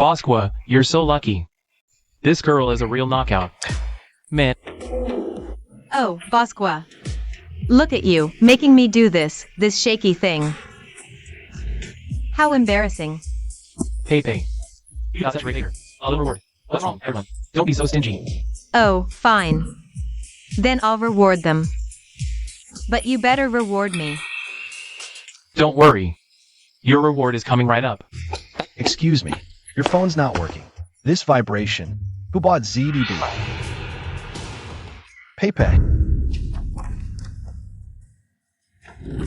Bosqua, you're so lucky. This girl is a real knockout. Man. Oh, Bosqua. Look at you, making me do this shaky thing. How embarrassing. Pepe. You got such a great figure. A little reward. What's wrong, everyone? Don't be so stingy. Oh, fine. Then I'll reward them. But you better reward me. Don't worry. Your reward is coming right up. Excuse me, your phone's not working. This vibration. Who bought ZDB? Pepe.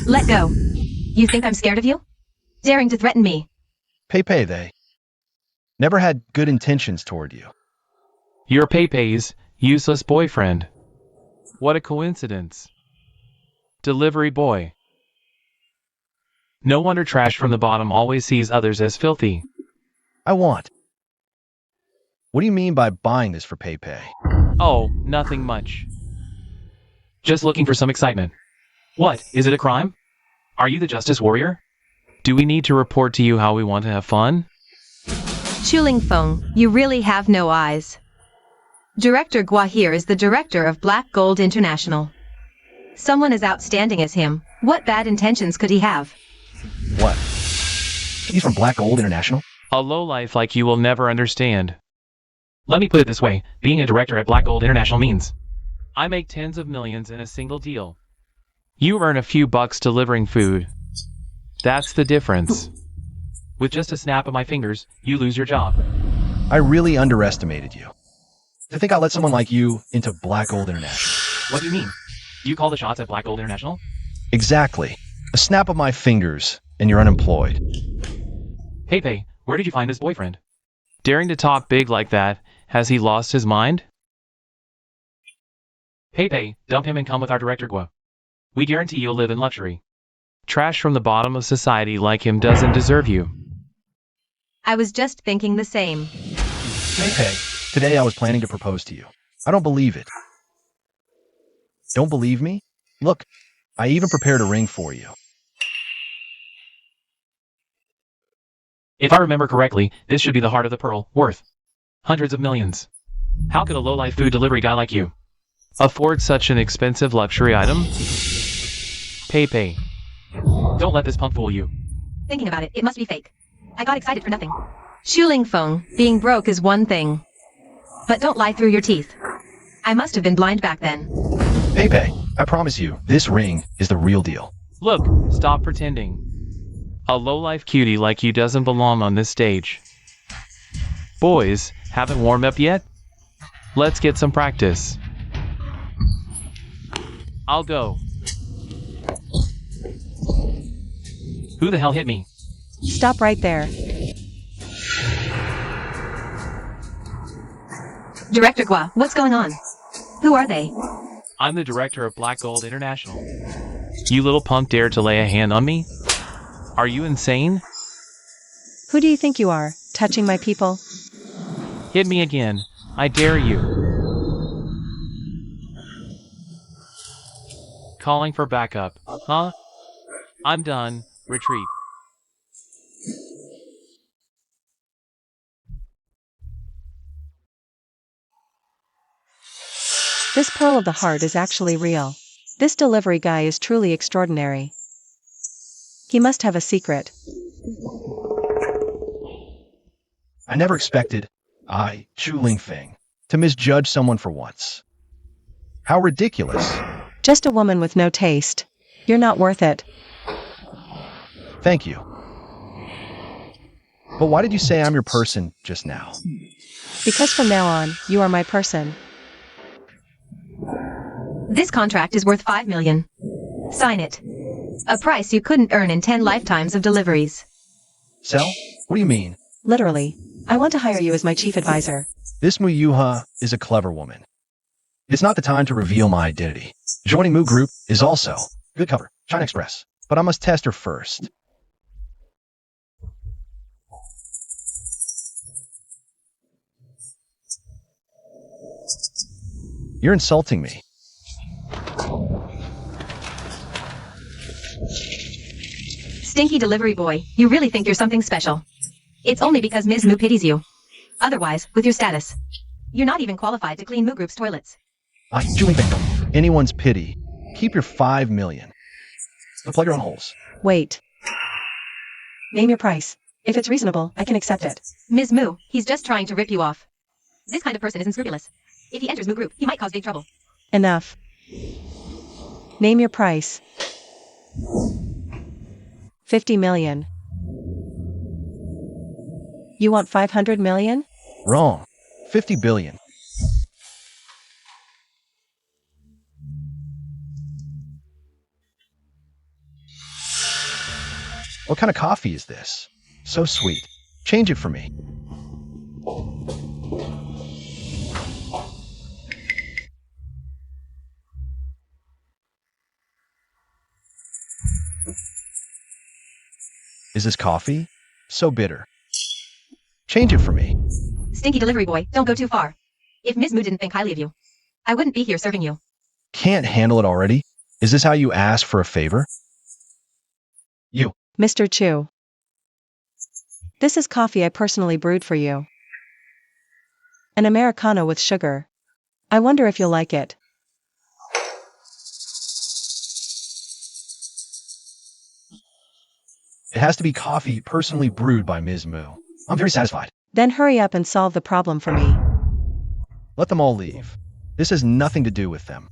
Let go. You think I'm scared of you? Daring to threaten me. Pepe, they never had good intentions toward you. You're Pepe's useless boyfriend. What a coincidence. Delivery boy. No wonder trash from the bottom always sees others as filthy. I want. What do you mean by buying this for Pepe? Oh, nothing much. Just looking for some excitement. What, is it a crime? Are you the justice warrior? Do we need to report to you how we want to have fun? Chuling Feng, you really have no eyes. Director Gua here is the director of Black Gold International. Someone as outstanding as him, what bad intentions could he have? What? He's from Black Gold International? A lowlife like you will never understand. Let me put it this way, being a director at Black Gold International means I make tens of millions in a single deal. You earn a few bucks delivering food. That's the difference. With just a snap of my fingers, you lose your job. I really underestimated you. To think I'll let someone like you into Black Gold International. What do you mean? You call the shots at Black Gold International? Exactly. A snap of my fingers, and you're unemployed. Pepe, where did you find this boyfriend? Daring to talk big like that, has he lost his mind? Pepe, dump him and come with our director Gua. We guarantee you'll live in luxury. Trash from the bottom of society like him doesn't deserve you. I was just thinking the same. Pepe, today I was planning to propose to you. I don't believe it. Don't believe me? Look, I even prepared a ring for you. If I remember correctly, this should be the heart of the pearl, worth hundreds of millions. How could a low-life food delivery guy like you afford such an expensive luxury item? Pepe, don't let this punk fool you. Thinking about it, it must be fake. I got excited for nothing. Chuling Feng, being broke is one thing. But don't lie through your teeth. I must have been blind back then. Pepe, I promise you, this ring is the real deal. Look, stop pretending. A low-life cutie like you doesn't belong on this stage. Boys, haven't warmed up yet? Let's get some practice. I'll go. Who the hell hit me? Stop right there. Director Gua, what's going on? Who are they? I'm the director of Black Gold International. You little punk dared to lay a hand on me? Are you insane? Who do you think you are, touching my people? Hit me again. I dare you. Calling for backup. Huh? I'm done. Retreat. This pearl of the heart is actually real. This delivery guy is truly extraordinary. He must have a secret. I never expected, Chuling Feng, to misjudge someone for once. How ridiculous. Just a woman with no taste. You're not worth it. Thank you. But why did you say I'm your person just now? Because from now on, you are my person. This contract is worth 5 million. Sign it. A price you couldn't earn in 10 lifetimes of deliveries. Sell? What do you mean? Literally. I want to hire you as my chief advisor. This Muyuha is a clever woman. It's not the time to reveal my identity. Joining Mu Group is also good cover, China Express. But I must test her first. You're insulting me. Stinky delivery boy, you really think you're something special. It's only because Ms. Mu pities you. Otherwise, with your status, you're not even qualified to clean Mu Group's toilets. Julie Bingham, anyone's pity. Keep your 5 million. So plug your own holes. Wait. Name your price. If it's reasonable, I can accept it. Ms. Mu, he's just trying to rip you off. This kind of person isn't scrupulous. If he enters Mu Group, he might cause big trouble. Enough. Name your price. 50 million. You want 500 million? Wrong. 50 billion. What kind of coffee is this? So sweet. Change it for me. Is this coffee? So bitter. Change it for me. Stinky delivery boy, don't go too far. If Ms. Mu didn't think highly of you, I wouldn't be here serving you. Can't handle it already? Is this how you ask for a favor? You. Mr. Chu. This is coffee I personally brewed for you. An Americano with sugar. I wonder if you'll like it. It has to be coffee personally brewed by Ms. Mu. I'm very satisfied. Then hurry up and solve the problem for me. Let them all leave. This has nothing to do with them.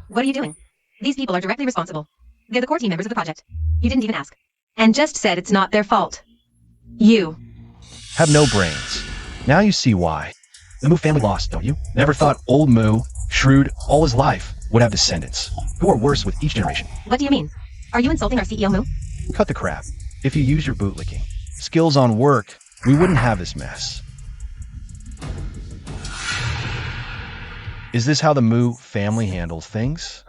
What are you doing? These people are directly responsible. They're the core team members of the project. You didn't even ask. And just said it's not their fault. You. Have no brains. Now you see why. The Mu family lost, don't you? Never thought old Mu, shrewd, all his life, would have descendants, who are worse with each generation. What do you mean? Are you insulting our CEO, Mu? Cut the crap. If you use your bootlicking skills on work, we wouldn't have this mess. Is this how the Mu family handles things?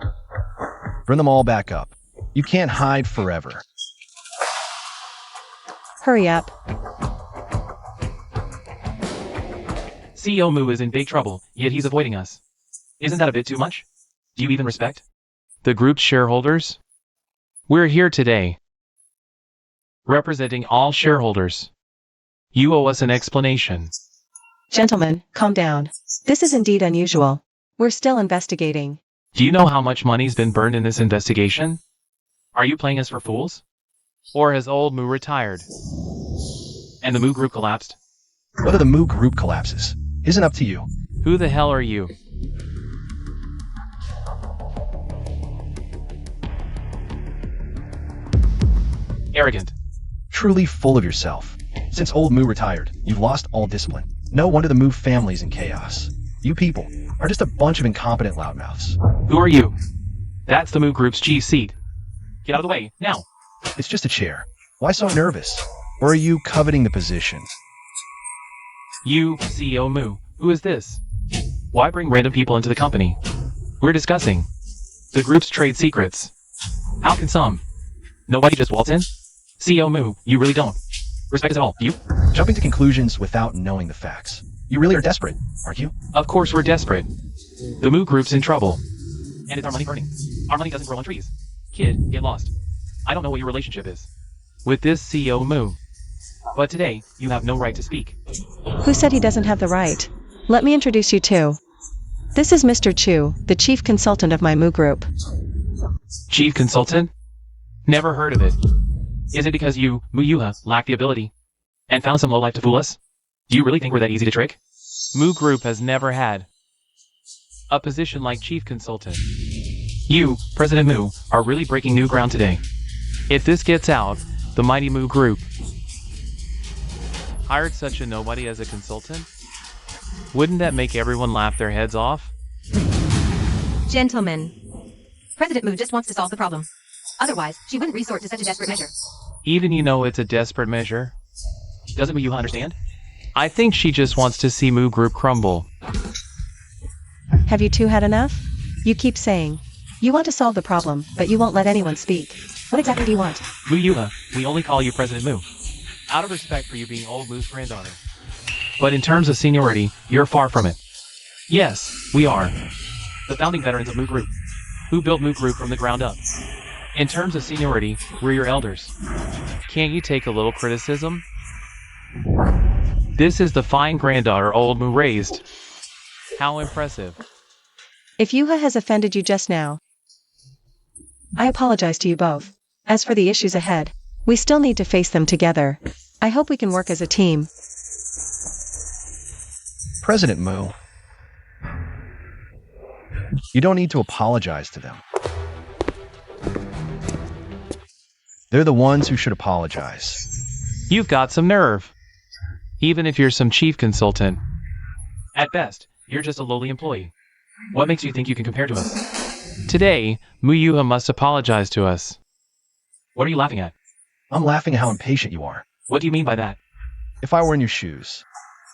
Bring them all back up. You can't hide forever. Hurry up. CEO Mu is in big trouble, yet he's avoiding us. Isn't that a bit too much? Do you even respect the group's shareholders? We're here today, representing all shareholders. You owe us an explanation. Gentlemen, calm down. This is indeed unusual. We're still investigating. Do you know how much money's been burned in this investigation? Are you playing us for fools? Or has old Mu retired and the Mu Group collapsed? Whether the Mu Group collapses isn't up to you. Who the hell are you? Arrogant. Truly full of yourself. Since old Mu retired, you've lost all discipline. No wonder the Mu family's in chaos. You people are just a bunch of incompetent loudmouths. Who are you? That's the Mu Group's chief seat. Get out of the way, now. It's just a chair. Why so nervous? Or are you coveting the position? You, CEO Mu, who is this? Why bring random people into the company? We're discussing the group's trade secrets. How can some? Nobody just waltz in? CEO Mu, you really don't respect us at all, do you? Jumping to conclusions without knowing the facts. You really are desperate, aren't you? Of course we're desperate. The Mu Group's in trouble. And it's our money burning. Our money doesn't grow on trees. Kid, get lost. I don't know what your relationship is with this CEO Mu. But today, you have no right to speak. Who said he doesn't have the right? Let me introduce you to. This is Mr. Chu, the chief consultant of my Mu Group. Chief consultant? Never heard of it. Is it because you, Mu Yuha, lack the ability and found some lowlife to fool us? Do you really think we're that easy to trick? Mu Group has never had a position like chief consultant. You, President Mu, are really breaking new ground today. If this gets out, the mighty Mu Group hired such a nobody as a consultant? Wouldn't that make everyone laugh their heads off? Gentlemen, President Mu just wants to solve the problem. Otherwise, she wouldn't resort to such a desperate measure. Even you know it's a desperate measure? Doesn't Mu Yuha understand? I think she just wants to see Mu Group crumble. Have you two had enough? You keep saying you want to solve the problem, but you won't let anyone speak. What exactly do you want? Mu Yuha, we only call you President Mu, out of respect for you being old Mu's granddaughter. But in terms of seniority, you're far from it. Yes, we are the founding veterans of Mu Group, who built Mu Group from the ground up. In terms of seniority, we're your elders. Can't you take a little criticism? This is the fine granddaughter old Moo raised. How impressive. If Yuha has offended you just now, I apologize to you both. As for the issues ahead, we still need to face them together. I hope we can work as a team. President Moo, you don't need to apologize to them. They're the ones who should apologize. You've got some nerve. Even if you're some chief consultant. At best, you're just a lowly employee. What makes you think you can compare to us? Today, Moo Yuha must apologize to us. What are you laughing at? I'm laughing at how impatient you are. What do you mean by that? If I were in your shoes,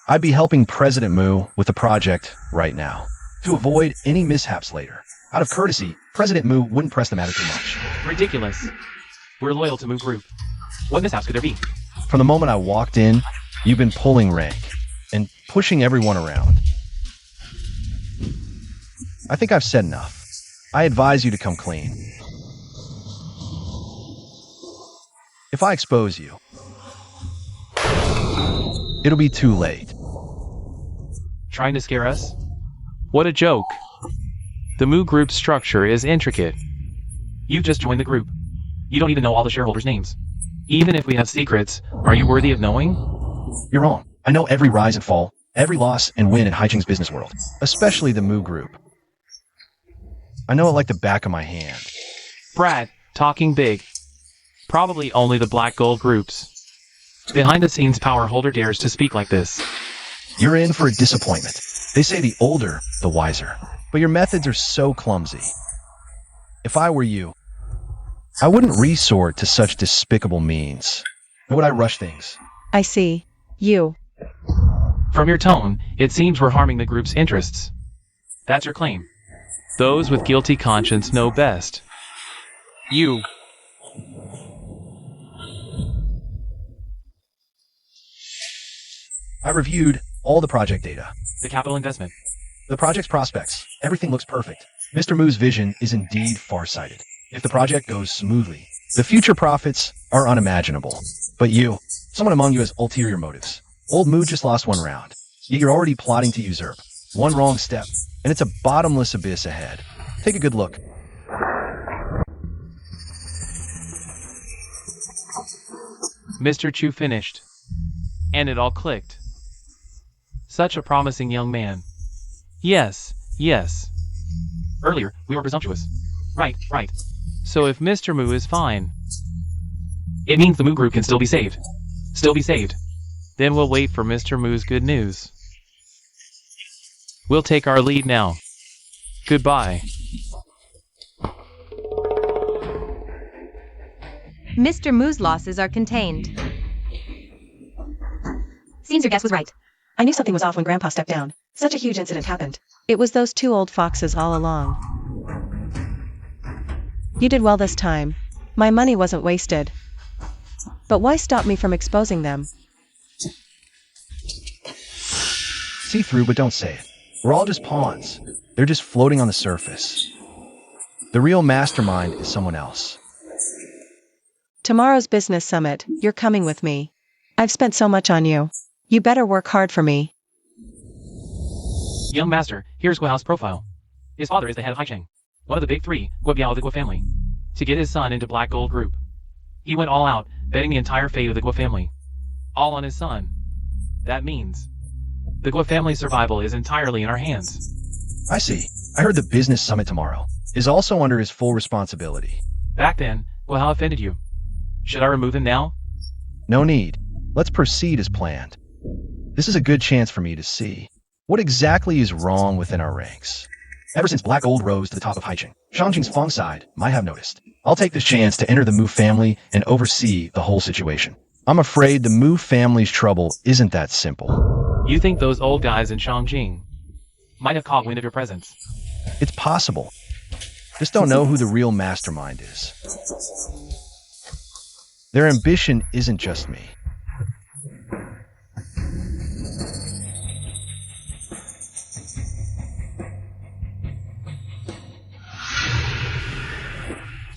I'd be helping President Moo with the project right now, to avoid any mishaps later. Out of courtesy, President Moo wouldn't press the matter too much. Ridiculous. We're loyal to Moo Group. What mishaps could there be? From the moment I walked in, you've been pulling rank and pushing everyone around. I think I've said enough. I advise you to come clean. If I expose you, it'll be too late. Trying to scare us? What a joke. The Moo Group's structure is intricate. You've just joined the group. You don't even know all the shareholders' names. Even if we have secrets, are you worthy of knowing? You're wrong. I know every rise and fall, every loss and win in Haicheng's business world, especially the Moo Group. I know it like the back of my hand. Brad, talking big. Probably only the black gold groups. Behind the scenes power holder dares to speak like this. You're in for a disappointment. They say the older, the wiser. But your methods are so clumsy. If I were you, I wouldn't resort to such despicable means. Nor would I rush things. I see. You. From your tone, it seems we're harming the group's interests. That's your claim. Those with guilty conscience know best. You. I reviewed all the project data. The capital investment. The project's prospects. Everything looks perfect. Mr. Moo's vision is indeed farsighted. If the project goes smoothly, the future profits are unimaginable. But you, someone among you has ulterior motives. Old Moo just lost one round. Yet you're already plotting to usurp. One wrong step, and it's a bottomless abyss ahead. Take a good look. Mr. Chu finished. And it all clicked. Such a promising young man. Yes, yes. Earlier, we were presumptuous. Right. So if Mr. Moo is fine, it means the Moo Group can still be saved. Then we'll wait for Mr. Moo's good news. We'll take our lead now. Goodbye. Mr. Moo's losses are contained. Seems your guess was right. I knew something was off when Grandpa stepped down. Such a huge incident happened. It was those two old foxes all along. You did well this time. My money wasn't wasted. But why stop me from exposing them? See through, but don't say it. We're all just pawns. They're just floating on the surface. The real mastermind is someone else. Tomorrow's business summit, you're coming with me. I've spent so much on you. You better work hard for me. Young master, here's Guohao's profile. His father is the head of Haicheng, one of the big three, Guo of the Guo family. To get his son into Black Gold Group, he went all out, betting the entire fate of the Guo family. All on his son. That means the Guo family's survival is entirely in our hands. I see. I heard the business summit tomorrow is also under his full responsibility. Back then, Guohao offended you. Should I remove him now? No need. Let's proceed as planned. This is a good chance for me to see what exactly is wrong within our ranks. Ever since Black Gold rose to the top of Haicheng, Shangjing's Feng side might have noticed. I'll take this chance to enter the Mu family and oversee the whole situation. I'm afraid the Mu family's trouble isn't that simple. You think those old guys in Shangjing might have caught wind of your presence? It's possible. Just don't know who the real mastermind is. Their ambition isn't just me.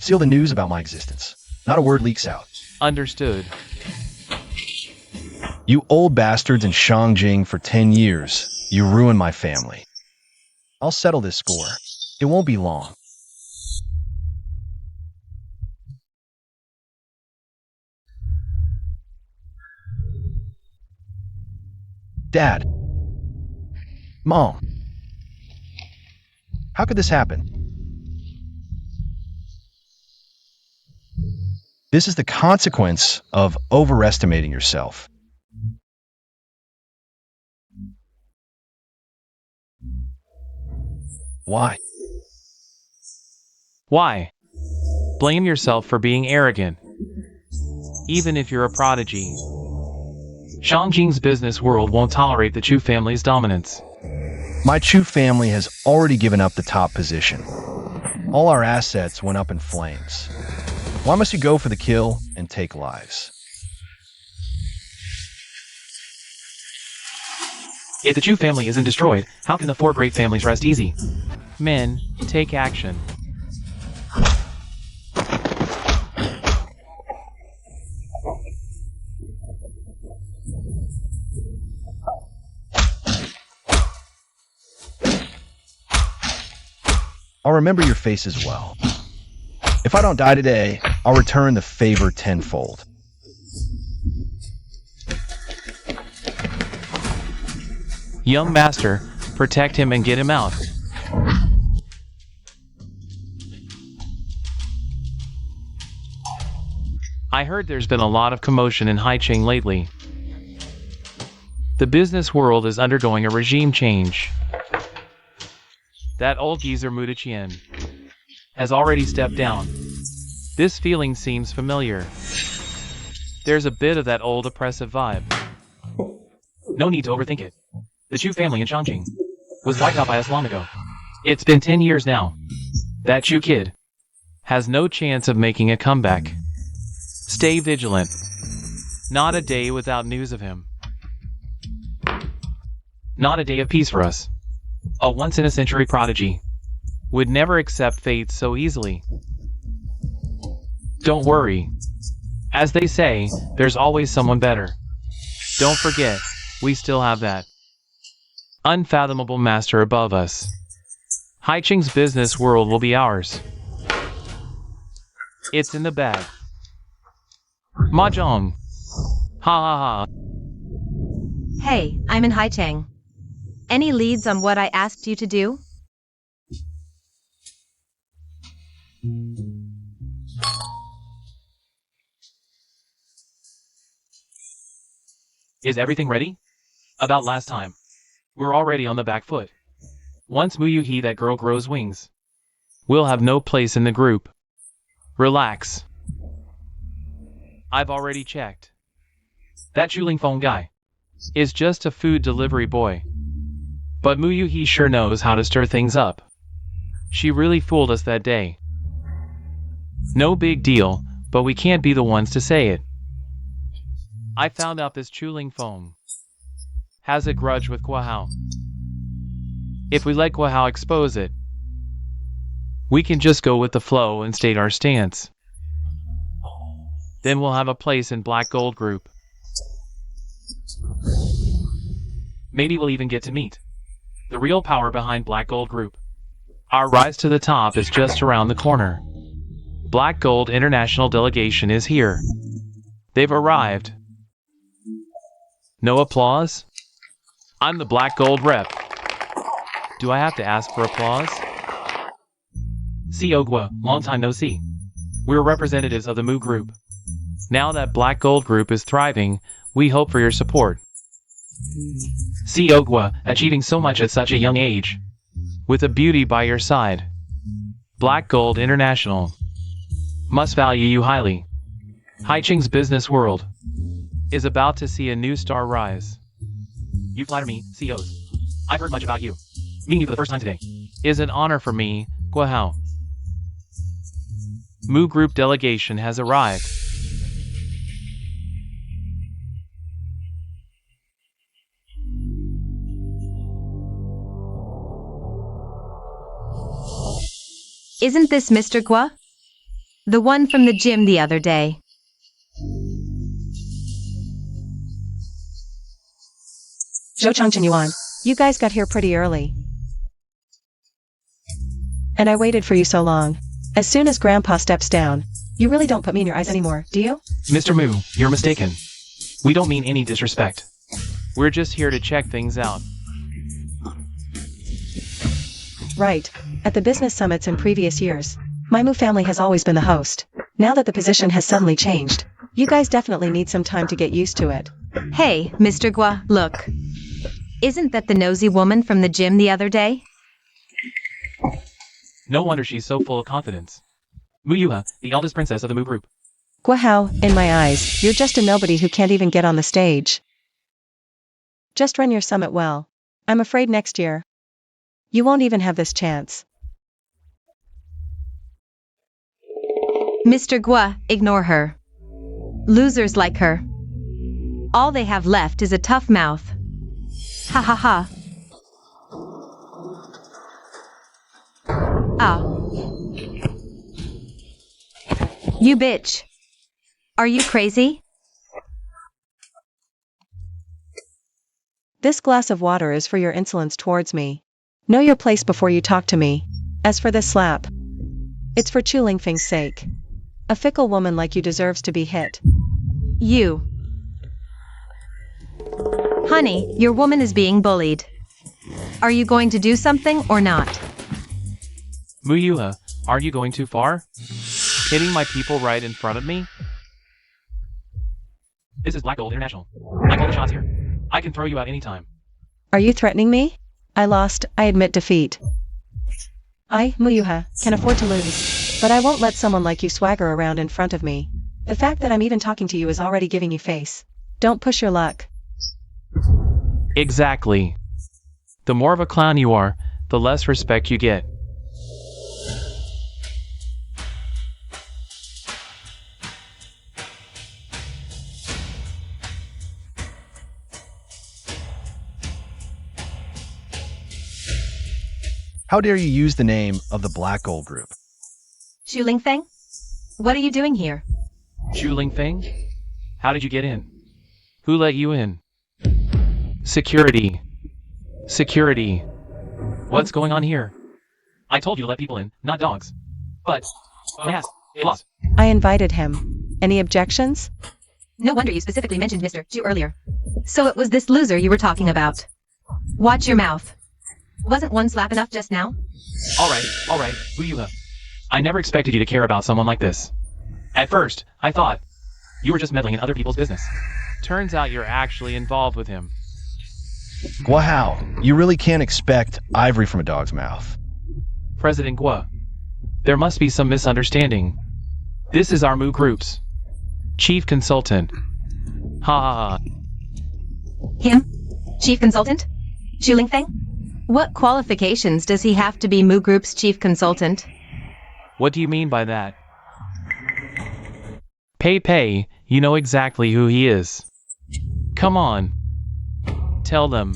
Seal the news about my existence. Not a word leaks out. Understood. You old bastards in Shangjing for 10 years. You ruined my family. I'll settle this score. It won't be long. Dad. Mom. How could this happen? This is the consequence of overestimating yourself. Why? Why? Blame yourself for being arrogant. Even if you're a prodigy. Shangjing's business world won't tolerate the Chu family's dominance. My Chu family has already given up the top position. All our assets went up in flames. Why must you go for the kill and take lives? If the Chu family isn't destroyed, how can the four great families rest easy? Men, take action. I'll remember your faces well. If I don't die today, I'll return the favor tenfold. Young master, protect him and get him out. I heard there's been a lot of commotion in Haicheng lately. The business world is undergoing a regime change. That old geezer Mudachian has already stepped down. This feeling seems familiar. There's a bit of that old oppressive vibe. No need to overthink it. The Chu family in Shangjing was wiped out by us long ago. It's been 10 years now. That Chu kid has no chance of making a comeback. Stay vigilant. Not a day without news of him. Not a day of peace for us. A once-in-a-century prodigy would never accept fate so easily. Don't worry. As they say, there's always someone better. Don't forget, we still have that unfathomable master above us. Haicheng's business world will be ours. It's in the bag. Mahjong. Ha ha ha. Hey, I'm in Haicheng. Any leads on what I asked you to do? Is everything ready? About last time. We're already on the back foot. Once Muyuhi that girl grows wings, we'll have no place in the group. Relax. I've already checked. That Chulingfeng guy is just a food delivery boy. But Muyuhi sure knows how to stir things up. She really fooled us that day. No big deal, but we can't be the ones to say it. I found out this Chulingfeng has a grudge with Guahao. If we let Guahao expose it, we can just go with the flow and state our stance. Then we'll have a place in Black Gold Group. Maybe we'll even get to meet the real power behind Black Gold Group. Our rise to the top is just around the corner. Black Gold International Delegation is here. They've arrived. No applause? I'm the Black Gold rep. Do I have to ask for applause? See Ogwa, long time no see. We're representatives of the Mu Group. Now that Black Gold Group is thriving, we hope for your support. See Ogwa, achieving so much at such a young age. With a beauty by your side. Black Gold International must value you highly. Haicheng's business world is about to see a new star rise. You flatter me, COs. I've heard much about you. Meeting you for the first time today is an honor for me, Guahao. Mu Group delegation has arrived. Isn't this Mr. Gua? The one from the gym the other day. Zhou Changchen Yuan, you guys got here pretty early. And I waited for you so long. As soon as Grandpa steps down, you really don't put me in your eyes anymore, do you? Mr. Mu, you're mistaken. We don't mean any disrespect. We're just here to check things out. Right. At the business summits in previous years, my Mu family has always been the host. Now that the position has suddenly changed, you guys definitely need some time to get used to it. Hey, Mr. Gua, look. Isn't that the nosy woman from the gym the other day? No wonder she's so full of confidence. Mu Yuha, the eldest princess of the Mu group. Guahao, in my eyes, you're just a nobody who can't even get on the stage. Just run your summit well. I'm afraid next year, you won't even have this chance. Mr. Gua, ignore her. Losers like her. All they have left is a tough mouth. Ha ha ha. Ah. You bitch. Are you crazy? This glass of water is for your insolence towards me. Know your place before you talk to me. As for this slap, it's for Chu Lingfeng's sake. A fickle woman like you deserves to be hit. You. Honey, your woman is being bullied. Are you going to do something or not? Mu Yuha, are you going too far? Hitting my people right in front of me? This is Black Gold International. I call the shots here. I can throw you out anytime. Are you threatening me? I lost, I admit defeat. I, Mu Yuha, can afford to lose, but I won't let someone like you swagger around in front of me. The fact that I'm even talking to you is already giving you face. Don't push your luck. Exactly. The more of a clown you are, the less respect you get. How dare you use the name of the Black Gold Group? Xu Lingfeng? What are you doing here? Chu Lingfeng? How did you get in? Who let you in? Security. Security. What's going on here? I told you to let people in, not dogs. But, yes, it lost. I invited him. Any objections? No wonder you specifically mentioned Mr. Zhu earlier. So it was this loser you were talking about. Watch your mouth. Wasn't one slap enough just now? Alright, Mu Yuha. I never expected you to care about someone like this. At first, I thought you were just meddling in other people's business. Turns out you're actually involved with him. Guahao, you really can't expect ivory from a dog's mouth. President Gua, there must be some misunderstanding. This is our Mu Group's chief consultant. Ha ha ha. Him? Chief consultant? Xu Lingfeng? What qualifications does he have to be Mu Group's chief consultant? What do you mean by that? Pei, you know exactly who he is. Come on. Tell them.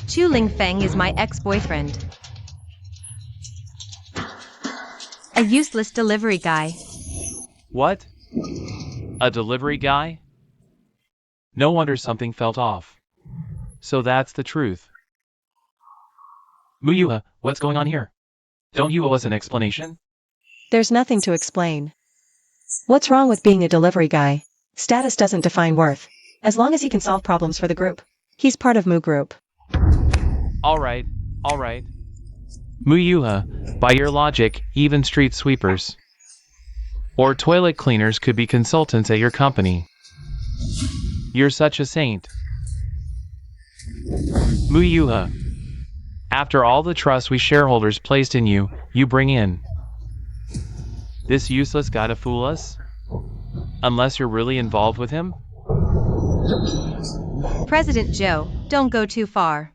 Xu Lingfeng is my ex-boyfriend. A useless delivery guy. What? A delivery guy? No wonder something felt off. So that's the truth. Mu Yuha, what's going on here? Don't you owe us an explanation? There's nothing to explain. What's wrong with being a delivery guy? Status doesn't define worth. As long as he can solve problems for the group, he's part of Mu Group. Alright. Mu Yuha, by your logic, even street sweepers or toilet cleaners could be consultants at your company. You're such a saint. Mu Yuha, after all the trust we shareholders placed in you, you bring in this useless guy to fool us? Unless you're really involved with him? President Joe, don't go too far.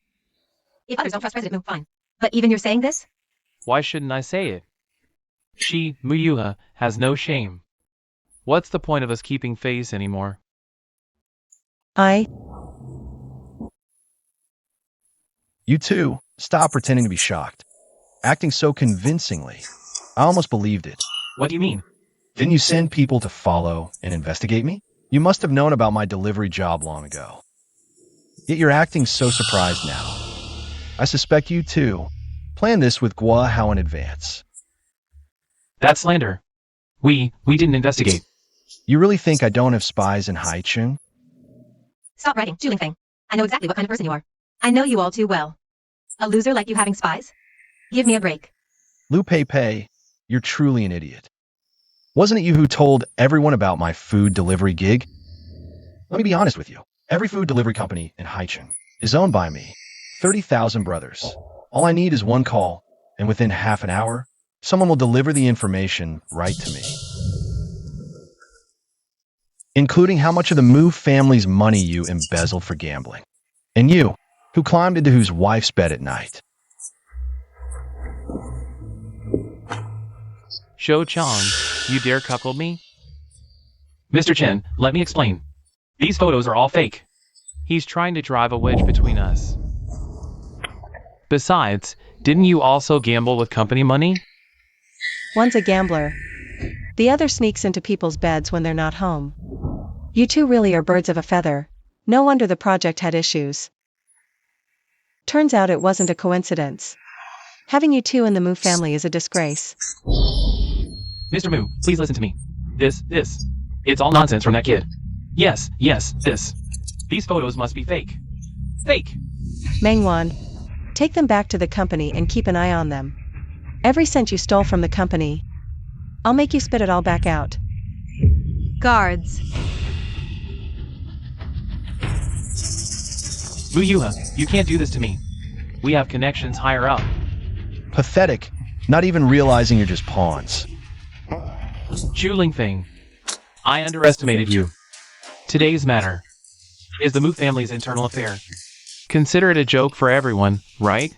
If others don't trust President Mu, fine. But even you're saying this? Why shouldn't I say it? She, Mu Yuha, has no shame. What's the point of us keeping face anymore? You two, stop pretending to be shocked. acting so convincingly. I almost believed it. What do you mean? Didn't you send people to follow and investigate me? You must have known about my delivery job long ago. Yet you're acting so surprised now. I suspect you too planned this with Gua Hao in advance. That's slander. We didn't investigate. You really think I don't have spies in Haicheng? Stop writing, Juling Feng. I know exactly what kind of person you are. I know you all too well. A loser like you having spies? Give me a break. Lu Pei Pei, you're truly an idiot. Wasn't it you who told everyone about my food delivery gig? Let me be honest with you. Every food delivery company in Haicheng is owned by me. 30,000 brothers. All I need is one call, and within half an hour, someone will deliver the information right to me. Including how much of the Mu family's money you embezzled for gambling. And you, who climbed into whose wife's bed at night. Shou Chang, you dare cuckold me? Mr. Chen, let me explain. These photos are all fake. He's trying to drive a wedge between us. Besides, didn't you also gamble with company money? One's a gambler. The other sneaks into people's beds when they're not home. You two really are birds of a feather. No wonder the project had issues. Turns out it wasn't a coincidence. Having you two in the Mu family is a disgrace. Mr. Mu, please listen to me. This. It's all nonsense from that kid. Yes, this. These photos must be fake. Fake! Mengwan, take them back to the company and keep an eye on them. Every cent you stole from the company, I'll make you spit it all back out. Guards. Mu Yuha, you can't do this to me. We have connections higher up. Pathetic, not even realizing you're just pawns. Zhu Lingfeng, I underestimated you. Today's matter is the Mu family's internal affair. Consider it a joke for everyone, right?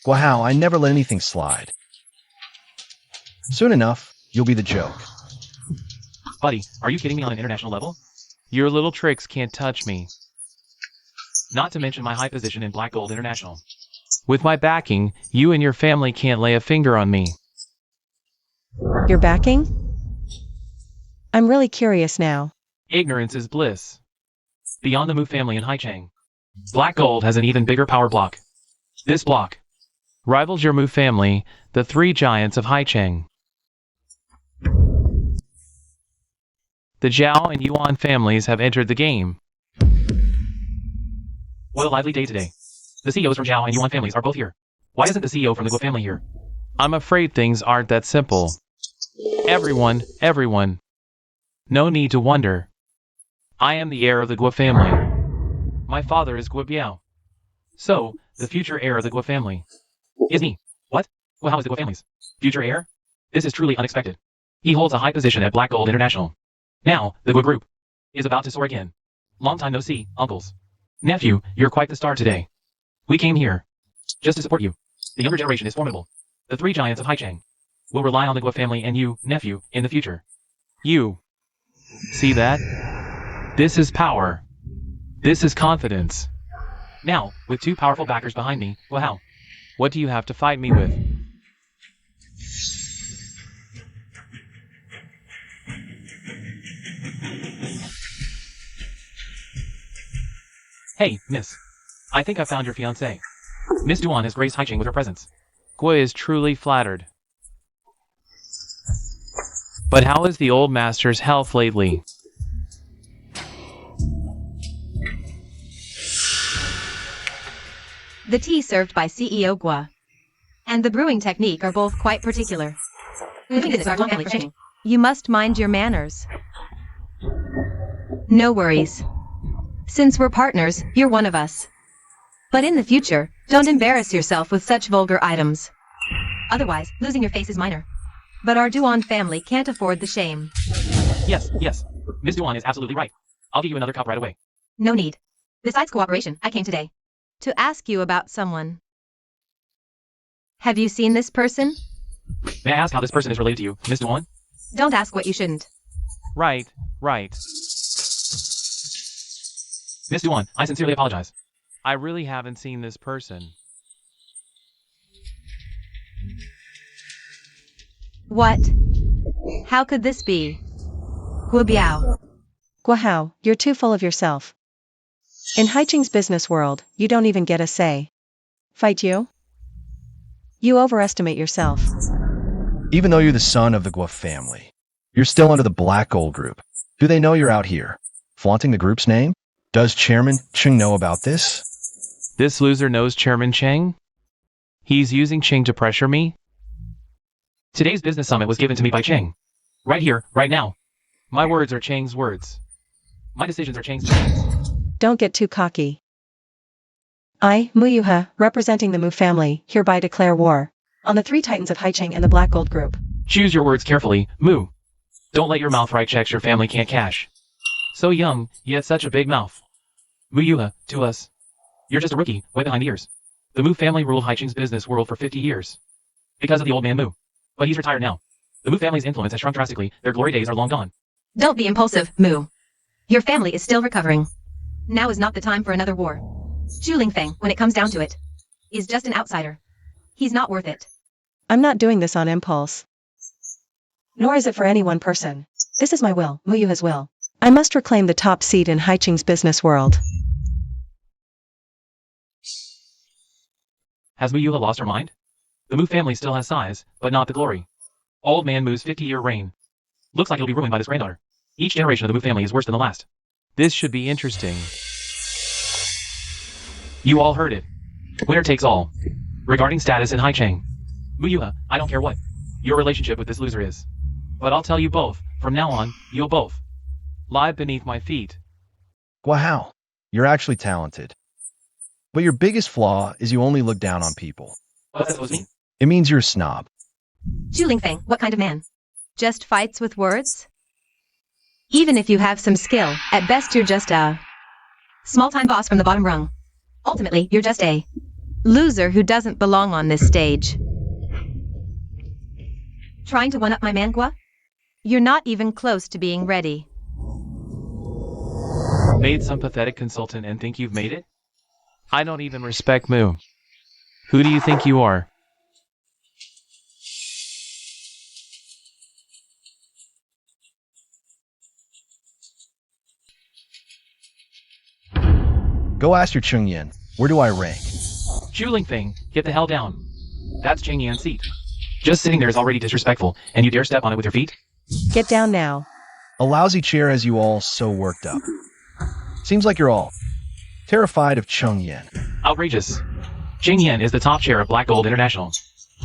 Wow, I never let anything slide. Soon enough, you'll be the joke. Buddy, are you kidding me on an international level? Your little tricks can't touch me. Not to mention my high position in Black Gold International. With my backing, you and your family can't lay a finger on me. Your backing? I'm really curious now. Ignorance is bliss. Beyond the Mu family in Haicheng, Black Gold has an even bigger power block. This block rivals your Mu family, the three giants of Haicheng. The Zhao and Yuan families have entered the game. What a lively day today. The CEOs from Zhao and Yuan families are both here. Why isn't the CEO from the Guo family here? I'm afraid things aren't that simple. Everyone. No need to wonder. I am the heir of the Guo family. My father is Guo Biao. So, the future heir of the Guo family is me. What? Well, how is the Guo family's future heir? This is truly unexpected. He holds a high position at Black Gold International. Now, the Guo group is about to soar again. Long time no see, uncles. Nephew, you're quite the star today. We came here just to support you. The younger generation is formidable. The three giants of Haicheng will rely on the Guo family and you, nephew, in the future. You. See that? This is power. This is confidence. Now, with two powerful backers behind me, well how? What do you have to fight me with? Hey, miss. I think I found your fiancé. Miss Duan has graced Haicheng with her presence. Gui is truly flattered. But how is the old master's health lately? The tea served by CEO Gua and the brewing technique are both quite particular. You must mind your manners. No worries. Since we're partners, you're one of us. But in the future, don't embarrass yourself with such vulgar items. Otherwise, losing your face is minor. But our Duan family can't afford the shame. Yes. Miss Duan is absolutely right. I'll give you another cup right away. No need. Besides cooperation, I came today to ask you about someone. Have you seen this person? May I ask how this person is related to you, Miss Duan? Don't ask what you shouldn't. Right. Miss Duan, I sincerely apologize. I really haven't seen this person. What? How could this be? Guobiao. Guahao, you're too full of yourself. In Haiching's business world, you don't even get a say. Fight you? You overestimate yourself. Even though you're the son of the Guo family, you're still under the Black Gold group. Do they know you're out here, flaunting the group's name? Does Chairman Cheng know about this? This loser knows Chairman Cheng? He's using Cheng to pressure me? Today's business summit was given to me by Cheng. Right here, right now. My words are Cheng's words. My decisions are Cheng's decisions. Don't get too cocky. I, Muyuha, representing the Mu family, hereby declare war on the three titans of Haiching and the Black Gold group. Choose your words carefully, Mu. Don't let your mouth write checks your family can't cash. So young, yet such a big mouth. Muyuha, to us. You're just a rookie, way behind the ears. The Mu family ruled Haiching's business world for 50 years. Because of the old man Mu. But he's retired now. The Mu family's influence has shrunk drastically, their glory days are long gone. Don't be impulsive, Mu. Your family is still recovering. Now is not the time for another war. Zhu Lingfeng, when it comes down to it, is just an outsider. He's not worth it. I'm not doing this on impulse. Nor is it for any one person. This is my will, Muyuha's will. I must reclaim the top seat in Haiching's business world. Has Muyuha lost her mind? The Mu family still has size, but not the glory. Old man Mu's 50-year reign. Looks like he'll be ruined by this granddaughter. Each generation of the Mu family is worse than the last. This should be interesting. You all heard it. Winner takes all. Regarding status in Haicheng. Muyuha, I don't care what your relationship with this loser is. But I'll tell you both, from now on, you'll both lie beneath my feet. Guahao, you're actually talented. But your biggest flaw is you only look down on people. What's that supposed to mean? It means you're a snob. Zhu Lingfeng, what kind of man? Just fights with words? Even if you have some skill, at best you're just a small-time boss from the bottom rung. Ultimately, you're just a loser who doesn't belong on this stage. Trying to one-up my man, Gua? You're not even close to being ready. Made some pathetic consultant and think you've made it? I don't even respect Mu. Who do you think you are? Go ask your Chung Yin, where do I rank? Zhu Lingfeng, get the hell down. That's Cheng Yan's seat. Just sitting there is already disrespectful, and you dare step on it with your feet? Get down now. A lousy chair has you all so worked up. Seems like you're all terrified of Chung Yin. Outrageous. Cheng Yan is the top chair of Black Gold International.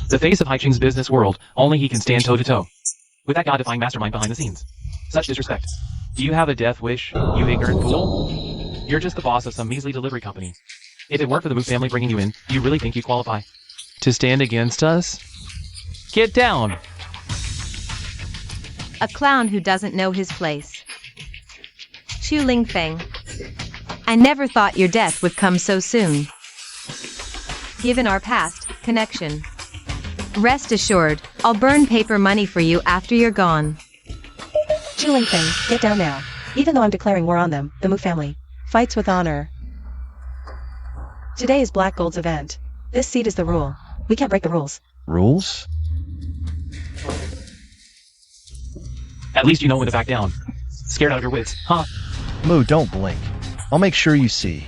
The face of Haiching's business world, only he can stand toe-to-toe with that god-defying mastermind behind the scenes. Such disrespect. Do you have a death wish, you ignorant fool? You're just the boss of some measly delivery company. If it weren't for the Mu family bringing you in, do you really think you qualify to stand against us? Get down! A clown who doesn't know his place. Zhu Lingfeng, I never thought your death would come so soon. Given our past connection, rest assured, I'll burn paper money for you after you're gone. Zhu Lingfeng, get down now. Even though I'm declaring war on them, the Mu family fights with honor. Today is Black Gold's event. This seat is the rule. We can't break the rules. Rules? At least you know when to back down. Scared out of your wits, huh? Mu, don't blink. I'll make sure you see.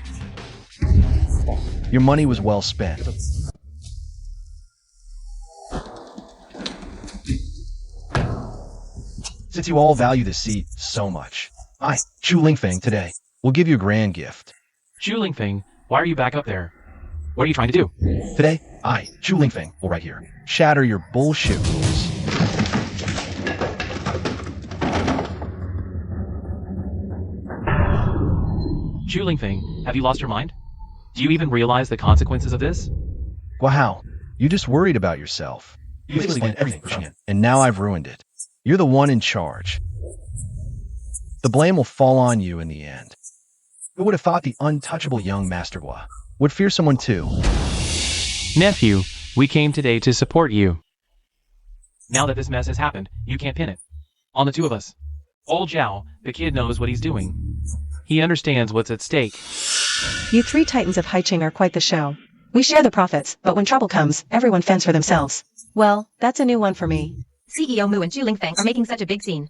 Your money was well spent. Since you all value this seat so much, I, Zhu Lingfeng, today will give you a grand gift. Zhu Lingfeng, why are you back up there? What are you trying to do? Today, I, Zhu Lingfeng, will right here shatter your bullshit rules. Zhu Lingfeng, have you lost your mind? Do you even realize the consequences of this? Guahao, you just worried about yourself. You basically went everything for Yin, and now I've ruined it. You're the one in charge. The blame will fall on you in the end. Who would have thought the untouchable young Master Gua would fear someone too? Nephew, we came today to support you. Now that this mess has happened, you can't pin it on the two of us. Old Zhao, the kid knows what he's doing. He understands what's at stake. You three titans of Haiching are quite the show. We share the profits, but when trouble comes, everyone fends for themselves. Well, that's a new one for me. CEO Mu and Chu Lingfeng are making such a big scene.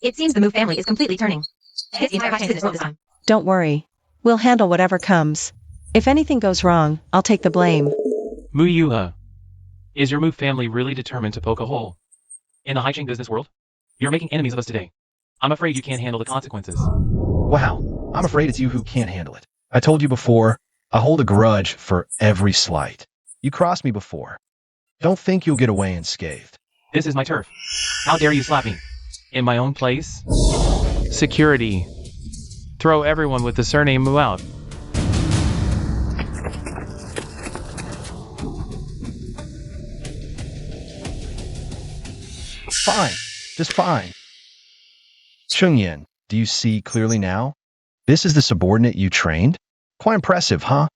It seems the Mu family is completely turning his entire business this time. Don't worry. We'll handle whatever comes. If anything goes wrong, I'll take the blame. Mu Yuha, is your Mu family really determined to poke a hole in the Haicheng business world? You're making enemies of us today. I'm afraid you can't handle the consequences. Wow, I'm afraid it's you who can't handle it. I told you before, I hold a grudge for every slight. You crossed me before. Don't think you'll get away unscathed. This is my turf. How dare you slap me? In my own place? Security. Throw everyone with the surname Mu out. Fine, just fine. Chungyan, do you see clearly now? This is the subordinate you trained? Quite impressive, huh?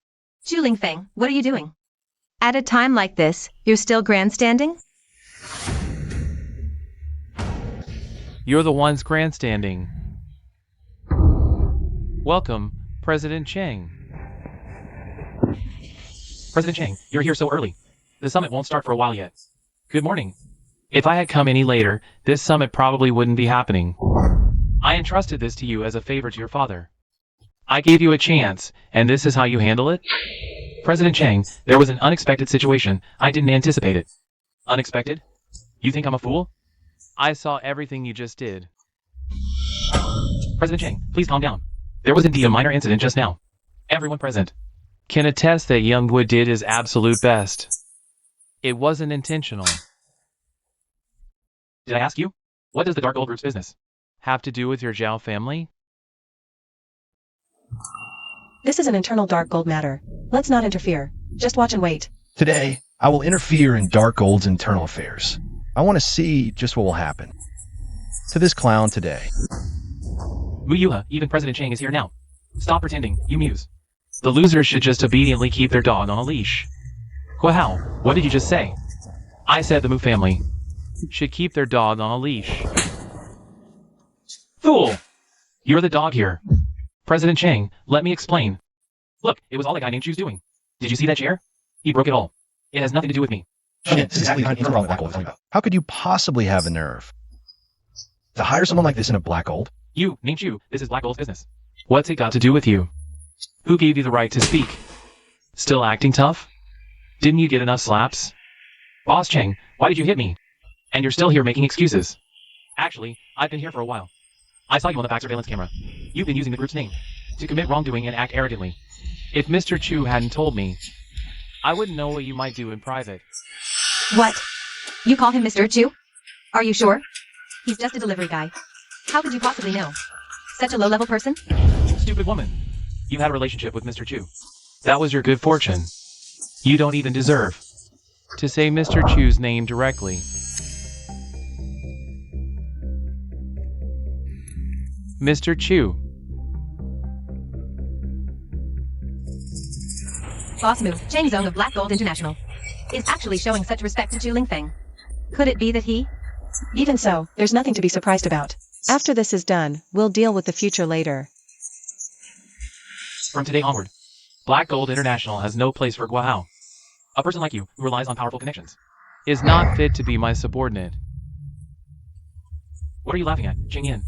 Chu Lingfeng, what are you doing? At a time like this, you're still grandstanding? You're the ones grandstanding. Welcome, President Chang. President Chang, you're here so early. The summit won't start for a while yet. Good morning. If I had come any later, this summit probably wouldn't be happening. I entrusted this to you as a favor to your father. I gave you a chance, and this is how you handle it? President Chang, there was an unexpected situation. I didn't anticipate it. Unexpected? You think I'm a fool? I saw everything you just did. President Chang, please calm down. There was indeed a minor incident just now. Everyone present can attest that young Wood did his absolute best. It wasn't intentional. Did I ask you? What does the Dark Gold Group's business have to do with your Zhao family? This is an internal dark gold matter. Let's not interfere. Just watch and wait. Today, I will interfere in Dark Gold's internal affairs. I want to see just what will happen to this clown today. Mu Yuha, even President Chang is here now. Stop pretending, you muse. The losers should just obediently keep their dog on a leash. Wow, what did you just say? I said the Mu family should keep their dog on a leash. Fool! You're the dog here. President Chang, let me explain. Look, it was all that guy named Chu's doing. Did you see that chair? He broke it all. It has nothing to do with me. This is exactly the kind of problem Black Gold is talking about. How could you possibly have the nerve to hire someone like this in a Black Gold? You, named Chu, this is Black Gold's business. What's it got to do with you? Who gave you the right to speak? Still acting tough? Didn't you get enough slaps? Boss Chang, why did you hit me? And you're still here making excuses. Actually, I've been here for a while. I saw you on the back surveillance camera. You've been using the group's name to commit wrongdoing and act arrogantly. If Mr. Chu hadn't told me, I wouldn't know what you might do in private. What? You call him Mr. Chu? Are you sure? He's just a delivery guy. How could you possibly know? Such a low-level person? Stupid woman. You had a relationship with Mr. Chu. That was your good fortune. You don't even deserve to say Mr. Chu's name directly. Mr. Chu. Boss Mu, Chang Zong of Black Gold International, is actually showing such respect to Chu Lingfeng. Could it be that he? Even so, there's nothing to be surprised about. After this is done, we'll deal with the future later. From today onward, Black Gold International has no place for Guahao. A person like you, who relies on powerful connections, is not fit to be my subordinate. What are you laughing at, Ching Yin?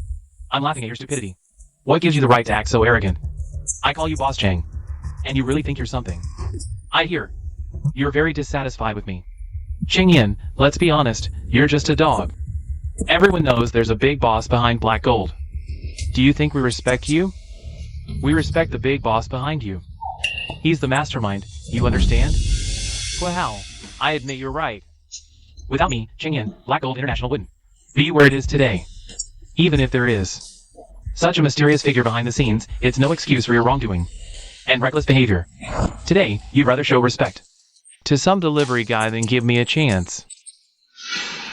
I'm laughing at your stupidity. What gives you the right to act so arrogant? I call you Boss Chang, and you really think you're something. I hear. You're very dissatisfied with me. Ching Yin, let's be honest, you're just a dog. Everyone knows there's a big boss behind Black Gold. Do you think we respect you? We respect the big boss behind you. He's the mastermind, you understand? Wow, I admit you're right. Without me, Ching Yin, Black Gold International wouldn't be where it is today. Even if there is such a mysterious figure behind the scenes, it's no excuse for your wrongdoing and reckless behavior. Today, you'd rather show respect to some delivery guy than give me a chance.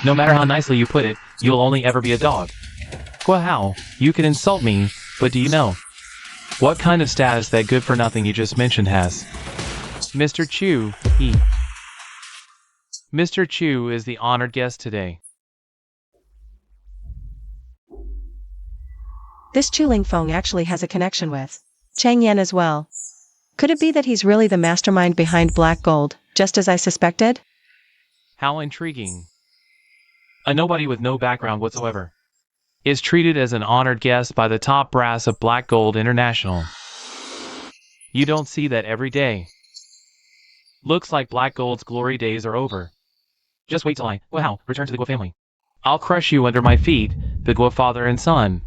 No matter how nicely you put it, you'll only ever be a dog. Wow, you can insult me, but do you know what kind of status that good-for-nothing you just mentioned has? Mr. Chu, Mr. Chu is the honored guest today. This Chu Lingfeng actually has a connection with Chang Yan as well. Could it be that he's really the mastermind behind Black Gold, just as I suspected? How intriguing. a nobody with no background whatsoever, is treated as an honored guest by the top brass of Black Gold International. You don't see that every day. Looks like Black Gold's glory days are over. Just wait till I, return to the Guo family. I'll crush you under my feet, the Guo father and son.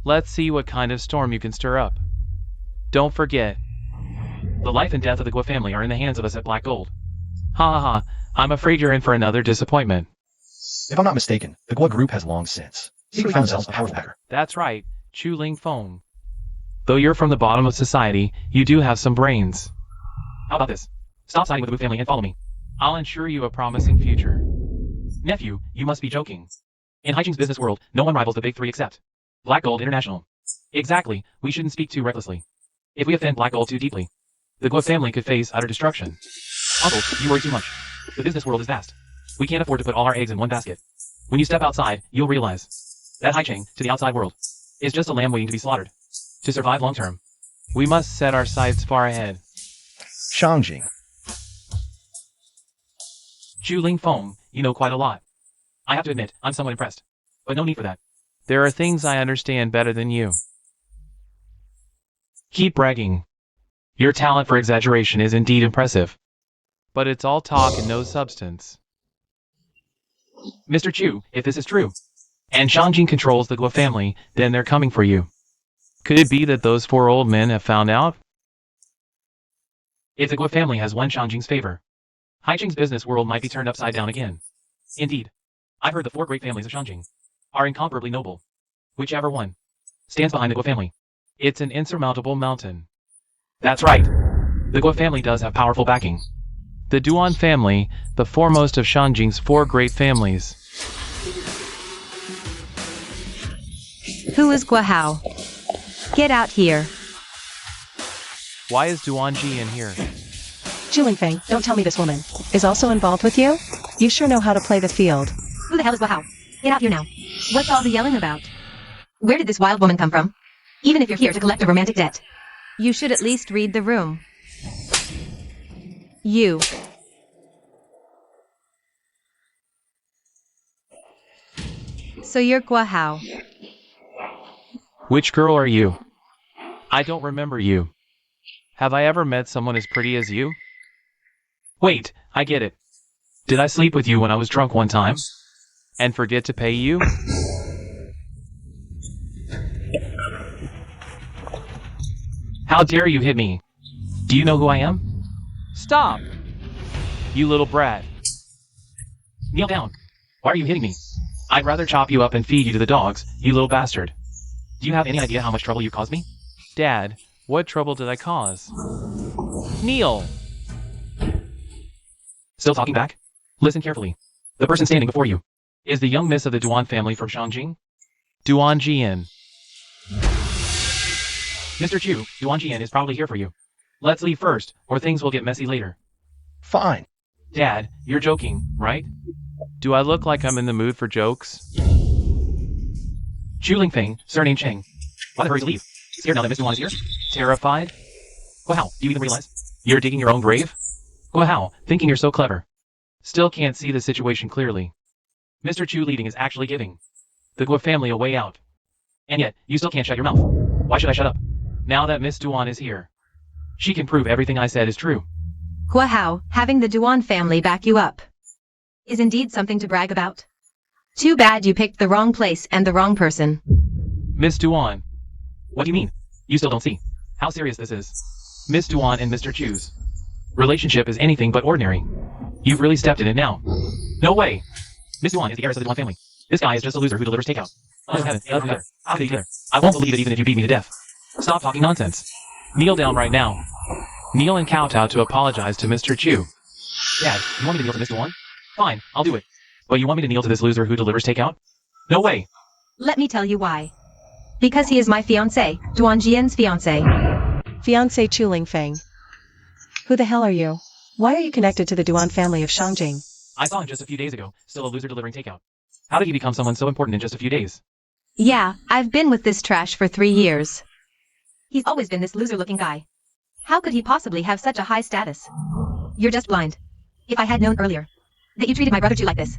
Let's see what kind of storm you can stir up. Don't forget, the life and death of the Guo family are in the hands of us at Black Gold. Ha ha ha, I'm afraid you're in for another disappointment. If I'm not mistaken, the Guo group has long since secretly found themselves a powerful backer. That's right, Chu Ling Feng. Though you're from the bottom of society, you do have some brains. How about this? Stop siding with the Wu family and follow me. I'll ensure you a promising future. Nephew, you must be joking. In Haijing's business world, no one rivals the big three except Black Gold International. Exactly, we shouldn't speak too recklessly. If we offend Black Gold too deeply, the Guo family could face utter destruction. Uncle, you worry too much. The business world is vast. We can't afford to put all our eggs in one basket. When you step outside, you'll realize that Haijing, to the outside world, is just a lamb waiting to be slaughtered. To survive long term, we must set our sights far ahead. Shangjing. Chu Ling Feng, you know quite a lot. I have to admit, I'm somewhat impressed. But no need for that. There are things I understand better than you. Keep bragging. Your talent for exaggeration is indeed impressive. But it's all talk and no substance. Mr. Chu, if this is true, and Shangjing controls the Guo family, then they're coming for you. Could it be that those 4 old men have found out? If the Guo family has won Shangjing's favor, Haijing's business world might be turned upside down again. Indeed, I've heard the 4 great families of Shangjing are incomparably noble. Whichever one stands behind the Guo family, it's an insurmountable mountain. That's right. The Guo family does have powerful backing. The Duan family, the foremost of Shangjing's 4 great families. Who is Guo Hao? Get out here. Why is Duanji in here? Chu Lingfeng, don't tell me this woman is also involved with you? You sure know how to play the field. Who the hell is Guo Hao? Get out here now. What's all the yelling about? Where did this wild woman come from? Even if you're here to collect a romantic debt, you should at least read the room. You. So you're Guo Hao. Which girl are you? I don't remember you. Have I ever met someone as pretty as you? Wait, I get it. Did I sleep with you when I was drunk one time? And forget to pay you? How dare you hit me? Do you know who I am? Stop! You little brat. Kneel down. Why are you hitting me? I'd rather chop you up and feed you to the dogs, you little bastard. Do you have any idea how much trouble you caused me? Dad, what trouble did I cause? Kneel! Still talking back? Listen carefully. The person standing before you is the young miss of the Duan family from Shangjing, Duan Jian. Mr. Chu, Duan Jian is probably here for you. Let's leave first, or things will get messy later. Fine. Dad, you're joking, right? Do I look like I'm in the mood for jokes? Chu Lingfeng, surname Cheng. Why the hurry to leave? Scared now that Miss Duan is here? Terrified? Guo Hao, do you even realize you're digging your own grave? Guo Hao, thinking you're so clever. Still can't see the situation clearly. Mr. Chu leading is actually giving the Guo family a way out. And yet, you still can't shut your mouth. Why should I shut up? Now that Miss Duan is here, she can prove everything I said is true. Guo Hao, having the Duan family back you up is indeed something to brag about. Too bad you picked the wrong place and the wrong person. Miss Duan. What do you mean? You still don't see how serious this is. Miss Duan and Mr. Chu's relationship is anything but ordinary. You've really stepped in it now. No way. Miss Duan is the heiress of the Duan family. This guy is just a loser who delivers takeout. Oh heaven, how could he dare? I won't believe it even if you beat me to death. Stop talking nonsense. Kneel down right now. Kneel and kowtow to apologize to Mr. Chu. Dad, you want me to kneel to Miss Duan? Fine, I'll do it. But you want me to kneel to this loser who delivers takeout? No way. Let me tell you why. Because he is my fiancé, Duan Jian's fiancé. Fiancé Chu Lingfeng. Who the hell are you? Why are you connected to the Duan family of Shangjing? I saw him just a few days ago, still a loser delivering takeout. How did he become someone so important in just a few days? Yeah, I've been with this trash for 3 years. He's always been this loser-looking guy. How could he possibly have such a high status? You're just blind. If I had known earlier that you treated my brother Chu like this,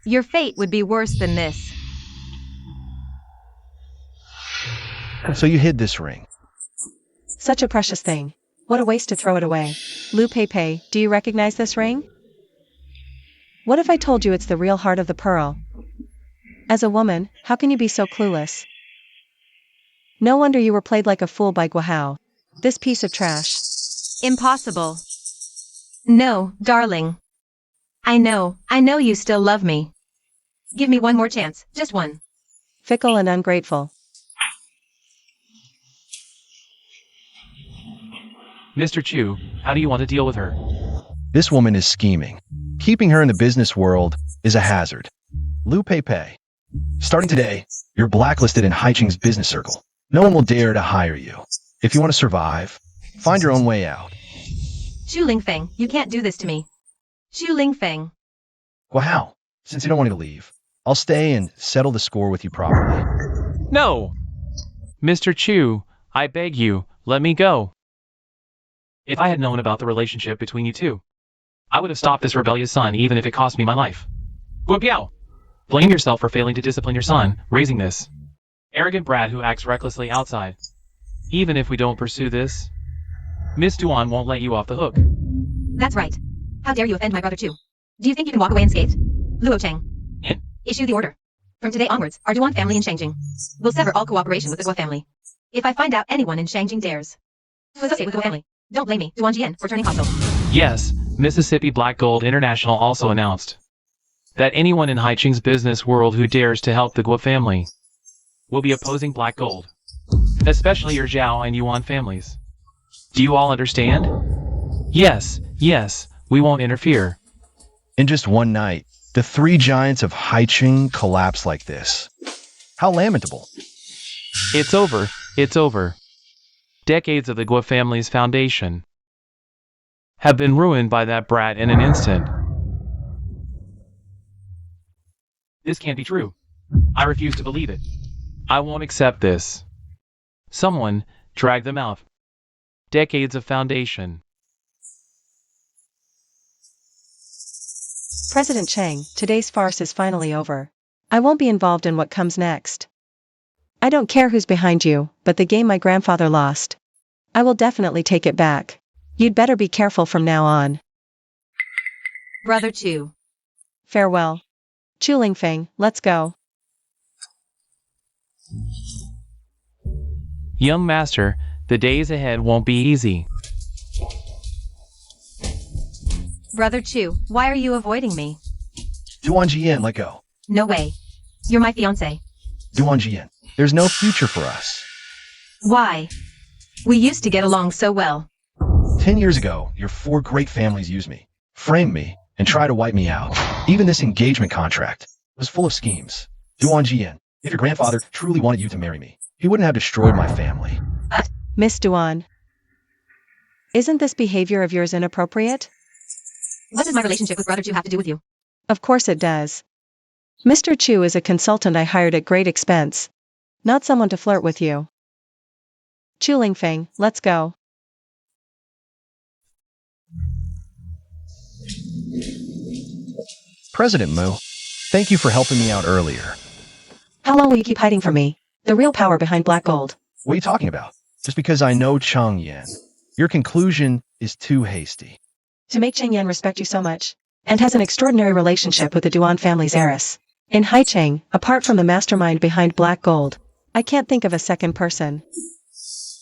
Your fate would be worse than this. So you hid this ring. Such a precious thing. What a waste to throw it away. Lu Pei, do you recognize this ring? What if I told you it's the real heart of the pearl? As a woman, how can you be so clueless? No wonder you were played like a fool by Guahao. This piece of trash. Impossible. No, darling. I know you still love me. Give me one more chance, just one. Fickle and ungrateful. Mr. Chu, how do you want to deal with her? This woman is scheming. Keeping her in the business world is a hazard. Lu Pei. Starting today, you're blacklisted in Haiching's business circle. No one will dare to hire you. If you want to survive, find your own way out. Xu Lingfeng, you can't do this to me. Xu Lingfeng. Guahao, since you don't want me to leave, I'll stay and settle the score with you properly. No! Mr. Chu, I beg you, let me go. If I had known about the relationship between you two, I would have stopped this rebellious son even if it cost me my life. Guobiao! Blame yourself for failing to discipline your son, raising this arrogant brat who acts recklessly outside. Even if we don't pursue this, Miss Duan won't let you off the hook. That's right. How dare you offend my brother too? Do you think you can walk away and skate? Luo Cheng. Issue the order. From today onwards, our Duan family in Shangjing will sever all cooperation with the Guo family. If I find out anyone in Shangjing dares to associate with the Guo family, don't blame me, Duan Jian, for turning hostile. Yes, Mississippi Black Gold International also announced that anyone in Haiching's business world who dares to help the Guo family will be opposing Black Gold, especially your Zhao and Yuan families. Do you all understand? Yes, we won't interfere. In just one night, the three giants of Haiching collapse like this. How lamentable. It's over. Decades of the Guo family's foundation have been ruined by that brat in an instant. This can't be true. I refuse to believe it. I won't accept this. Someone drag them out. Decades of foundation. President Cheng, today's farce is finally over. I won't be involved in what comes next. I don't care who's behind you, but the game my grandfather lost, I will definitely take it back. You'd better be careful from now on. Brother Chu. Farewell. Chu Lingfeng, let's go. Young master, the days ahead won't be easy. Brother Chu, why are you avoiding me? Duan Jian, let go. No way. You're my fiancé. Duan Jian, there's no future for us. Why? We used to get along so well. 10 years ago, your four great families used me, framed me, and tried to wipe me out. Even this engagement contract was full of schemes. Duan Jian, if your grandfather truly wanted you to marry me, he wouldn't have destroyed my family. Miss Duan. Isn't this behavior of yours inappropriate? What does my relationship with Brother Chu have to do with you? Of course it does. Mr. Chu is a consultant I hired at great expense, not someone to flirt with you. Chu Lingfeng, let's go. President Mu, thank you for helping me out earlier. How long will you keep hiding from me? The real power behind Black Gold. What are you talking about? Just because I know Chang Yan. Your conclusion is too hasty. To make Cheng Yan respect you so much, and has an extraordinary relationship with the Duan family's heiress. In Haicheng, apart from the mastermind behind Black Gold, I can't think of a second person.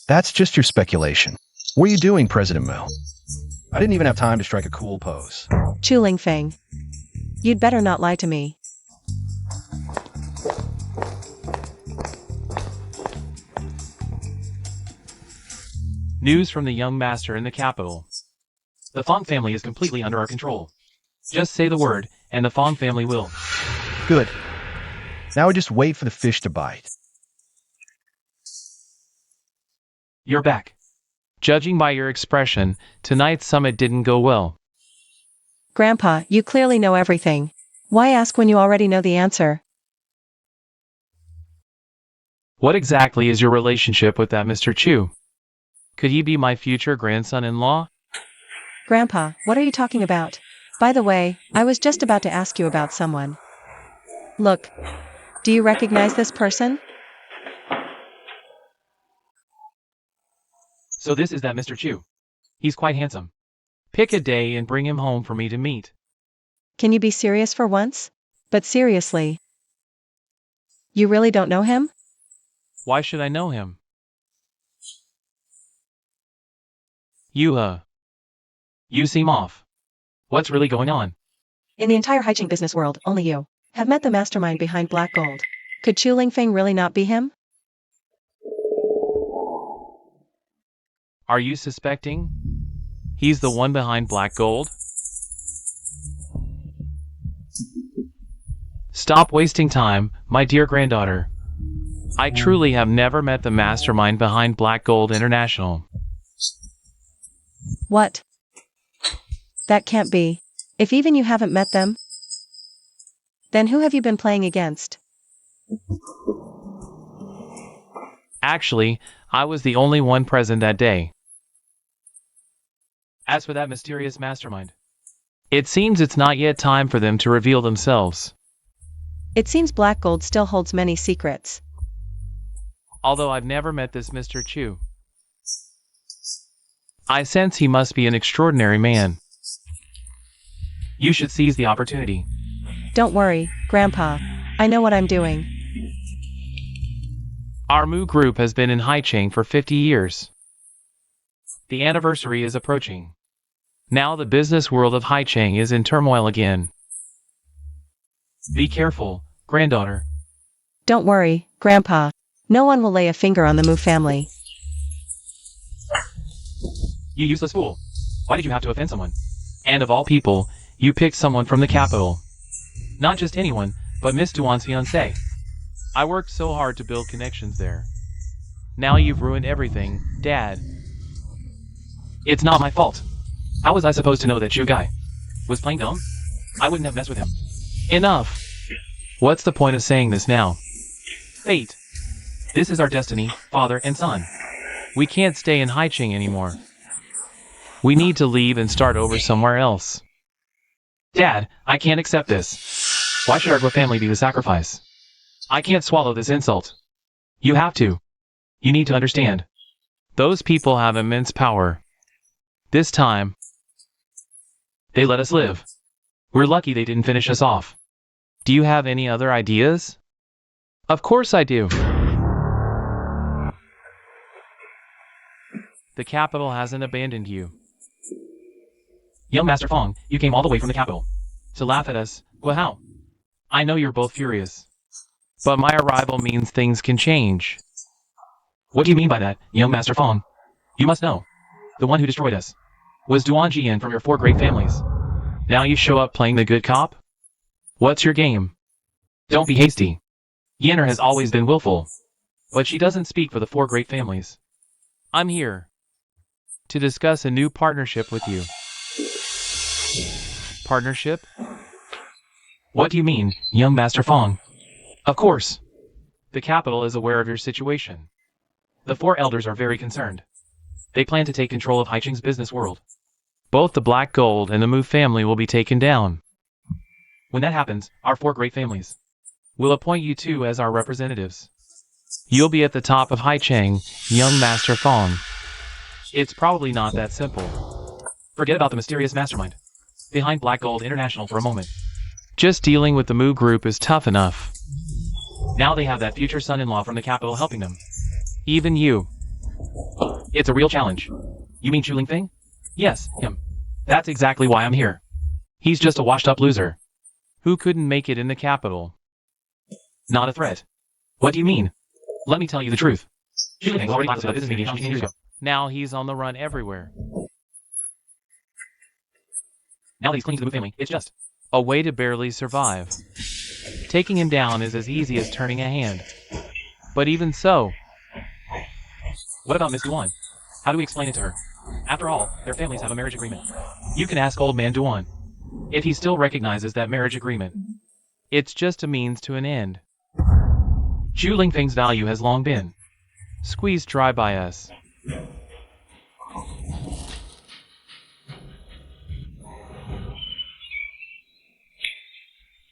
That's just your speculation. What are you doing, President Mu? I didn't even have time to strike a cool pose. Chu Lingfeng. You'd better not lie to me. News from the young master in the capital. The Fong family is completely under our control. Just say the word, and the Fong family will. Good. Now we just wait for the fish to bite. You're back. Judging by your expression, tonight's summit didn't go well. Grandpa, you clearly know everything. Why ask when you already know the answer? What exactly is your relationship with that Mr. Chu? Could he be my future grandson-in-law? Grandpa, what are you talking about? By the way, I was just about to ask you about someone. Look, do you recognize this person? So this is that Mr. Chu. He's quite handsome. Pick a day and bring him home for me to meet. Can you be serious for once? But seriously. You really don't know him? Why should I know him? You seem off. What's really going on? In the entire Haiching business world, only you have met the mastermind behind Black Gold. Could Chu Lingfeng really not be him? Are you suspecting? He's the one behind Black Gold? Stop wasting time, my dear granddaughter. I truly have never met the mastermind behind Black Gold International. What? That can't be. If even you haven't met them, then who have you been playing against? Actually, I was the only one present that day. As for that mysterious mastermind, it seems it's not yet time for them to reveal themselves. It seems Black Gold still holds many secrets. Although I've never met this Mr. Chu, I sense he must be an extraordinary man. You should seize the opportunity. Don't worry, Grandpa. I know what I'm doing. Our Mu group has been in Haicheng for 50 years. The anniversary is approaching. Now the business world of Haicheng is in turmoil again. Be careful, granddaughter. Don't worry, Grandpa. No one will lay a finger on the Mu family. You useless fool. Why did you have to offend someone? And of all people, you picked someone from the capital. Not just anyone, but Miss Duan's fiancé. I worked so hard to build connections there. Now you've ruined everything, Dad. It's not my fault. How was I supposed to know that Chu guy was playing dumb? I wouldn't have messed with him. Enough. What's the point of saying this now? Fate. This is our destiny, father and son. We can't stay in Haicheng anymore. We need to leave and start over somewhere else. Dad, I can't accept this. Why should our Guo family be the sacrifice? I can't swallow this insult. You have to. You need to understand. Those people have immense power. This time, they let us live. We're lucky they didn't finish us off. Do you have any other ideas? Of course I do. The capital hasn't abandoned you. Young Master Fong, you came all the way from the capital to laugh at us. Well, how? I know you're both furious. But my arrival means things can change. What do you mean by that, young Master Fong? You must know. The one who destroyed us was Duan Jian from your 4 great families. Now you show up playing the good cop? What's your game? Don't be hasty. Yenner has always been willful, but she doesn't speak for the 4 great families. I'm here to discuss a new partnership with you. Partnership? What do you mean, young Master Fong? Of course. The capital is aware of your situation. The 4 elders are very concerned. They plan to take control of Haicheng's business world. Both the Black Gold and the Mu family will be taken down. When that happens, our 4 great families will appoint you 2 as our representatives. You'll be at the top of Haicheng, young Master Fong. It's probably not that simple. Forget about the mysterious mastermind behind Black Gold International for a moment. Just dealing with the Mu group is tough enough. Now they have that future son-in-law from the capital helping them. Even you. It's a real challenge. You mean Chu Lingfeng? Yes, him. That's exactly why I'm here. He's just a washed-up loser who couldn't make it in the capital. Not a threat. What do you mean? Let me tell you the truth. Chu Lingfeng already lied about business meeting 15 years ago. Now he's on the run everywhere. Now that he's clinging to the Mu family, it's just a way to barely survive. Taking him down is as easy as turning a hand. But even so, what about Miss Duan? How do we explain it to her? After all, their families have a marriage agreement. You can ask old man Duan if he still recognizes that marriage agreement. It's just a means to an end. Chu Lingfeng's value has long been squeezed dry by us.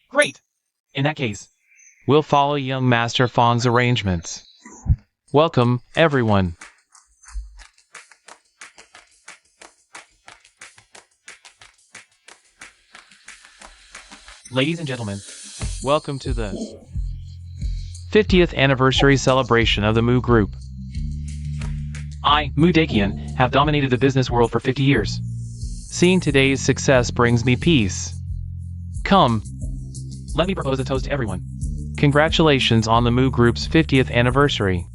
Great! In that case, We'll follow young Master Fong's arrangements. Welcome, everyone. Ladies and gentlemen, welcome to the 50th anniversary celebration of the Mu Group. I, Mu Dakian, have dominated the business world for 50 years. Seeing today's success brings me peace. Come, let me propose a toast to everyone. Congratulations on the Mu Group's 50th anniversary.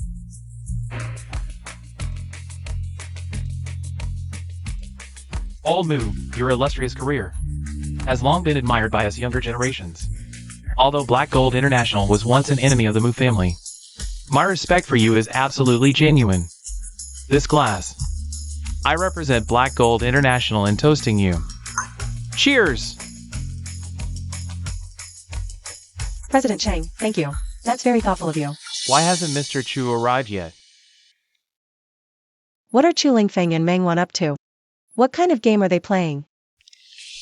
Old Mu, your illustrious career has long been admired by us younger generations. Although Black Gold International was once an enemy of the Mu family, my respect for you is absolutely genuine. This glass, I represent Black Gold International in toasting you. Cheers! President Chang, thank you. That's very thoughtful of you. Why hasn't Mr. Chu arrived yet? What are Chu Lingfeng and Meng Wan up to? What kind of game are they playing?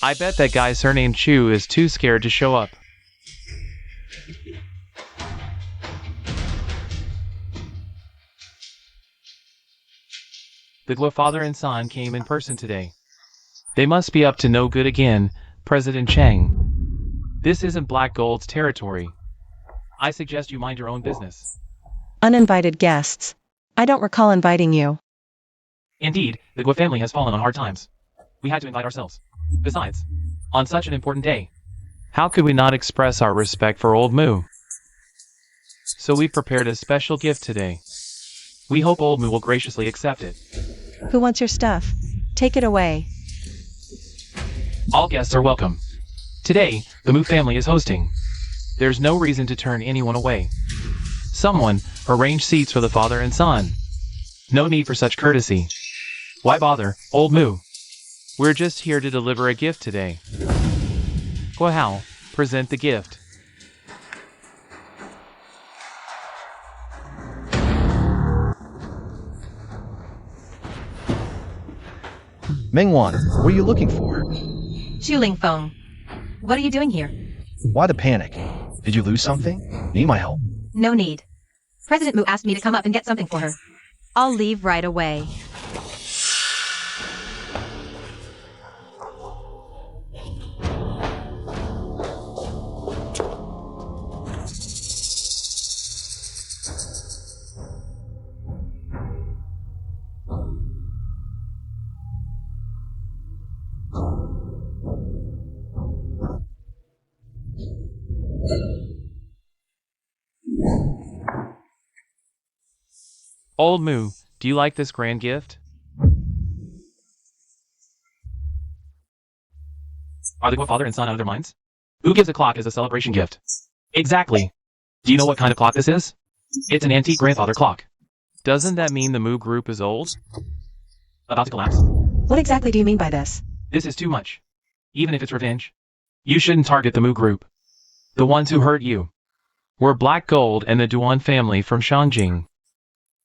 I bet that guy surnamed Chu is too scared to show up. The Guo father and son came in person today. They must be up to no good again, President Chang. This isn't Black Gold's territory. I suggest you mind your own business. Uninvited guests. I don't recall inviting you. Indeed, the Guo family has fallen on hard times. We had to invite ourselves. Besides, on such an important day, how could we not express our respect for Old Mu? So we've prepared a special gift today. We hope Old Mu will graciously accept it. Who wants your stuff? Take it away. All guests are welcome. Today, the Mu family is hosting. There's no reason to turn anyone away. Someone, arrange seats for the father and son. No need for such courtesy. Why bother, Old Mu? We're just here to deliver a gift today. Guo Hao, present the gift. Mengwan, what are you looking for? Chu Lingfeng, what are you doing here? Why the panic? Did you lose something? Need my help? No need. President Mu asked me to come up and get something for her. I'll leave right away. Old Mu, do you like this grand gift? Are the Guo father and son out of their minds? Who gives a clock as a celebration gift? Exactly. Do you know what kind of clock this is? It's an antique grandfather clock. Doesn't that mean the Mu Group is old? About to collapse? What exactly do you mean by this? This is too much. Even if it's revenge, you shouldn't target the Mu Group. The ones who hurt you were Black Gold and the Duan family from Shangjing.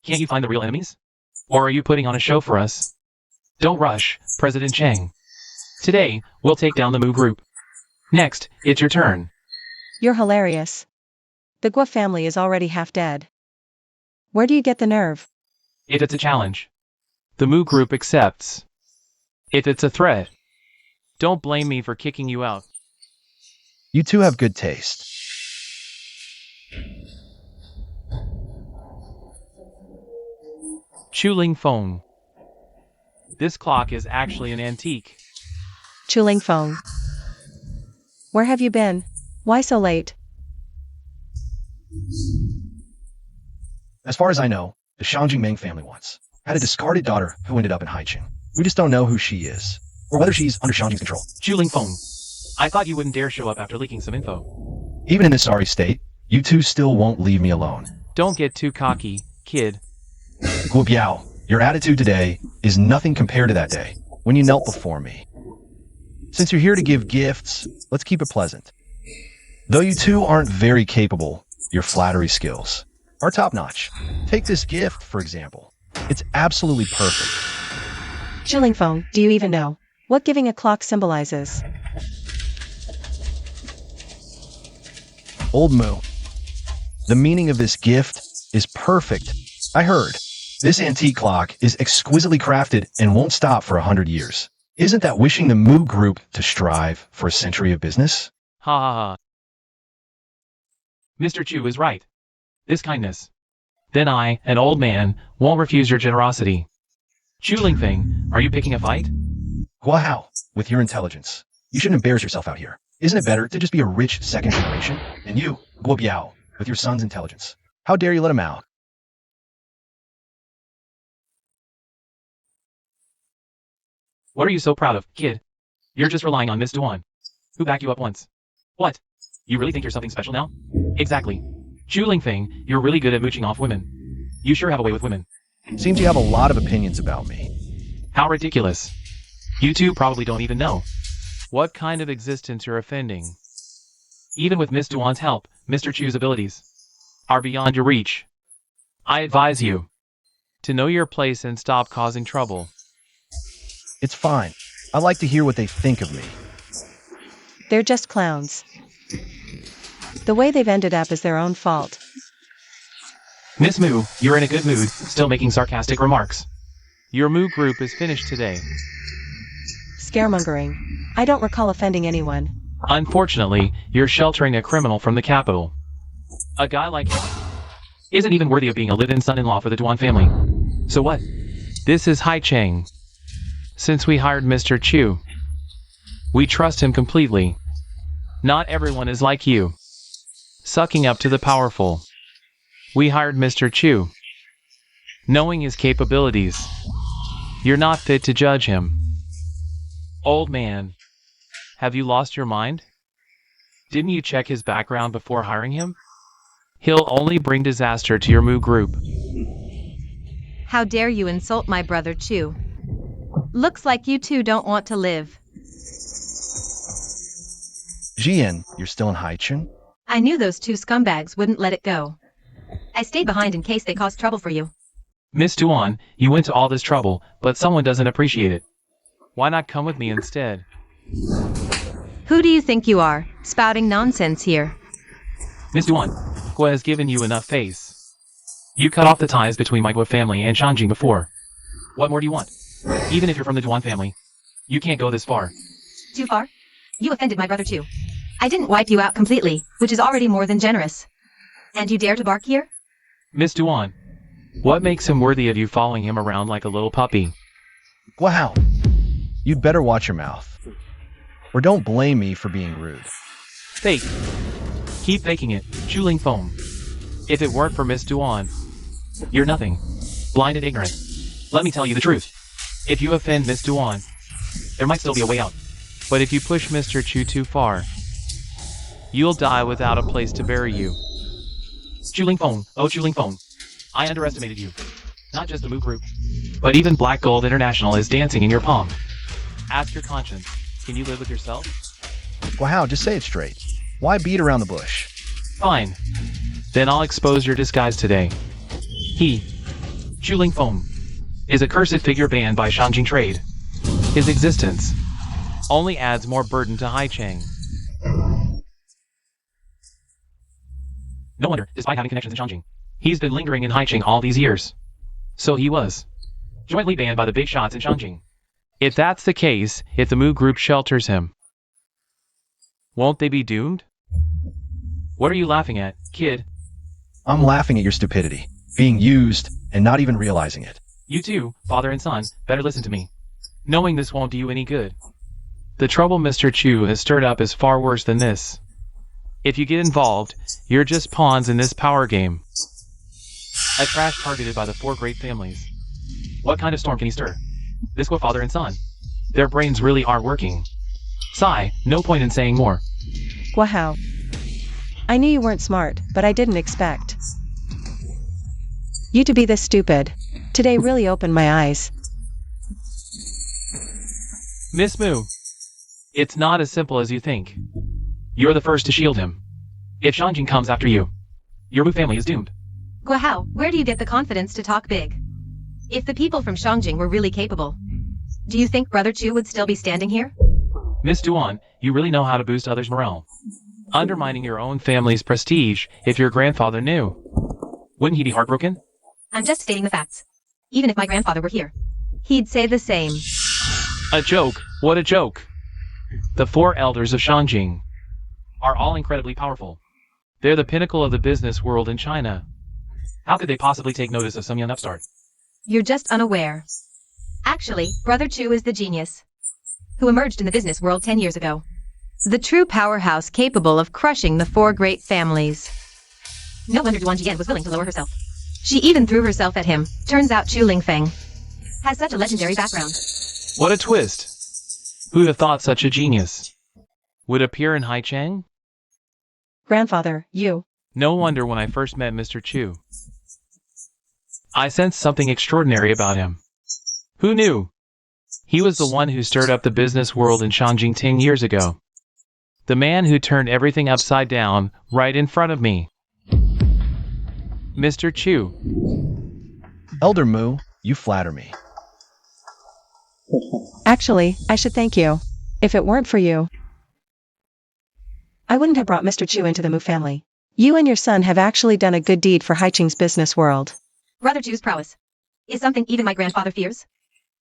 Can't you find the real enemies? Or are you putting on a show for us? Don't rush, President Chang. Today, we'll take down the Mu Group. Next, it's your turn. You're hilarious. The Guo family is already half dead. Where do you get the nerve? If it's a challenge, the Mu Group accepts. If it's a threat, don't blame me for kicking you out. You two have good taste. Chu Lingfeng. This clock is actually an antique. Chu Lingfeng. Where have you been? Why so late? As far as I know, the Shangjing Meng family once had a discarded daughter who ended up in Haicheng. We just don't know who she is, or whether she's under Shangjing's control. Chu Lingfeng, I thought you wouldn't dare show up after leaking some info. Even in this sorry state, you two still won't leave me alone. Don't get too cocky, kid. Guo Biao, your attitude today is nothing compared to that day, when you knelt before me. Since you're here to give gifts, let's keep it pleasant. Though you two aren't very capable, your flattery skills are top-notch. Take this gift, for example. It's absolutely perfect. Chu Lingfeng, do you even know what giving a clock symbolizes? Old Mu, The meaning of this gift is perfect. I heard. This antique clock is exquisitely crafted and won't stop for 100 years. Isn't that wishing the Moo Group to strive for a century of business? Ha ha ha. Mr. Chu is right. This kindness. Then I, an old man, won't refuse your generosity. Chu Lingfeng, are you picking a fight? Guahao, with your intelligence, you shouldn't embarrass yourself out here. Isn't it better to just be a rich second generation? And you, Guo Biao, with your son's intelligence. How dare you let him out? What are you so proud of, kid? You're just relying on Miss Duan, who backed you up once. What? You really think you're something special now? Exactly. Chu Lingfeng, you're really good at mooching off women. You sure have a way with women. Seems you have a lot of opinions about me. How ridiculous. You two probably don't even know what kind of existence you're offending. Even with Miss Duan's help, Mr. Chu's abilities are beyond your reach. I advise you to know your place and stop causing trouble. It's fine. I like to hear what they think of me. They're just clowns. The way they've ended up is their own fault. Miss Moo, you're in a good mood, still making sarcastic remarks. Your Moo Group is finished today. Scaremongering. I don't recall offending anyone. Unfortunately, you're sheltering a criminal from the capital. A guy like him isn't even worthy of being a live-in son-in-law for the Duan family. So what? This is Hai Cheng. Since we hired Mr. Chu, we trust him completely. Not everyone is like you, sucking up to the powerful. We hired Mr. Chu, knowing his capabilities. You're not fit to judge him. Old man, have you lost your mind? Didn't you check his background before hiring him? He'll only bring disaster to your Moo Group. How dare you insult my brother Chu? Looks like you two don't want to live. Jian, you're still in Haichun? I knew those two scumbags wouldn't let it go. I stayed behind in case they caused trouble for you. Miss Duan, you went to all this trouble, but someone doesn't appreciate it. Why not come with me instead? Who do you think you are, spouting nonsense here? Miss Duan, Gua has given you enough face. You cut off the ties between my Gua family and Shanjing before. What more do you want? Even if you're from the Duan family, you can't go this far. Too far? You offended my brother too. I didn't wipe you out completely, which is already more than generous. And you dare to bark here? Miss Duan, what makes him worthy of you following him around like a little puppy? Wow. You'd better watch your mouth. Or don't blame me for being rude. Fake. Keep faking it, Chuling Foam. If it weren't for Miss Duan, you're nothing. Blind and ignorant. Let me tell you the truth. If you offend Miss Duan, there might still be a way out. But if you push Mr. Chu too far, you'll die without a place to bury you. Chuling Feng, oh Chuling Feng, I underestimated you. Not just the Moo Group, but even Black Gold International is dancing in your palm. Ask your conscience, can you live with yourself? Wow, just say it straight. Why beat around the bush? Fine. Then I'll expose your disguise today. He, Chuling Feng, is a cursed figure banned by Shanjing Trade. His existence only adds more burden to Hai Cheng. No wonder, despite having connections in Shanjing, he's been lingering in Hai Cheng all these years. So he was jointly banned by the big shots in Shanjing. If that's the case, if the Moo Group shelters him, won't they be doomed? What are you laughing at, kid? I'm laughing at your stupidity, being used and not even realizing it. You two, father and son, better listen to me. Knowing this won't do you any good. The trouble Mr. Chu has stirred up is far worse than this. If you get involved, you're just pawns in this power game. A crash targeted by the four great families. What kind of storm can he stir? This Gua father and son. Their brains really are working. Sigh, no point in saying more. Wow. I knew you weren't smart, but I didn't expect you to be this stupid. Today really opened my eyes. Miss Moo, it's not as simple as you think. You're the first to shield him. If Shanjing comes after you, your Moo family is doomed. Guahao, where do you get the confidence to talk big? If the people from Shanjing were really capable, do you think Brother Chu would still be standing here? Miss Duan, you really know how to boost others' morale. undermining your own family's prestige if your grandfather knew. Wouldn't he be heartbroken? I'm just stating the facts. Even if my grandfather were here, he'd say the same. A joke? What a joke! The four elders of Shangjing are all incredibly powerful. They're the pinnacle of the business world in China. How could they possibly take notice of some young upstart? You're just unaware. Actually, Brother Chu is the genius who emerged in the business world 10 years ago. The true powerhouse capable of crushing the four great families. No wonder Duan Jian was willing to lower herself. She even threw herself at him. Turns out Chu Lingfeng has such a legendary background. What a twist! Who'd have thought such a genius would appear in Haicheng? Grandfather, you. No wonder when I first met Mr. Chu, I sensed something extraordinary about him. Who knew? He was the one who stirred up the business world in Shangjing 10 years ago. The man who turned everything upside down right in front of me. Mr. Chu. Elder Mu, you flatter me. Actually, I should thank you. If it weren't for you, I wouldn't have brought Mr. Chu into the Mu family. You and your son have actually done a good deed for Haicheng's business world. Brother Chu's prowess is something even my grandfather fears.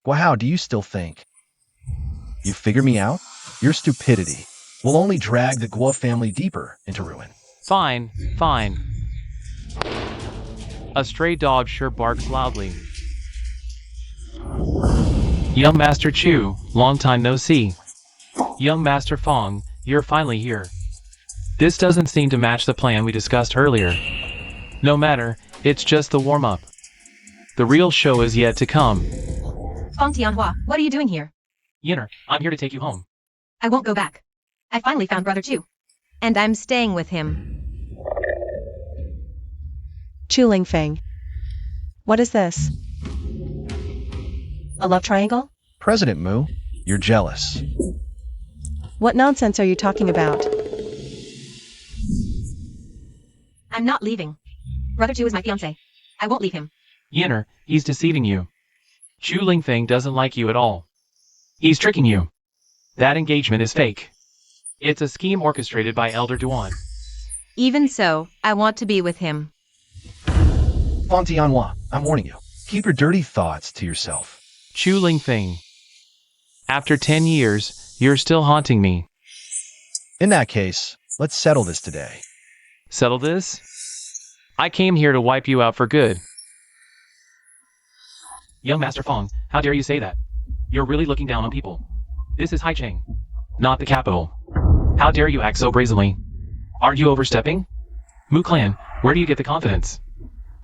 Wow, do you still think? You figure me out? Your stupidity will only drag the Guo family deeper into ruin. Fine, fine. A stray dog sure barks loudly. Young Master Chu, long time no see. Young Master Fong, you're finally here. This doesn't seem to match the plan we discussed earlier. No matter, it's just the warm-up. The real show is yet to come. Fong Tianhua, what are you doing here? Yinner, I'm here to take you home. I won't go back. I finally found Brother Chu. And I'm staying with him. Chu Lingfeng. What is this? A love triangle? President Mu, you're jealous. What nonsense are you talking about? I'm not leaving. Brother Chu is my fiancé. I won't leave him. Yinner, he's deceiving you. Chu Lingfeng doesn't like you at all. He's tricking you. That engagement is fake. It's a scheme orchestrated by Elder Duan. Even so, I want to be with him. Fong Tianhua, I'm warning you. Keep your dirty thoughts to yourself. Chu Lingfeng. After 10 years, you're still haunting me. In that case, let's settle this today. Settle this? I came here to wipe you out for good. Young Master Fong, how dare you say that? You're really looking down on people. This is Haicheng, not the capital. How dare you act so brazenly? Aren't you overstepping? Mu Clan, where do you get the confidence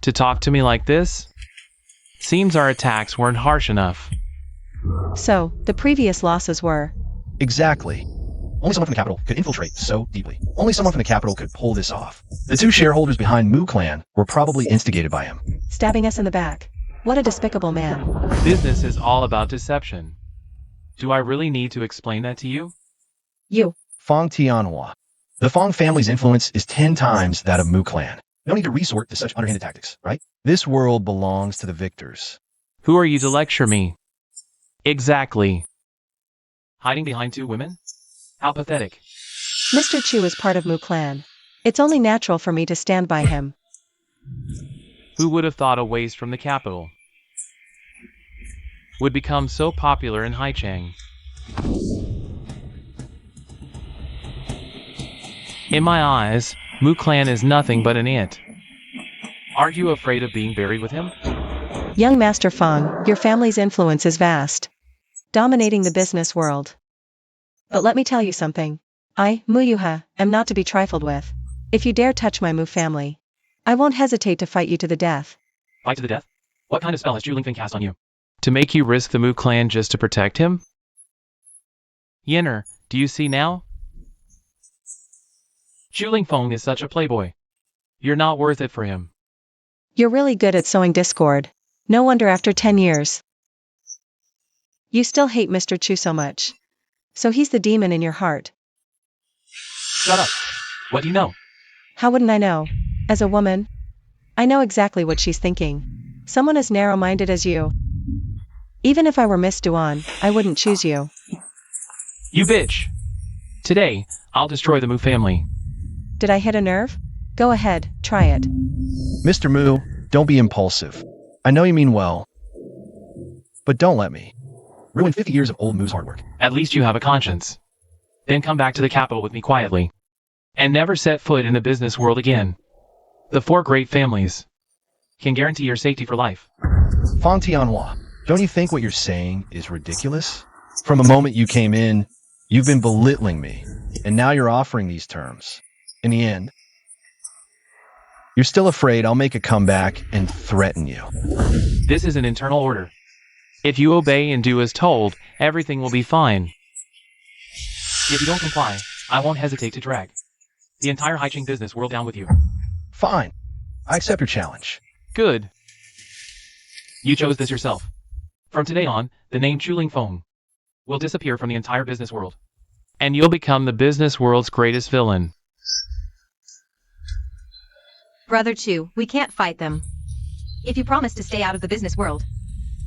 to talk to me like this? Seems our attacks weren't harsh enough. So, the previous losses were... Exactly. Only someone from the capital could infiltrate so deeply. Only someone from the capital could pull this off. The two shareholders behind Mu Clan were probably instigated by him. stabbing us in the back. What a despicable man. Business is all about deception. Do I really need to explain that to you? You. Fong Tianhua. The Fong family's influence is 10 times that of Mu Clan. No need to resort to such underhanded tactics, right? This world belongs to the victors. Who are you to lecture me? Exactly. Hiding behind two women? How pathetic. Mr. Chu is part of Mu Clan. It's only natural for me to stand by him. Who would have thought a waste from the capital would become so popular in Haicheng? In my eyes, Mu Clan is nothing but an ant. Aren't you afraid of being buried with him? Young Master Fong, your family's influence is vast, dominating the business world. But let me tell you something. I, Mu Yuha, am not to be trifled with. If you dare touch my Mu family, I won't hesitate to fight you to the death. Fight to the death? What kind of spell has Zhu Lingfeng cast on you? To make you risk the Mu Clan just to protect him? Yinner, do you see now? Zhu Lingfeng is such a playboy. You're not worth it for him. You're really good at sowing discord. No wonder after 10 years. You still hate Mr. Chu so much. So he's the demon in your heart. Shut up. What do you know? How wouldn't I know? As a woman, I know exactly what she's thinking. Someone as narrow-minded as you. Even if I were Miss Duan, I wouldn't choose you. You bitch. Today, I'll destroy the Mu family. Did I hit a nerve? Go ahead, try it. Mr. Mu, don't be impulsive. I know you mean well, but don't let me ruin 50 years of old Mu's hard work. At least you have a conscience. Then come back to the capital with me quietly. And never set foot in the business world again. The 4 great families can guarantee your safety for life. Fang Tianhua, don't you think what you're saying is ridiculous? From the moment you came in, you've been belittling me, and now you're offering these terms. In the end, you're still afraid I'll make a comeback and threaten you. This is an internal order. If you obey and do as told, everything will be fine. If you don't comply, I won't hesitate to drag the entire Haiching business world down with you. Fine. I accept your challenge. Good. You chose this yourself. From today on, the name Chuling Feng will disappear from the entire business world. And you'll become the business world's greatest villain. Brother Chu, we can't fight them. If you promise to stay out of the business world,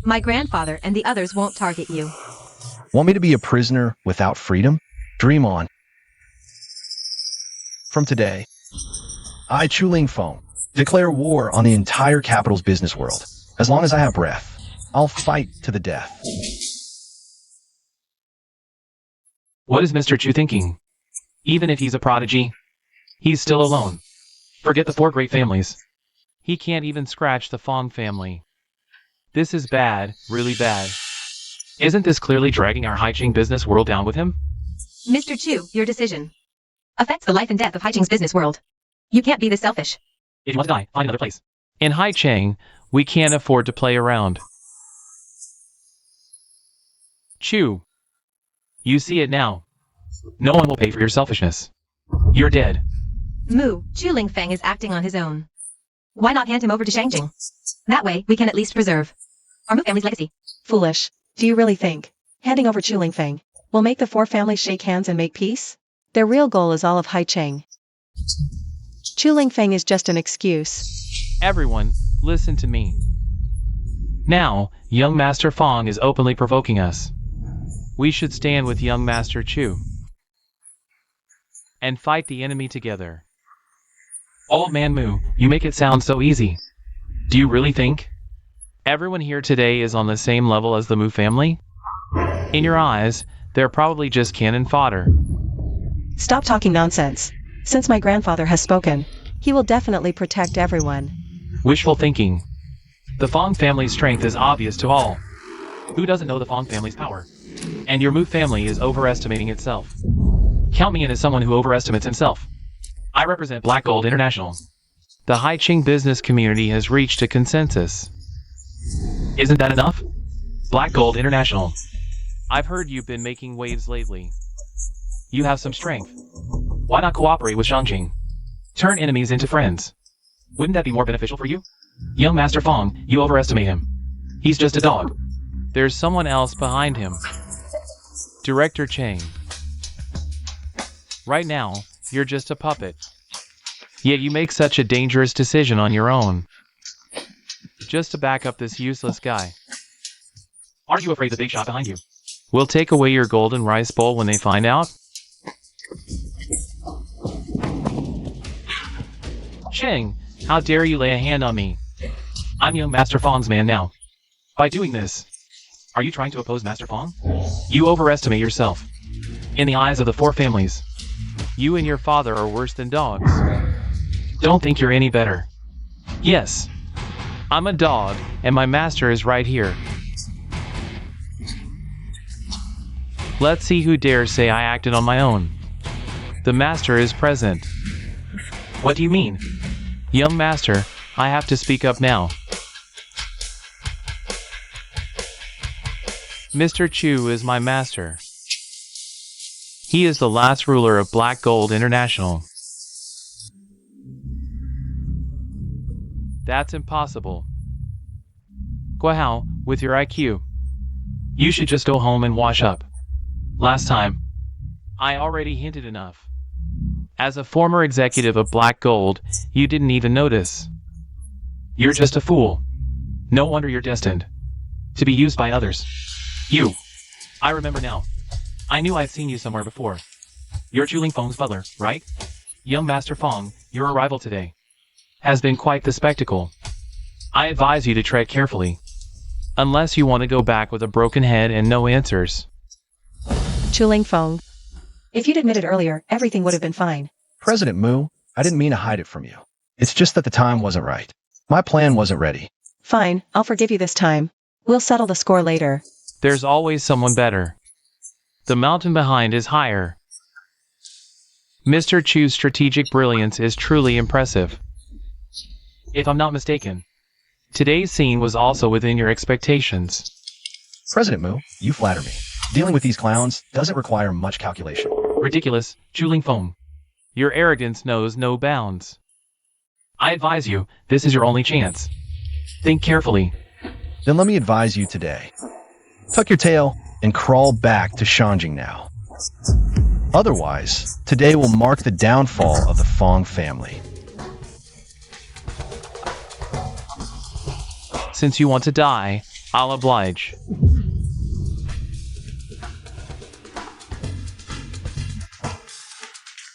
my grandfather and the others won't target you. Want me to be a prisoner without freedom? Dream on. From today, I, Chuling Feng, declare war on the entire capital's business world. As long as I have breath, I'll fight to the death. What is Mr. Chu thinking? Even if he's a prodigy, he's still alone. Forget the 4 great families. He can't even scratch the Fong family. This is bad, really bad. Isn't this clearly dragging our Haiching business world down with him? Mr. Chu, your decision affects the life and death of Haiching's business world. You can't be this selfish. If you want to die, find another place. In Haiching, we can't afford to play around. Chu. You see it now. No one will pay for your selfishness. You're dead. Mu, Chuling Feng is acting on his own. Why not hand him over to Shangjing? That way, we can at least preserve our Mu family's legacy. Foolish. Do you really think handing over Chuling Feng will make the 4 families shake hands and make peace? Their real goal is all of Haicheng. Chuling Feng is just an excuse. Everyone, listen to me. Now, young Master Fong is openly provoking us. We should stand with young Master Chu and fight the enemy together. Old Man Mu, you make it sound so easy. Do you really think everyone here today is on the same level as the Mu family? In your eyes, they're probably just cannon fodder. Stop talking nonsense. Since my grandfather has spoken, he will definitely protect everyone. Wishful thinking. The Fong family's strength is obvious to all. Who doesn't know the Fong family's power? And your Mu family is overestimating itself. Count me in as someone who overestimates himself. I represent Black Gold International. The Haiching business community has reached a consensus. Isn't that enough? Black Gold International. I've heard you've been making waves lately. You have some strength. Why not cooperate with Shangjing? Turn enemies into friends. Wouldn't that be more beneficial for you? Young Master Fong, you overestimate him. He's just a dog. There's someone else behind him. Director Chang. Right now, you're just a puppet. Yet you make such a dangerous decision on your own. Just to back up this useless guy. Aren't you afraid the big shot behind you will take away your golden rice bowl when they find out? Cheng, how dare you lay a hand on me? I'm young Master Fong's man now. By doing this, are you trying to oppose Master Fong? You overestimate yourself. In the eyes of the 4 families, you and your father are worse than dogs. Don't think you're any better. Yes, I'm a dog, and my master is right here. Let's see who dares say I acted on my own. The master is present. What do you mean? Young master, I have to speak up now. Mr. Chu is my master. He is the last ruler of Black Gold International. That's impossible. Guahao, with your IQ, you should just go home and wash up. Last time, I already hinted enough. As a former executive of Black Gold, you didn't even notice. You're just a fool. No wonder you're destined to be used by others. You. I remember now. I knew I'd seen you somewhere before. You're Chuling Feng's butler, right? Young Master Fong, your arrival today has been quite the spectacle. I advise you to tread carefully, unless you want to go back with a broken head and no answers. Chuling Fong. If you'd admitted earlier, everything would have been fine. President Mu, I didn't mean to hide it from you. It's just that the time wasn't right. My plan wasn't ready. Fine, I'll forgive you this time. We'll settle the score later. There's always someone better. The mountain behind is higher. Mr. Chu's strategic brilliance is truly impressive. If I'm not mistaken, today's scene was also within your expectations. President Mu, you flatter me. Dealing with these clowns doesn't require much calculation. Ridiculous, Chuling Fong. Your arrogance knows no bounds. I advise you, this is your only chance. Think carefully. Then let me advise you today. Tuck your tail and crawl back to Shanjing now. Otherwise, today will mark the downfall of the Fong family. Since you want to die, I'll oblige.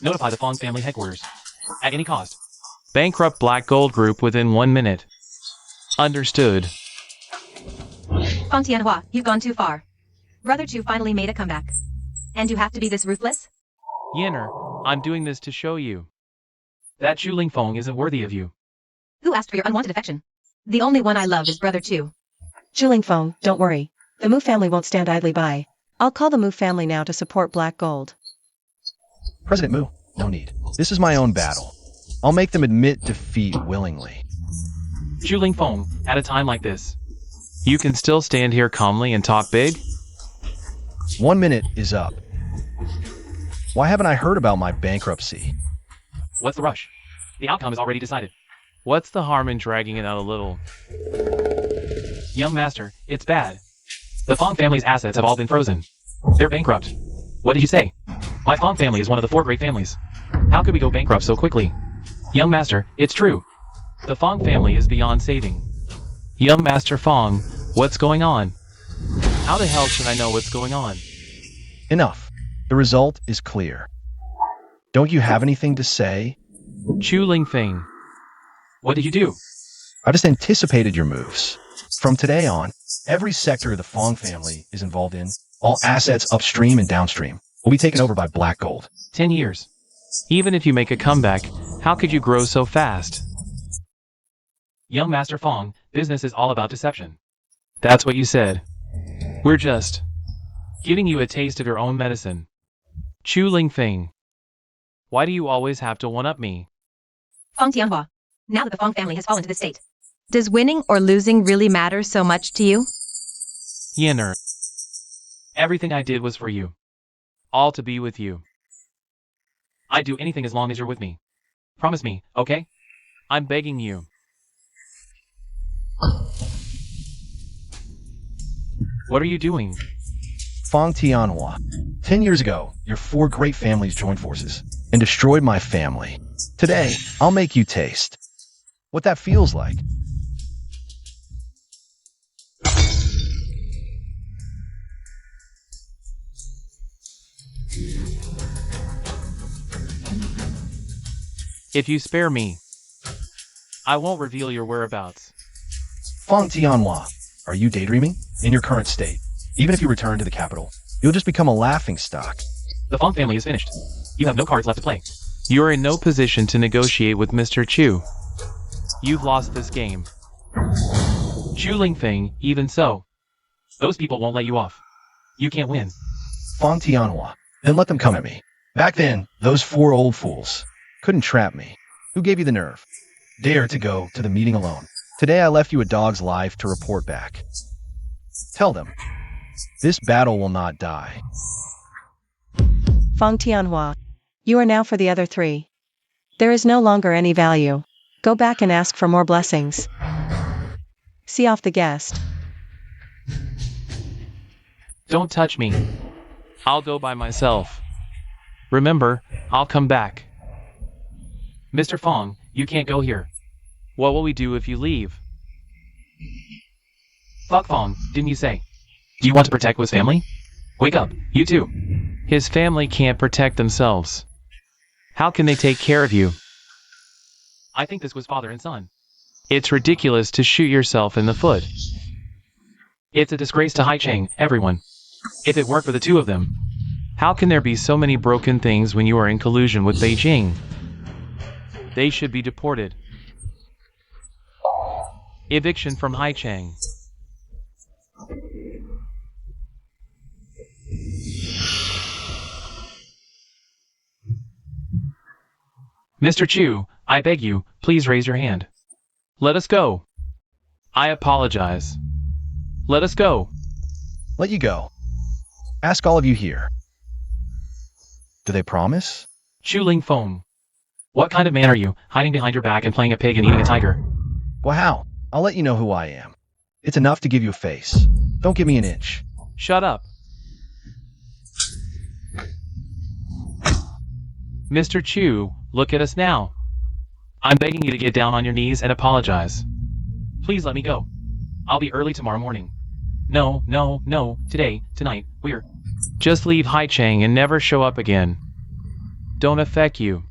Notify the Fong family headquarters. At any cost. Bankrupt Black Gold Group within 1 minute. Understood. Fong Tianhua, you've gone too far. Brother Chu finally made a comeback. And you have to be this ruthless? Yinner, I'm doing this to show you that Chuling Fong isn't worthy of you. Who asked for your unwanted affection? The only one I love is Brother Chu. Chuling Fong, don't worry. The Mu family won't stand idly by. I'll call the Mu family now to support Black Gold. President Mu, no need. This is my own battle. I'll make them admit defeat willingly. Chuling Fong, at a time like this, you can still stand here calmly and talk big? 1 minute is up. Why haven't I heard about my bankruptcy? What's the rush? The outcome is already decided. What's the harm in dragging it out a little? Young Master, it's bad. The Fong family's assets have all been frozen. They're bankrupt. What did you say? My Fong family is one of the 4 great families. How could we go bankrupt so quickly? Young Master, it's true. The Fong family is beyond saving. Young Master Fong, what's going on? How the hell should I know what's going on? Enough. The result is clear. Don't you have anything to say? Chuling Fong. What did you do? I just anticipated your moves. From today on, every sector of the Fong family is involved in. All assets upstream and downstream will be taken over by Black Gold. 10 years. Even if you make a comeback, how could you grow so fast? Young Master Fong, business is all about deception. That's what you said. We're just giving you a taste of your own medicine. Chuling Fong. Why do you always have to one-up me? Fong Tianhua, now that the Fong family has fallen to this state, does winning or losing really matter so much to you? Yinner. Everything I did was for you. All to be with you. I'd do anything as long as you're with me. Promise me, okay? I'm begging you. What are you doing? Fong Tianhua. 10 years ago, your 4 great families joined forces and destroyed my family. Today, I'll make you taste what that feels like. If you spare me, I won't reveal your whereabouts. Fong Tianhua, are you daydreaming? In your current state, even if you return to the capital, you'll just become a laughingstock. The Fong family is finished. You have no cards left to play. You are in no position to negotiate with Mr. Chu. You've lost this game. Chuling Fong, even so. Those people won't let you off. You can't win. Fong Tianhua, then let them come at me. Back then, those 4 old fools couldn't trap me. Who gave you the nerve? Dare to go to the meeting alone. Today I left you a dog's life to report back. Tell them, this battle will not die. Fong Tianhua. You are now for the other 3. There is no longer any value. Go back and ask for more blessings. See off the guest. Don't touch me. I'll go by myself. Remember, I'll come back. Mr. Fong, you can't go here. What will we do if you leave? Fuck Fong, didn't you say? Do you want to protect his family? Wake up, you too. His family can't protect themselves. How can they take care of you? I think this was father and son. It's ridiculous to shoot yourself in the foot. It's a disgrace to Haicheng, everyone. If it weren't for the two of them, how can there be so many broken things when you are in collusion with Beijing? They should be deported. Eviction from Haicheng. Mr. Chu, I beg you, please raise your hand. Let us go. I apologize. Let us go. Let you go. Ask all of you here. Do they promise? Chu Lingfeng. What kind of man are you, hiding behind your back and playing a pig and eating a tiger? Well, how? I'll let you know who I am. It's enough to give you a face. Don't give me an inch. Shut up. Mr. Chu, look at us now. I'm begging you to get down on your knees and apologize. Please let me go. I'll be early tomorrow morning. No, tonight, we're... Just leave Haicheng and never show up again. Don't affect you.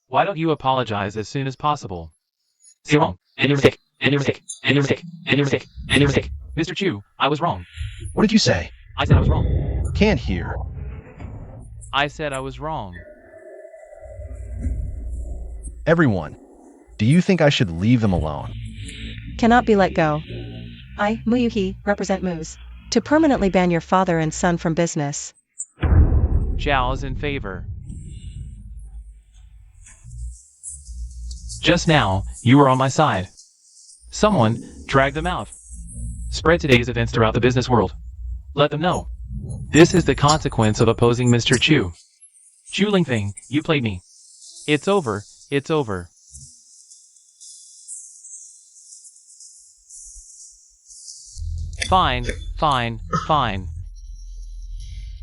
Why don't you apologize as soon as possible? You're wrong, and you're sick, and you're sick, and you're sick, and you're sick, and you're sick. Mr. Chu, I was wrong. What did you say? I said I was wrong. Can't hear. I said I was wrong. Everyone, do you think I should leave them alone? Cannot be let go. I, Mu Yuhi, represent Moose. To permanently ban your father and son from business. Zhao is in favor. Just now, you were on my side. Someone, drag them out. Spread today's events throughout the business world. Let them know. This is the consequence of opposing Mr. Chu. Chu Lingfeng, you played me. It's over, it's over. Fine.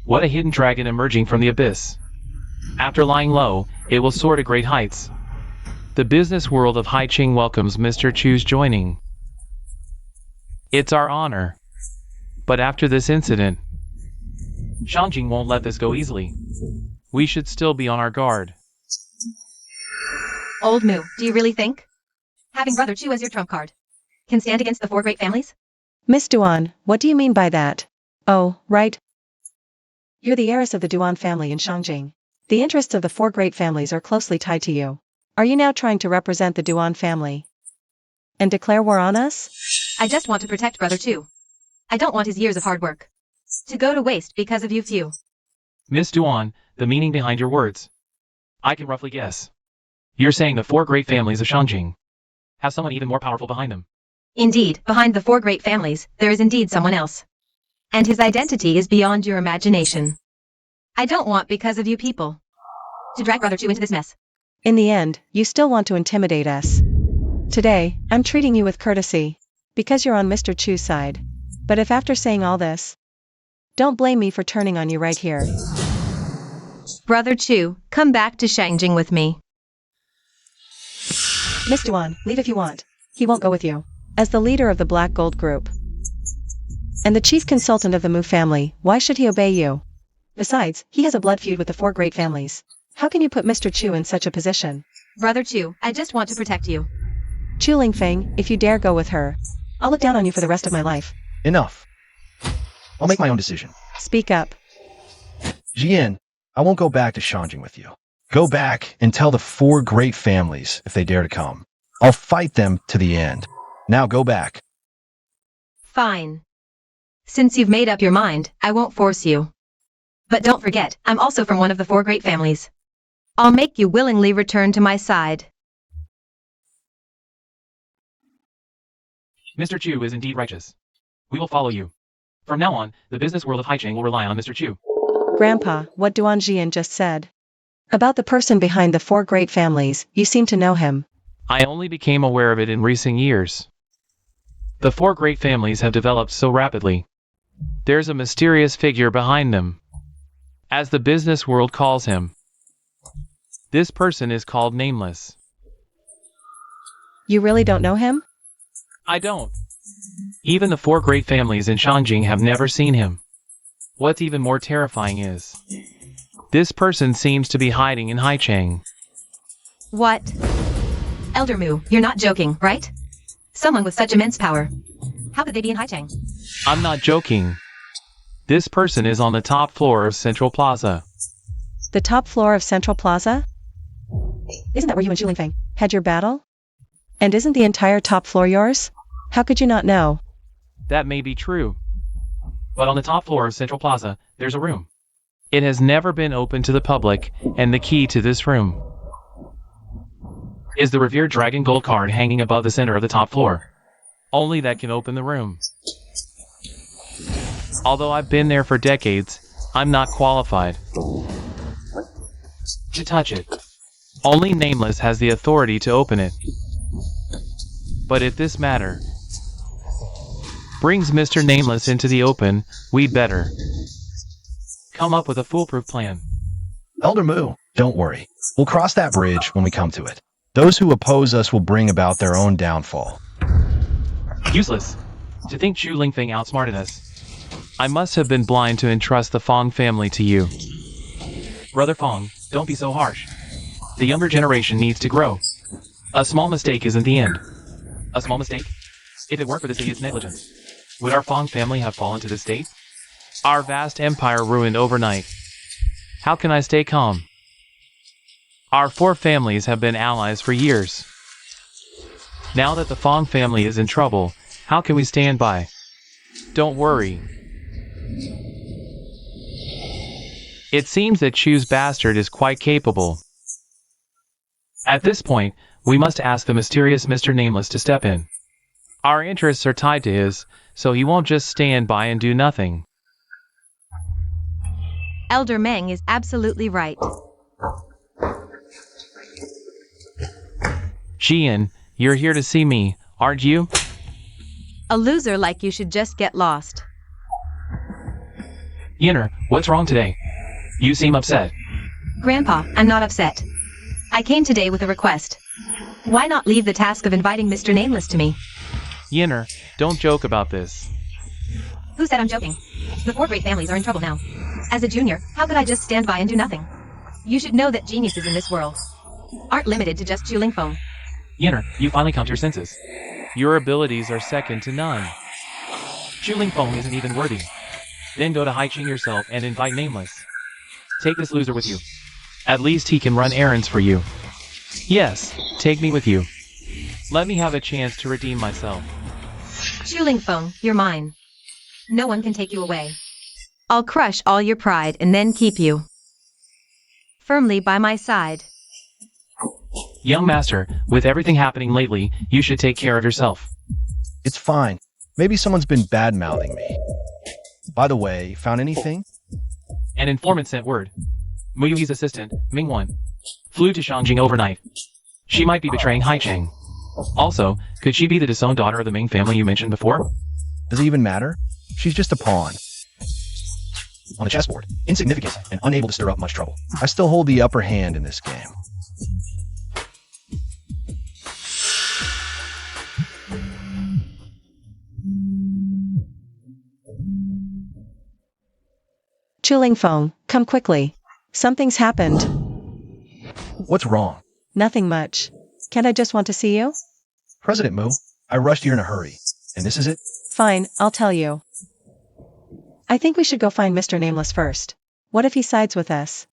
What a hidden dragon emerging from the abyss. After lying low, it will soar to great heights. The business world of Haicheng welcomes Mr. Chu's joining. It's our honor. But after this incident, Shangjing won't let this go easily. We should still be on our guard. Old Mu, do you really think having Brother Chu as your trump card can stand against the four great families? Miss Duan, what do you mean by that? Oh, right. You're the heiress of the Duan family in Shangjing. The interests of the four great families are closely tied to you. Are you now trying to represent the Duan family and declare war on us? I just want to protect Brother Chu. I don't want his years of hard work to go to waste because of you few. Miss Duan, the meaning behind your words. I can roughly guess. You're saying the four great families of Shangjing have someone even more powerful behind them. Indeed, behind the four great families, there is indeed someone else. And his identity is beyond your imagination. I don't want, because of you people, to drag Brother Chu into this mess. In the end, you still want to intimidate us. Today, I'm treating you with courtesy, because you're on Mr. Chu's side. But if after saying all this, don't blame me for turning on you right here. Brother Chu, come back to Shangjing with me. Miss Duan, leave if you want. He won't go with you. As the leader of the Black Gold Group and the chief consultant of the Mu family, why should he obey you? Besides, he has a blood feud with the four great families. How can you put Mr. Chu in such a position? Brother Chu, I just want to protect you. Chu Lingfeng, if you dare go with her, I'll look down on you for the rest of my life. Enough. I'll make my own decision. Speak up. Jian, I won't go back to Shangjing with you. Go back and tell the four great families if they dare to come. I'll fight them to the end. Now go back. Fine. Since you've made up your mind, I won't force you. But don't forget, I'm also from one of the four great families. I'll make you willingly return to my side. Mr. Chu is indeed righteous. We will follow you. From now on, the business world of Haicheng will rely on Mr. Chu. Grandpa, what Duan Jian just said about the person behind the four great families, you seem to know him. I only became aware of it in recent years. The four great families have developed so rapidly. There's a mysterious figure behind them, as the business world calls him. This person is called Nameless. You really don't know him? I don't. Even the four great families in Shangjing have never seen him. What's even more terrifying is, This person seems to be hiding in Haicheng. What? Elder Mu, you're not joking, right? Someone with such immense power. How could they be in Haicheng? I'm not joking. This person is on the top floor of Central Plaza. The top floor of Central Plaza? Isn't that where you and Xulingfeng had your battle? And isn't the entire top floor yours? How could you not know? That may be true. But on the top floor of Central Plaza, there's a room. It has never been open to the public, and the key to this room is the revered dragon gold card hanging above the center of the top floor. Only that can open the room. Although I've been there for decades, I'm not qualified to touch it. Only Nameless has the authority to open it. But if this matter brings Mr. Nameless into the open, we'd better come up with a foolproof plan. Elder Mu, don't worry. We'll cross that bridge when we come to it. Those who oppose us will bring about their own downfall. Useless. To think Xu Lingfeng outsmarted us. I must have been blind to entrust the Fong family to you. Brother Fong, don't be so harsh. The younger generation needs to grow. A small mistake isn't the end. A small mistake? If it weren't for this idiot's negligence, would our Fong family have fallen to this state? Our vast empire ruined overnight. How can I stay calm? Our 4 families have been allies for years. Now that the Fong family is in trouble, how can we stand by? Don't worry. It seems that Chu's bastard is quite capable. At this point, we must ask the mysterious Mr. Nameless to step in. Our interests are tied to his, so he won't just stand by and do nothing. Elder Meng is absolutely right. Jian, you're here to see me, aren't you? A loser like you should just get lost. Yinner, what's wrong today? You seem upset. Grandpa, I'm not upset. I came today with a request. Why not leave the task of inviting Mr. Nameless to me? Yinner, don't joke about this. Who said I'm joking? The 4 great families are in trouble now. As a junior, how could I just stand by and do nothing? You should know that geniuses in this world aren't limited to just Xulingfeng. Yinner, you finally come to your senses. Your abilities are second to none. Xulingfeng isn't even worthy. Then go to Haicheng yourself and invite Nameless. Take this loser with you. At least he can run errands for you. Yes, take me with you. Let me have a chance to redeem myself. Xulingfeng, you're mine. No one can take you away. I'll crush all your pride and then keep you firmly by my side. Young master, with everything happening lately, you should take care of yourself. It's fine. Maybe someone's been bad-mouthing me. By the way, found anything? An informant sent word. Muyui's assistant, Mingwan, flew to Shangjing overnight. She might be betraying Haicheng. Also, could she be the disowned daughter of the Ming family you mentioned before? Does it even matter? She's just a pawn. On a chessboard, insignificant and unable to stir up much trouble. I still hold the upper hand in this game. Xulingfeng, come quickly. Something's happened. What's wrong? Nothing much. Can't I just want to see you? President Mu, I rushed here in a hurry. And this is it? Fine, I'll tell you. I think we should go find Mr. Nameless first. What if he sides with us?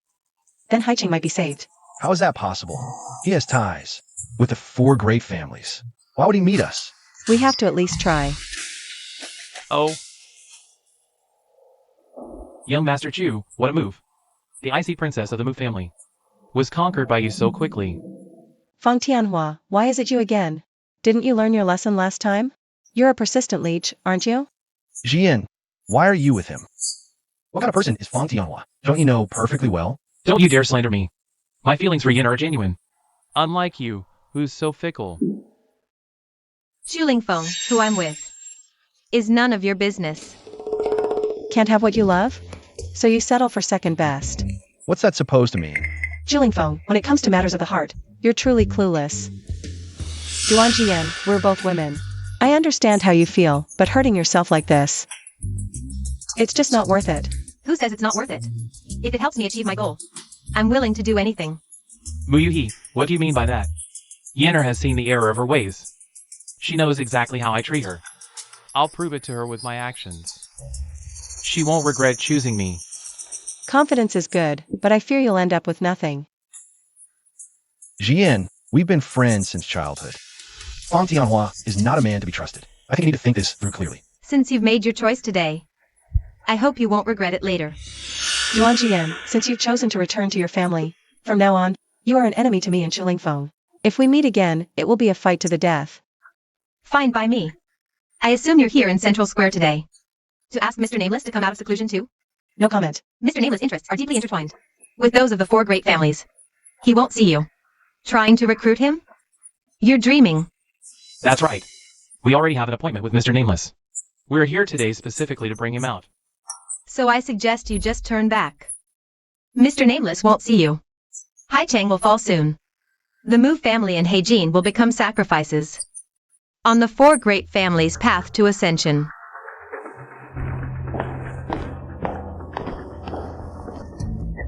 Then Haicheng might be saved. How is that possible? He has ties with the 4 great families. Why would he meet us? We have to at least try. Oh. Young Master Chu, what a move. The icy princess of the Mu family was conquered by you so quickly. Feng Tianhua, why is it you again? Didn't you learn your lesson last time? You're a persistent leech, aren't you? Jian, why are you with him? What kind of person is Feng Tianhua? Don't you know perfectly well? Don't you dare slander me. My feelings for Yin are genuine. Unlike you, who's so fickle. Xulingfeng, who I'm with, is none of your business. Can't have what you love? So you settle for second best. What's that supposed to mean? Xulingfeng, when it comes to matters of the heart, you're truly clueless. Duan Jian, we're both women. I understand how you feel, but hurting yourself like this, it's just not worth it. Who says it's not worth it? If it helps me achieve my goal, I'm willing to do anything. Muyuhi, what do you mean by that? Yenner has seen the error of her ways. She knows exactly how I treat her. I'll prove it to her with my actions. She won't regret choosing me. Confidence is good, but I fear you'll end up with nothing. Jian, we've been friends since childhood. Fang Tianhua is not a man to be trusted. I think you need to think this through clearly. Since you've made your choice today, I hope you won't regret it later. Yuan Jian, since you've chosen to return to your family, from now on, you are an enemy to me and Chulingfeng. If we meet again, it will be a fight to the death. Fine by me. I assume you're here in Central Square today. To ask Mr. Nameless to come out of seclusion too? No comment. Mr. Nameless' interests are deeply intertwined with those of the four great families. He won't see you. Trying to recruit him? You're dreaming. That's right. We already have an appointment with Mr. Nameless. We're here today specifically to bring him out. So I suggest you just turn back. Mr. Nameless won't see you. Hai Cheng will fall soon. The Mu family and Heijin will become sacrifices on the four great families' path to ascension.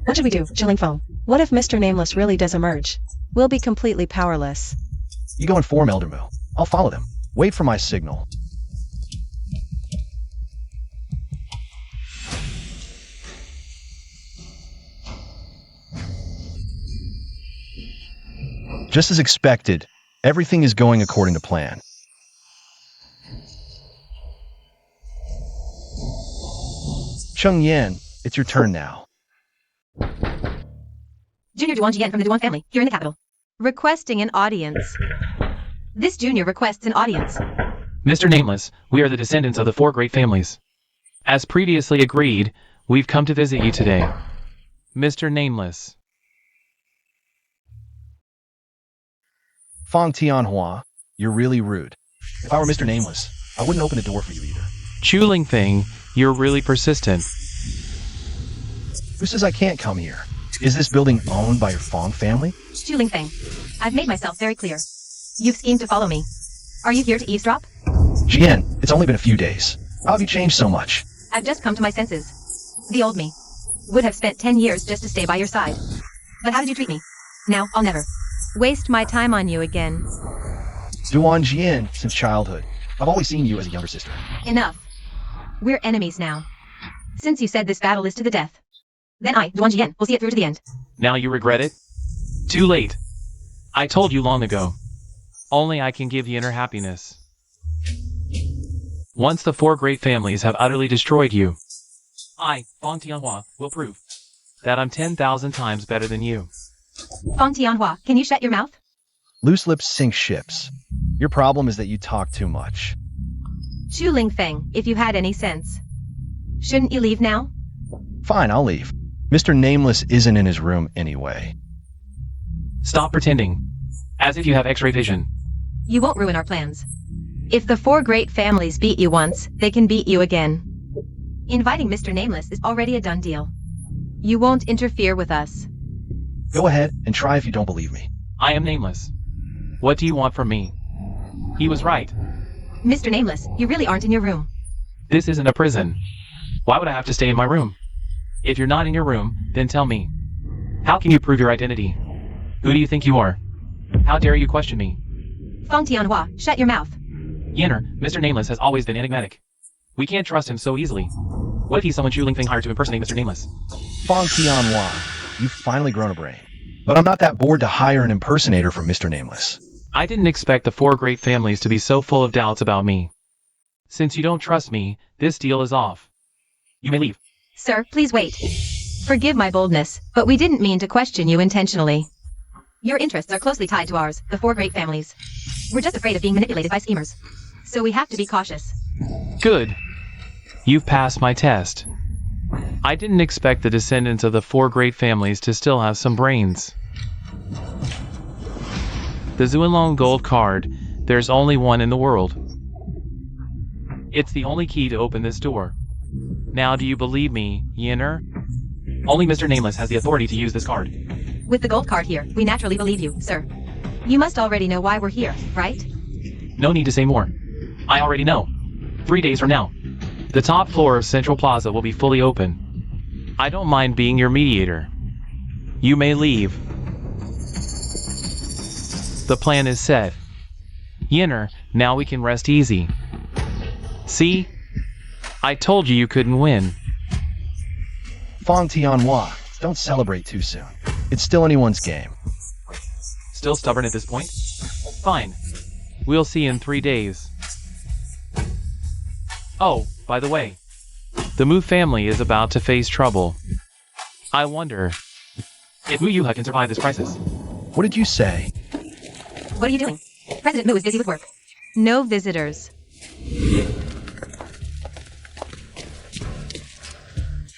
What should we do, Chulingfeng? What if Mr. Nameless really does emerge? We'll be completely powerless. You go inform Elder Mu. I'll follow them. Wait for my signal. Just as expected, everything is going according to plan. Cheng Yan, it's your turn now. Junior Duan Jian from the Duan family, here in the capital. Requesting an audience. This junior requests an audience. Mr. Nameless, we are the descendants of the four great families. As previously agreed, we've come to visit you today. Mr. Nameless. Fang Tianhua, you're really rude. If I were Mr. Nameless, I wouldn't open the door for you either. Chulingfeng, you're really persistent. Who says I can't come here? Is this building owned by your Fang family? Chulingfeng, I've made myself very clear. You've schemed to follow me. Are you here to eavesdrop? Jian, it's only been a few days. How have you changed so much? I've just come to my senses. The old me would have spent 10 years just to stay by your side. But how did you treat me? Now, I'll never waste my time on you again. Duan Jian, since childhood. I've always seen you as a younger sister. Enough. We're enemies now. Since you said this battle is to the death, then I, Duan Jian, will see it through to the end. Now you regret it? Too late. I told you long ago. Only I can give you inner happiness. Once the four great families have utterly destroyed you, I, Fang Tianhua, will prove that I'm 10,000 times better than you. Fang Tianhua, can you shut your mouth? Loose lips sink ships. Your problem is that you talk too much. Chulingfeng, if you had any sense. Shouldn't you leave now? Fine, I'll leave. Mr. Nameless isn't in his room anyway. Stop pretending. As if you have X-ray vision. You won't ruin our plans. If the four great families beat you once, they can beat you again. Inviting Mr. Nameless is already a done deal. You won't interfere with us. Go ahead and try if you don't believe me. I am Nameless. What do you want from me? He was right. Mr. Nameless, you really aren't in your room. This isn't a prison. Why would I have to stay in my room? If you're not in your room, then tell me. How can you prove your identity? Who do you think you are? How dare you question me? Fang Tianhua, shut your mouth. Yenner, Mr. Nameless has always been enigmatic. We can't trust him so easily. What if he's someone Chulingfeng hired to impersonate Mr. Nameless? Fang Tianhua, you've finally grown a brain. But I'm not that bored to hire an impersonator from Mr. Nameless. I didn't expect the four great families to be so full of doubts about me. Since you don't trust me, this deal is off. You may leave. Sir, please wait. Forgive my boldness, but we didn't mean to question you intentionally. Your interests are closely tied to ours, the four great families. We're just afraid of being manipulated by schemers. So we have to be cautious. Good. You've passed my test. I didn't expect the descendants of the four great families to still have some brains. The Zuanlong gold card, there's only one in the world. It's the only key to open this door. Now do you believe me, Yenner? Only Mr. Nameless has the authority to use this card. With the gold card here, we naturally believe you, sir. You must already know why we're here, right? No need to say more. I already know. 3 days from now, the top floor of Central Plaza will be fully open. I don't mind being your mediator. You may leave. The plan is set. Yinner, now we can rest easy. See? I told you couldn't win. Fong Tianhua, don't celebrate too soon. It's still anyone's game. Still stubborn at this point? Fine. We'll see in 3 days. Oh, by the way, the Mu family is about to face trouble. I wonder if Mu Yuha can survive this crisis. What did you say? What are you doing? President Mu is busy with work. No visitors.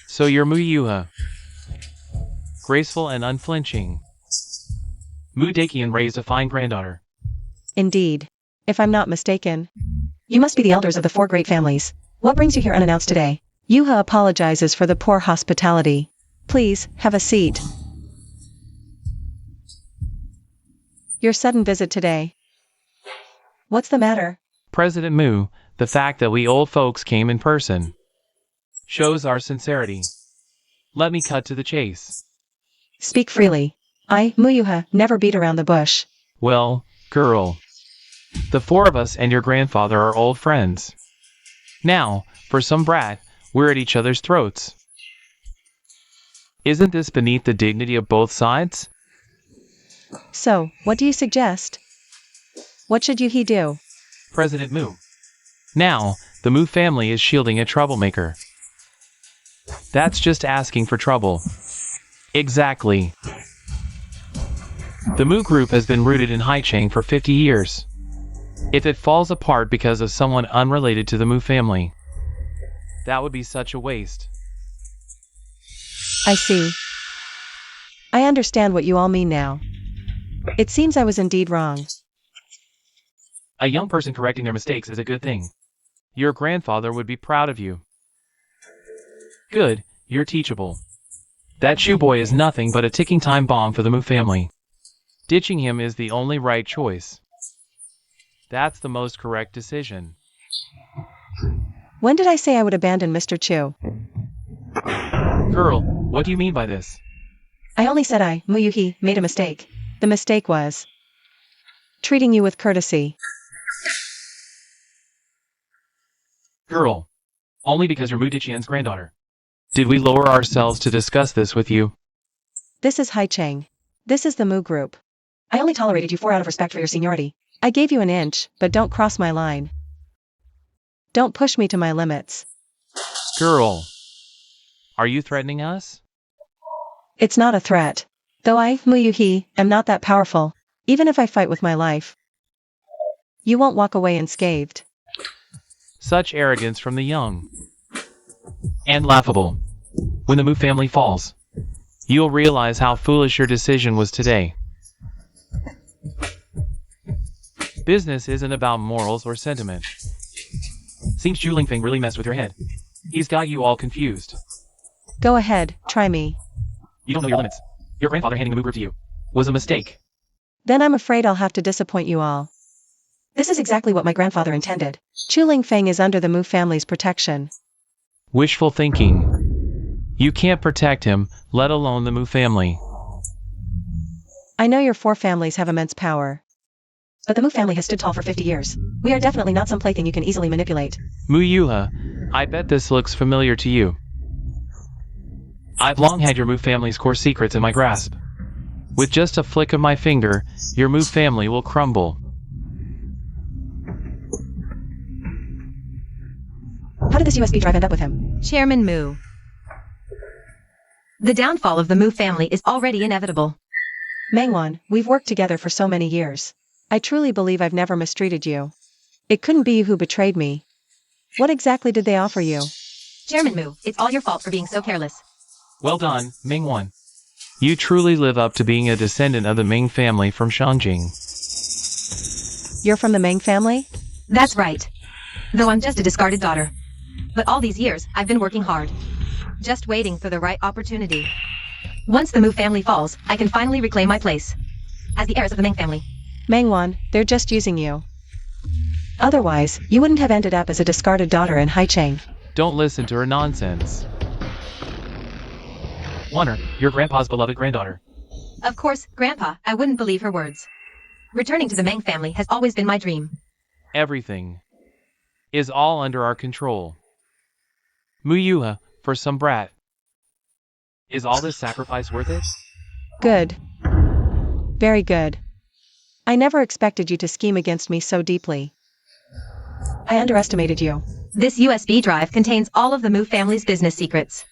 So you're Mu Yuha. Graceful and unflinching. Mu Dakian raised a fine granddaughter. Indeed. If I'm not mistaken. You must be the elders of the 4 great families. What brings you here unannounced today? Yuha apologizes for the poor hospitality. Please, have a seat. Your sudden visit today. What's the matter? President Mu, the fact that we old folks came in person shows our sincerity. Let me cut to the chase. Speak freely. I, Mu Yuha, never beat around the bush. Well, girl, the 4 of us and your grandfather are old friends. Now, for some brat, we're at each other's throats. Isn't this beneath the dignity of both sides? So, what do you suggest? What should he do? President Mu. Now, the Mu family is shielding a troublemaker. That's just asking for trouble. Exactly. The Mu group has been rooted in Haicheng for 50 years. If it falls apart because of someone unrelated to the Mu family, that would be such a waste. I see. I understand what you all mean now. It seems I was indeed wrong. A young person correcting their mistakes is a good thing. Your grandfather would be proud of you. Good, you're teachable. That shoe boy is nothing but a ticking time bomb for the Mu family. Ditching him is the only right choice. That's the most correct decision. When did I say I would abandon Mr. Chu? Girl, what do you mean by this? I only said I, Mu Yuhi, made a mistake. The mistake was treating you with courtesy. Girl, only because you're Mu Diqian's granddaughter. Did we lower ourselves to discuss this with you? This is Haicheng. This is the Mu group. I only tolerated you 4 out of respect for your seniority. I gave you an inch, but don't cross my line. Don't push me to my limits. Girl, are you threatening us? It's not a threat. Though I, Mu Yuhi, am not that powerful, even if I fight with my life. You won't walk away unscathed. Such arrogance from the young. And laughable. When the Mu family falls, you'll realize how foolish your decision was today. Business isn't about morals or sentiment. Seems Zhu Lingfeng really messed with your head. He's got you all confused. Go ahead, try me. You don't know your limits. Your grandfather handing the Mu group to you was a mistake. Then I'm afraid I'll have to disappoint you all. This is exactly what my grandfather intended. Chu Lingfeng is under the Mu family's protection. Wishful thinking. You can't protect him, let alone the Mu family. I know your 4 families have immense power. But the Mu family has stood tall for 50 years. We are definitely not some plaything you can easily manipulate. Mu Yuha, I bet this looks familiar to you. I've long had your Mu family's core secrets in my grasp. With just a flick of my finger, your Mu family will crumble. How did this USB drive end up with him? Chairman Mu. The downfall of the Mu family is already inevitable. Mengwan, we've worked together for so many years. I truly believe I've never mistreated you. It couldn't be you who betrayed me. What exactly did they offer you? Chairman Mu, it's all your fault for being so careless. Well done, Mingwan. You truly live up to being a descendant of the Ming family from Shangjing. You're from the Meng family? That's right. Though I'm just a discarded daughter. But all these years, I've been working hard. Just waiting for the right opportunity. Once the Mu family falls, I can finally reclaim my place as the heiress of the Ming family. Mengwan, they're just using you. Otherwise, you wouldn't have ended up as a discarded daughter in Haicheng. Don't listen to her nonsense. Warner, your grandpa's beloved granddaughter. Of course, Grandpa, I wouldn't believe her words. Returning to the Meng family has always been my dream. Everything is all under our control. Muyuha, for some brat. Is all this sacrifice worth it? Good. Very good. I never expected you to scheme against me so deeply. I underestimated you. This USB drive contains all of the Mu family's business secrets.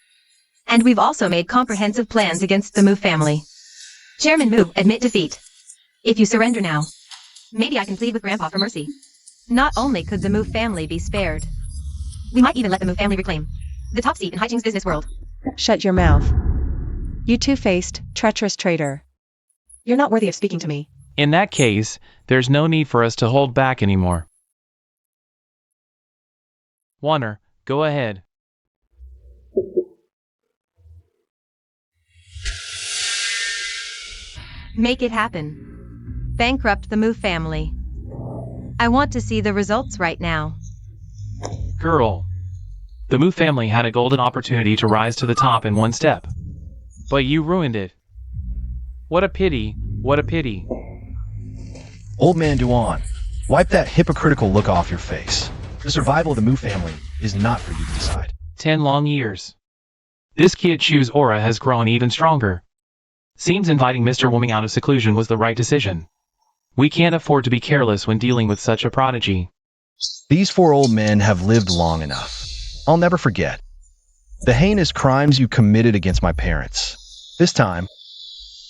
And we've also made comprehensive plans against the Mu family. Chairman Mu, admit defeat. If you surrender now, maybe I can plead with Grandpa for mercy. Not only could the Mu family be spared, we might even let the Mu family reclaim the top seat in Haiching's business world. Shut your mouth. You two-faced, treacherous traitor. You're not worthy of speaking to me. In that case, there's no need for us to hold back anymore. Warner, go ahead. Make it happen. Bankrupt the Mu family. I want to see the results right now. Girl. The Mu family had a golden opportunity to rise to the top in one step. But you ruined it. What a pity, what a pity. Old man Duan, wipe that hypocritical look off your face. The survival of the Mu family is not for you to decide. 10 long years. This kid Chu's aura has grown even stronger. Seems inviting Mr. Woming out of seclusion was the right decision. We can't afford to be careless when dealing with such a prodigy. These 4 old men have lived long enough. I'll never forget the heinous crimes you committed against my parents. This time,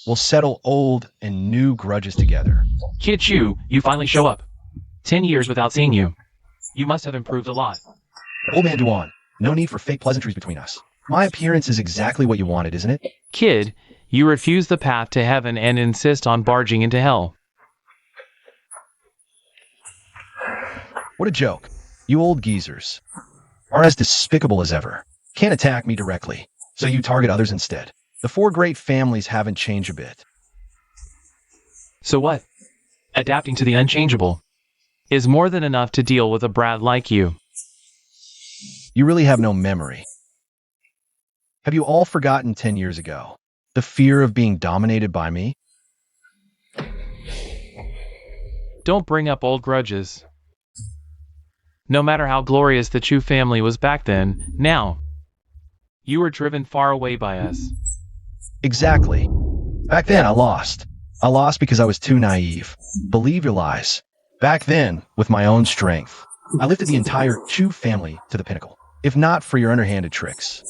we'll settle old and new grudges together. Kid Chu, you finally show up. 10 years without seeing you. You must have improved a lot. Old man Duan, no need for fake pleasantries between us. My appearance is exactly what you wanted, isn't it? Kid, you refuse the path to heaven and insist on barging into hell. What a joke. You old geezers are as despicable as ever. Can't attack me directly, so you target others instead. The 4 great families haven't changed a bit. So what? Adapting to the unchangeable is more than enough to deal with a brat like you. You really have no memory. Have you all forgotten 10 years ago? The fear of being dominated by me? Don't bring up old grudges. No matter how glorious the Chu family was back then, now, you were driven far away by us. Exactly. Back then, I lost. I lost because I was too naive. Believe your lies. Back then, with my own strength, I lifted the entire Chu family to the pinnacle. If not for your underhanded tricks,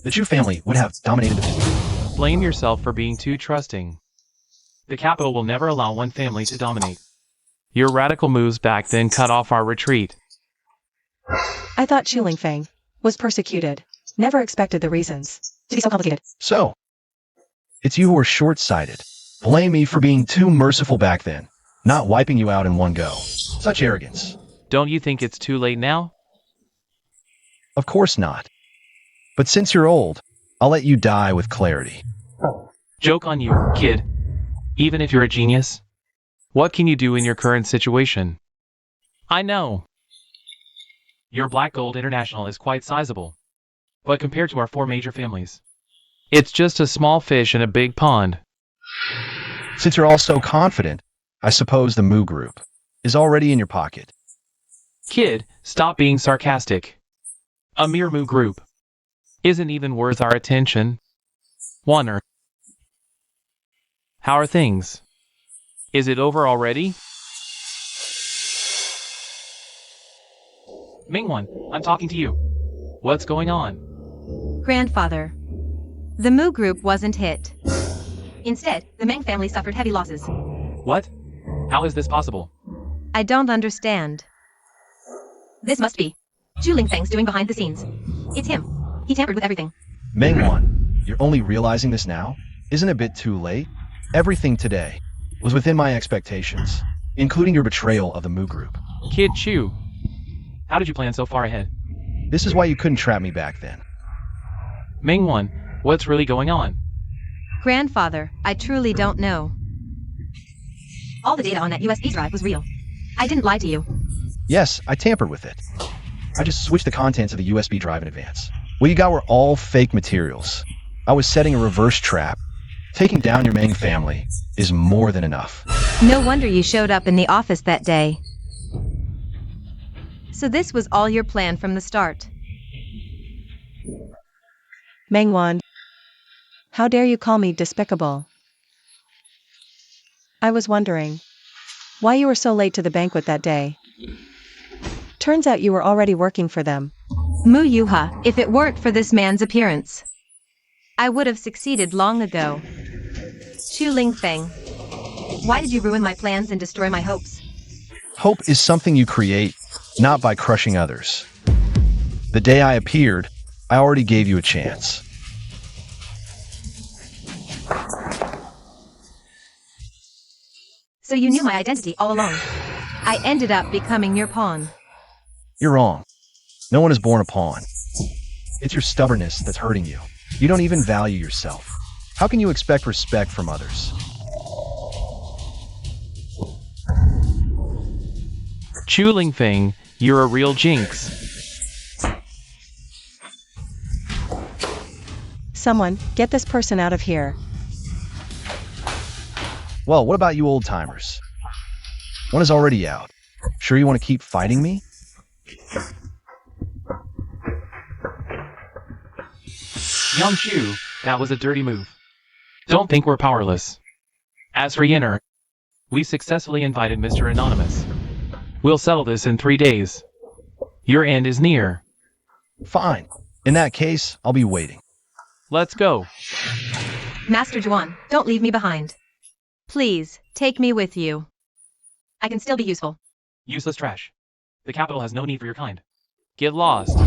the Chu family would have dominated the business. Blame yourself for being too trusting. The capital will never allow one family to dominate. Your radical moves back then cut off our retreat. I thought Chu Lingfeng was persecuted. Never expected the reasons to be so complicated. So, it's you who are short-sighted. Blame me for being too merciful back then, not wiping you out in one go. Such arrogance. Don't you think it's too late now? Of course not. But since you're old, I'll let you die with clarity. Joke on you, kid. Even if you're a genius, what can you do in your current situation? I know. Your Black Gold International is quite sizable. But compared to our 4 major families, it's just a small fish in a big pond. Since you're all so confident, I suppose the Mu Group is already in your pocket. Kid, stop being sarcastic. A mere Mu Group isn't even worth our attention. Warner, how are things? Is it over already? Mingwan, I'm talking to you. What's going on? Grandfather. The Mu group wasn't hit. Instead, the Meng family suffered heavy losses. What? How is this possible? I don't understand. This must be Chu Lingfeng's doing behind the scenes. It's him. He tampered with everything. Mengwan, you're only realizing this now? Isn't it a bit too late? Everything today was within my expectations, including your betrayal of the Mu Group. Kid Chu, how did you plan so far ahead? This is why you couldn't trap me back then. Mingwan, what's really going on? Grandfather, I truly don't know. All the data on that USB drive was real. I didn't lie to you. Yes, I tampered with it. I just switched the contents of the USB drive in advance. What you got were all fake materials. I was setting a reverse trap. Taking down your main family is more than enough. No wonder you showed up in the office that day. So this was all your plan from the start. Mengwan, how dare you call me despicable? I was wondering why you were so late to the banquet that day. Turns out you were already working for them. Mu Yuha, if it weren't for this man's appearance, I would have succeeded long ago. Chu Lingfeng, why did you ruin my plans and destroy my hopes? Hope is something you create, not by crushing others. The day I appeared, I already gave you a chance. So you knew my identity all along. I ended up becoming your pawn. You're wrong. No one is born a pawn. It's your stubbornness that's hurting you. You don't even value yourself. How can you expect respect from others? Chu Lingfeng, you're a real jinx. Someone, get this person out of here. Well, what about you old-timers? One is already out. Sure you want to keep fighting me? Young Chu, that was a dirty move. Don't think we're powerless. As for Yinner, we successfully invited Mr. Anonymous. We'll settle this in 3 days. Your end is near. Fine. In that case, I'll be waiting. Let's go. Master Juan, don't leave me behind. Please, take me with you. I can still be useful. Useless trash. The capital has no need for your kind. Get lost.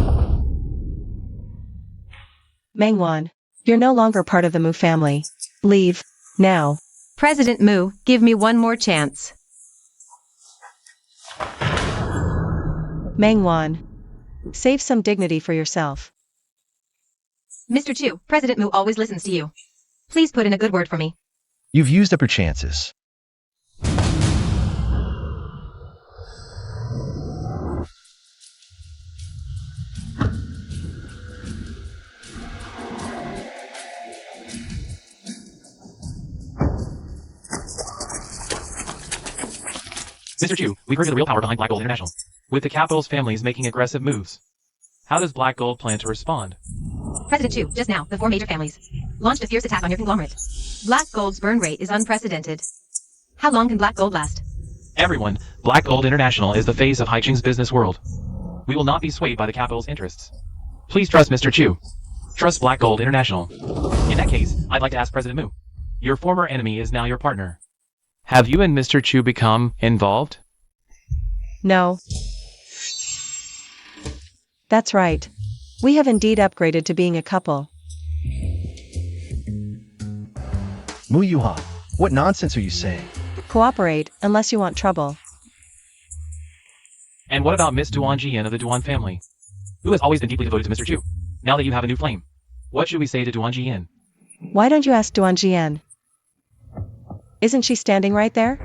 Mengwan, you're no longer part of the Mu family. Leave, now. President Mu, give me one more chance. Mengwan, save some dignity for yourself. Mr. Chu, President Mu always listens to you. Please put in a good word for me. You've used up your chances. Mr. Chu, we've heard of the real power behind Black Gold International. With the capital's families making aggressive moves. How does Black Gold plan to respond? President Chu, just now, the 4 major families launched a fierce attack on your conglomerate. Black Gold's burn rate is unprecedented. How long can Black Gold last? Everyone, Black Gold International is the face of Haiching's business world. We will not be swayed by the capital's interests. Please trust Mr. Chu. Trust Black Gold International. In that case, I'd like to ask President Mu. Your former enemy is now your partner. Have you and Mr. Chu become involved? No. That's right. We have indeed upgraded to being a couple. Mu Yuha, what nonsense are you saying? Cooperate, unless you want trouble. And what about Miss Duan Jian of the Duan family? Who has always been deeply devoted to Mr. Chu. Now that you have a new flame, what should we say to Duan Jian? Why don't you ask Duan Jian? Isn't she standing right there?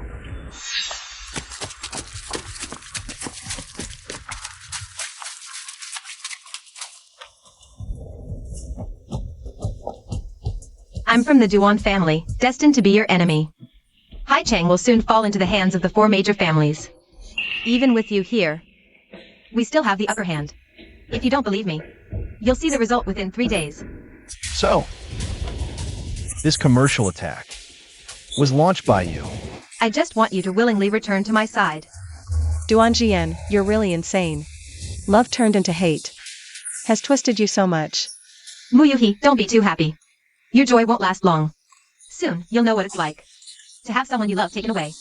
I'm from the Duan family, destined to be your enemy. Haichang will soon fall into the hands of the 4 major families. Even with you here, we still have the upper hand. If you don't believe me, you'll see the result within 3 days. So, this commercial attack was launched by you. I just want you to willingly return to my side. Duan Jian, you're really insane. Love turned into hate. Has twisted you so much. Mu Yuhi, don't be too happy. Your joy won't last long. Soon, you'll know what it's like to have someone you love taken away.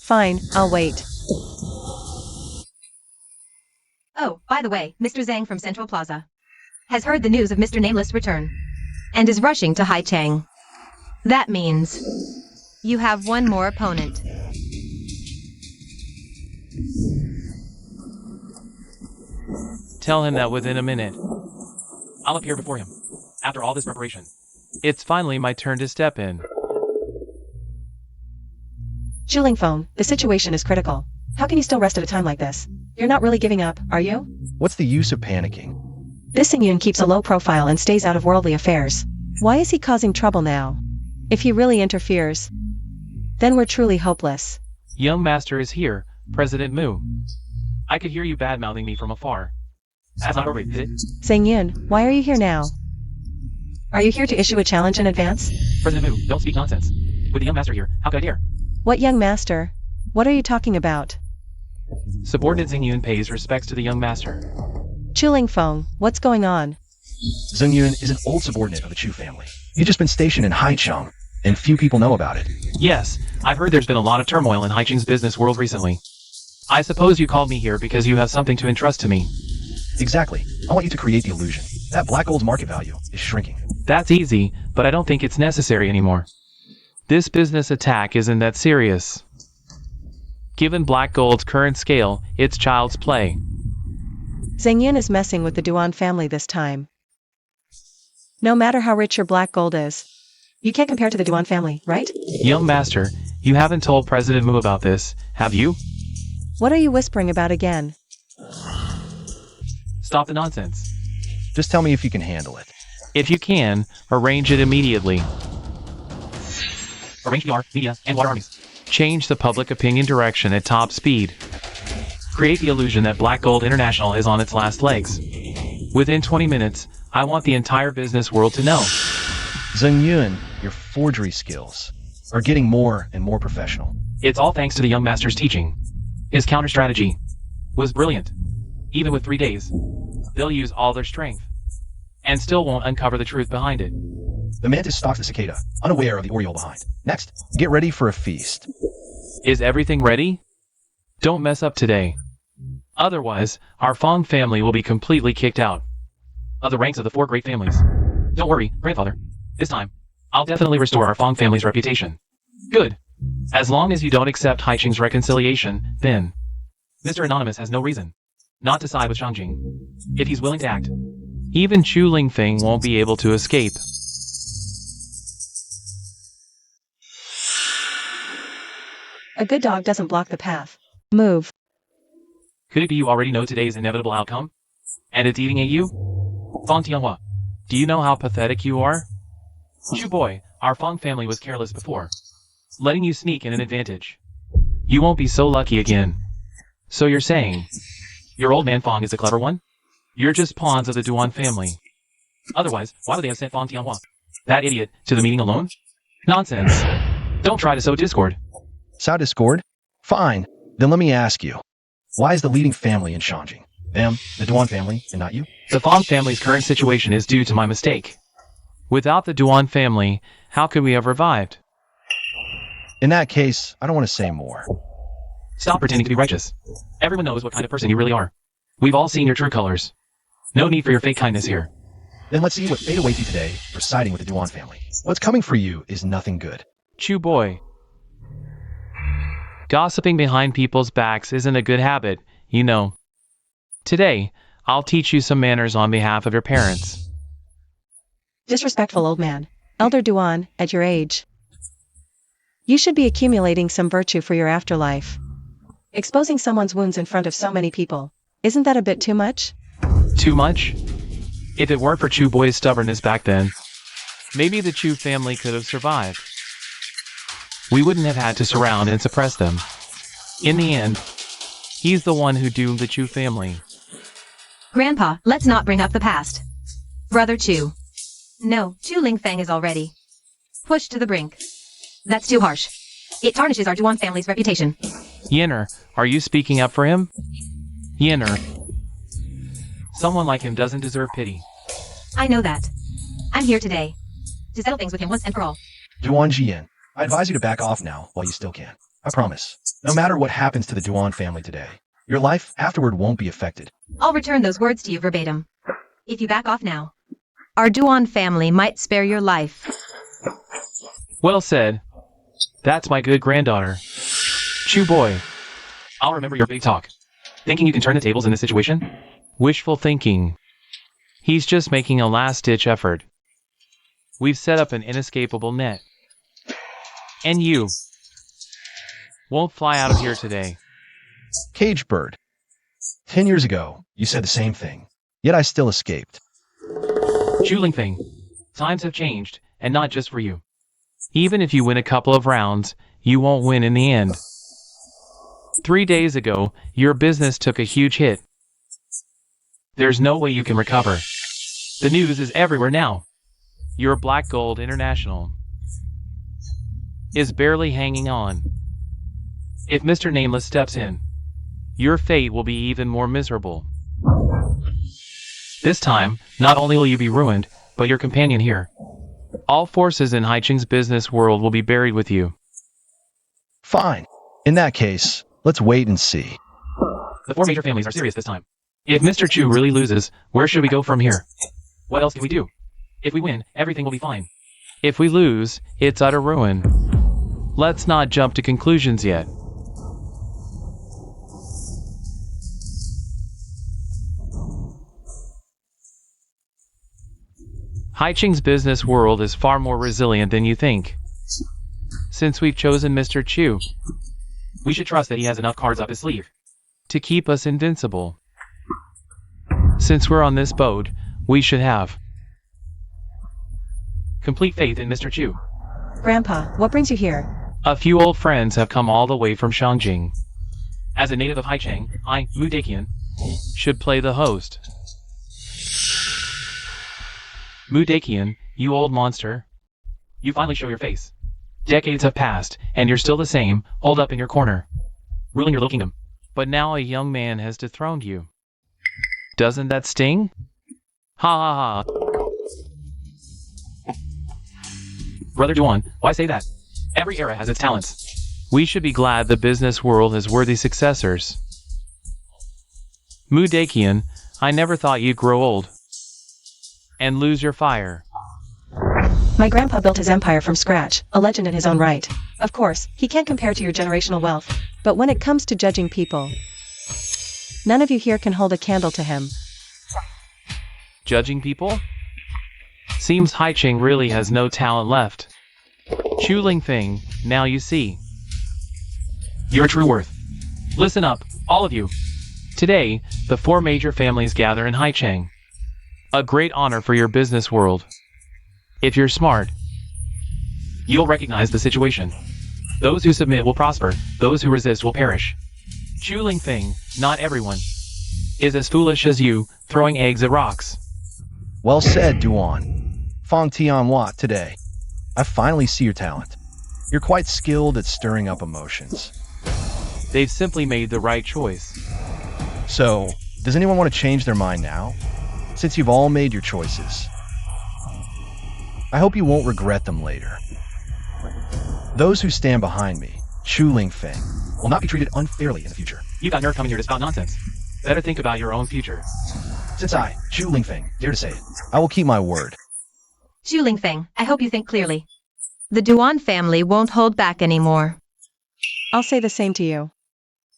Fine, I'll wait. Oh, by the way, Mr. Zhang from Central Plaza has heard the news of Mr. Nameless' return and is rushing to Haichang. That means you have one more opponent. Tell him that within a minute. I'll appear before him. After all this preparation. It's finally my turn to step in. Phone, the situation is critical. How can you still rest at a time like this? You're not really giving up, are you? What's the use of panicking? This Xingyun keeps a low profile and stays out of worldly affairs. Why is he causing trouble now? If he really interferes, then we're truly hopeless. Young master is here, President Mu. I could hear you bad-mouthing me from afar. That's not appropriate, is it? Zhang Yun, why are you here now? Are you here to issue a challenge in advance? President Mu, don't speak nonsense. With the young master here, how could I dare? What young master? What are you talking about? Subordinate Zhang Yun pays respects to the young master. Chuling Feng, what's going on? Zheng Yun is an old subordinate of the Chu family. He's just been stationed in Haicheng, and few people know about it. Yes, I've heard there's been a lot of turmoil in Haicheng's business world recently. I suppose you called me here because you have something to entrust to me. Exactly. I want you to create the illusion that black gold's market value is shrinking. That's easy, but I don't think it's necessary anymore. This business attack isn't that serious. Given black gold's current scale, it's child's play. Zhang Yun is messing with the Duan family this time. No matter how rich your black gold is, you can't compare to the Duan family, right? Young master, you haven't told President Mu about this, have you? What are you whispering about again? Stop the nonsense. Just tell me if you can handle it. If you can, arrange it immediately. Arrange PR, media, and water armies. Change the public opinion direction at top speed. Create the illusion that Black Gold International is on its last legs. Within 20 minutes, I want the entire business world to know. Zheng Yun, your forgery skills are getting more and more professional. It's all thanks to the young master's teaching. His counter-strategy was brilliant. Even with 3 days, they'll use all their strength and still won't uncover the truth behind it. The mantis stalks the cicada, unaware of the oriole behind. Next, get ready for a feast. Is everything ready? Don't mess up today. Otherwise, our Fong family will be completely kicked out of the ranks of the 4 great families. Don't worry, grandfather. This time, I'll definitely restore our Fong family's reputation. Good. As long as you don't accept Haicheng's reconciliation, then Mr. Anonymous has no reason not to side with Shangjing. If he's willing to act, even Chu Lingfeng won't be able to escape. A good dog doesn't block the path. Move. Could it be you already know today's inevitable outcome? And it's eating at you? Fong Tianhua, do you know how pathetic you are? Chu boy, our Fong family was careless before, letting you sneak in an advantage. You won't be so lucky again. So you're saying, your old man Fong is a clever one? You're just pawns of the Duan family. Otherwise, why would they have sent Fong Tianhua, that idiot, to the meeting alone? Nonsense. Don't try to sow discord. Sow discord? Fine. Then let me ask you, why is the leading family in Shangjing them, the Duan family, and not you? The Fong family's current situation is due to my mistake. Without the Duan family, how could we have revived? In that case, I don't want to say more. Stop pretending to be righteous. Everyone knows what kind of person you really are. We've all seen your true colors. No need for your fake kindness here. Then let's see what fate awaits you today for siding with the Duan family. What's coming for you is nothing good. Chu boy. Gossiping behind people's backs isn't a good habit, you know. Today, I'll teach you some manners on behalf of your parents. Disrespectful old man. Elder Duan, at your age, you should be accumulating some virtue for your afterlife. Exposing someone's wounds in front of so many people, isn't that a bit too much? Too much? If it weren't for Chu boy's stubbornness back then, maybe the Chu family could have survived. We wouldn't have had to surround and suppress them. In the end, he's the one who doomed the Chu family. Grandpa, let's not bring up the past. Brother Chu. No, Chu Lingfeng is already pushed to the brink. That's too harsh. It tarnishes our Duan family's reputation. Yenner, are you speaking up for him? Yenner. Someone like him doesn't deserve pity. I know that. I'm here today to settle things with him once and for all. Duan Jian, I advise you to back off now while you still can. I promise. No matter what happens to the Duan family today, your life afterward won't be affected. I'll return those words to you verbatim. If you back off now, our Duan family might spare your life. Well said. That's my good granddaughter. Chu boy. I'll remember your big talk. Thinking you can turn the tables in this situation? Wishful thinking. He's just making a last-ditch effort. We've set up an inescapable net. And you won't fly out of here today. Caged bird. 10 years ago, you said the same thing, yet I still escaped. Chu Lingfeng, Times have changed, and not just for you. Even if you win a couple of rounds, you won't win in the end. 3 days ago, your business took a huge hit. There's no way you can recover. The news is everywhere now. Your Black Gold International is barely hanging on. If Mr. Nameless steps in, your fate will be even more miserable. This time, not only will you be ruined, but your companion here. All forces in Haiching's business world will be buried with you. Fine. In that case, let's wait and see. The 4 major families are serious this time. If Mr. Chu really loses, where should we go from here? What else can we do? If we win, everything will be fine. If we lose, it's utter ruin. Let's not jump to conclusions yet. Haiching's business world is far more resilient than you think. Since we've chosen Mr. Chu, we should trust that he has enough cards up his sleeve to keep us invincible. Since we're on this boat, we should have complete faith in Mr. Chu. Grandpa, what brings you here? A few old friends have come all the way from Shangjing. As a native of Haicheng, I, Mu Daqian, should play the host. Mu Daqian, you old monster. You finally show your face. Decades have passed, and you're still the same, holed up in your corner, ruling your little kingdom. But now a young man has dethroned you. Doesn't that sting? Ha ha ha. Brother Duan, why say that? Every era has its talents. We should be glad the business world has worthy successors. Mu Daqian, I never thought you'd grow old and lose your fire. My grandpa built his empire from scratch, a legend in his own right. Of course, he can't compare to your generational wealth, but when it comes to judging people, none of you here can hold a candle to him. Judging people? Seems Haiching really has no talent left. Chu Lingfeng, now you see your true worth. Listen up, all of you. Today, the 4 major families gather in Haicheng. A great honor for your business world. If you're smart, you'll recognize the situation. Those who submit will prosper, those who resist will perish. Chu Lingfeng, not everyone is as foolish as you, throwing eggs at rocks. Well said, Duan. Fong Tianhua today. I finally see your talent. You're quite skilled at stirring up emotions. They've simply made the right choice. So, does anyone want to change their mind now? Since you've all made your choices, I hope you won't regret them later. Those who stand behind me, Chu Lingfeng, will not be treated unfairly in the future. You got nerve coming here to spout nonsense. Better think about your own future. Since I, Chu Lingfeng, dare to say it, I will keep my word. Chu Lingfeng, I hope you think clearly. The Duan family won't hold back anymore. I'll say the same to you.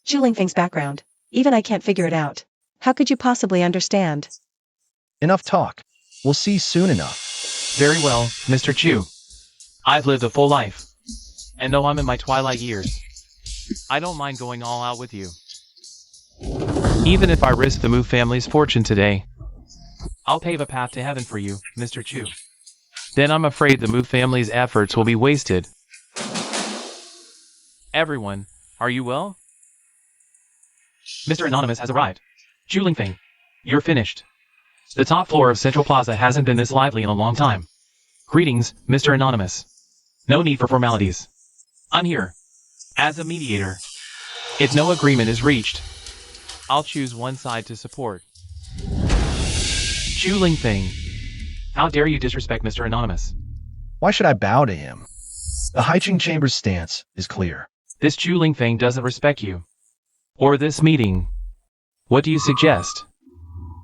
Chu Lingfeng's background, even I can't figure it out. How could you possibly understand? Enough talk. We'll see soon enough. Very well, Mr. Chu. I've lived a full life. And though I'm in my twilight years, I don't mind going all out with you. Even if I risk the Mu family's fortune today, I'll pave a path to heaven for you, Mr. Chu. Then I'm afraid the Mu family's efforts will be wasted. Everyone, are you well? Mr. Anonymous has arrived. Chu Lingfeng, you're finished. The top floor of Central Plaza hasn't been this lively in a long time. Greetings, Mr. Anonymous. No need for formalities. I'm here as a mediator. If no agreement is reached, I'll choose one side to support. Chu Lingfeng, how dare you disrespect Mr. Anonymous? Why should I bow to him? The Haiching Chamber's stance is clear. This Chu Lingfeng doesn't respect you. Or this meeting. What do you suggest?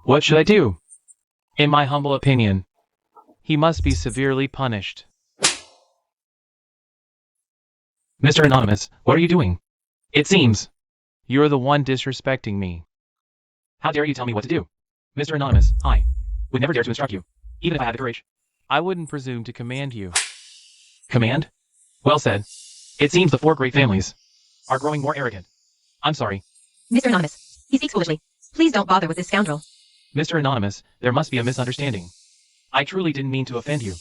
What should I do? In my humble opinion, he must be severely punished. Mr. Anonymous, what are you doing? It seems you're the one disrespecting me. How dare you tell me what to do? Mr. Anonymous, I would never dare to instruct you, even if I had the courage. I wouldn't presume to command you. Command? Well said. It seems the 4 great families are growing more arrogant. I'm sorry. Mr. Anonymous, he speaks foolishly. Please don't bother with this scoundrel. Mr. Anonymous, there must be a misunderstanding. I truly didn't mean to offend you.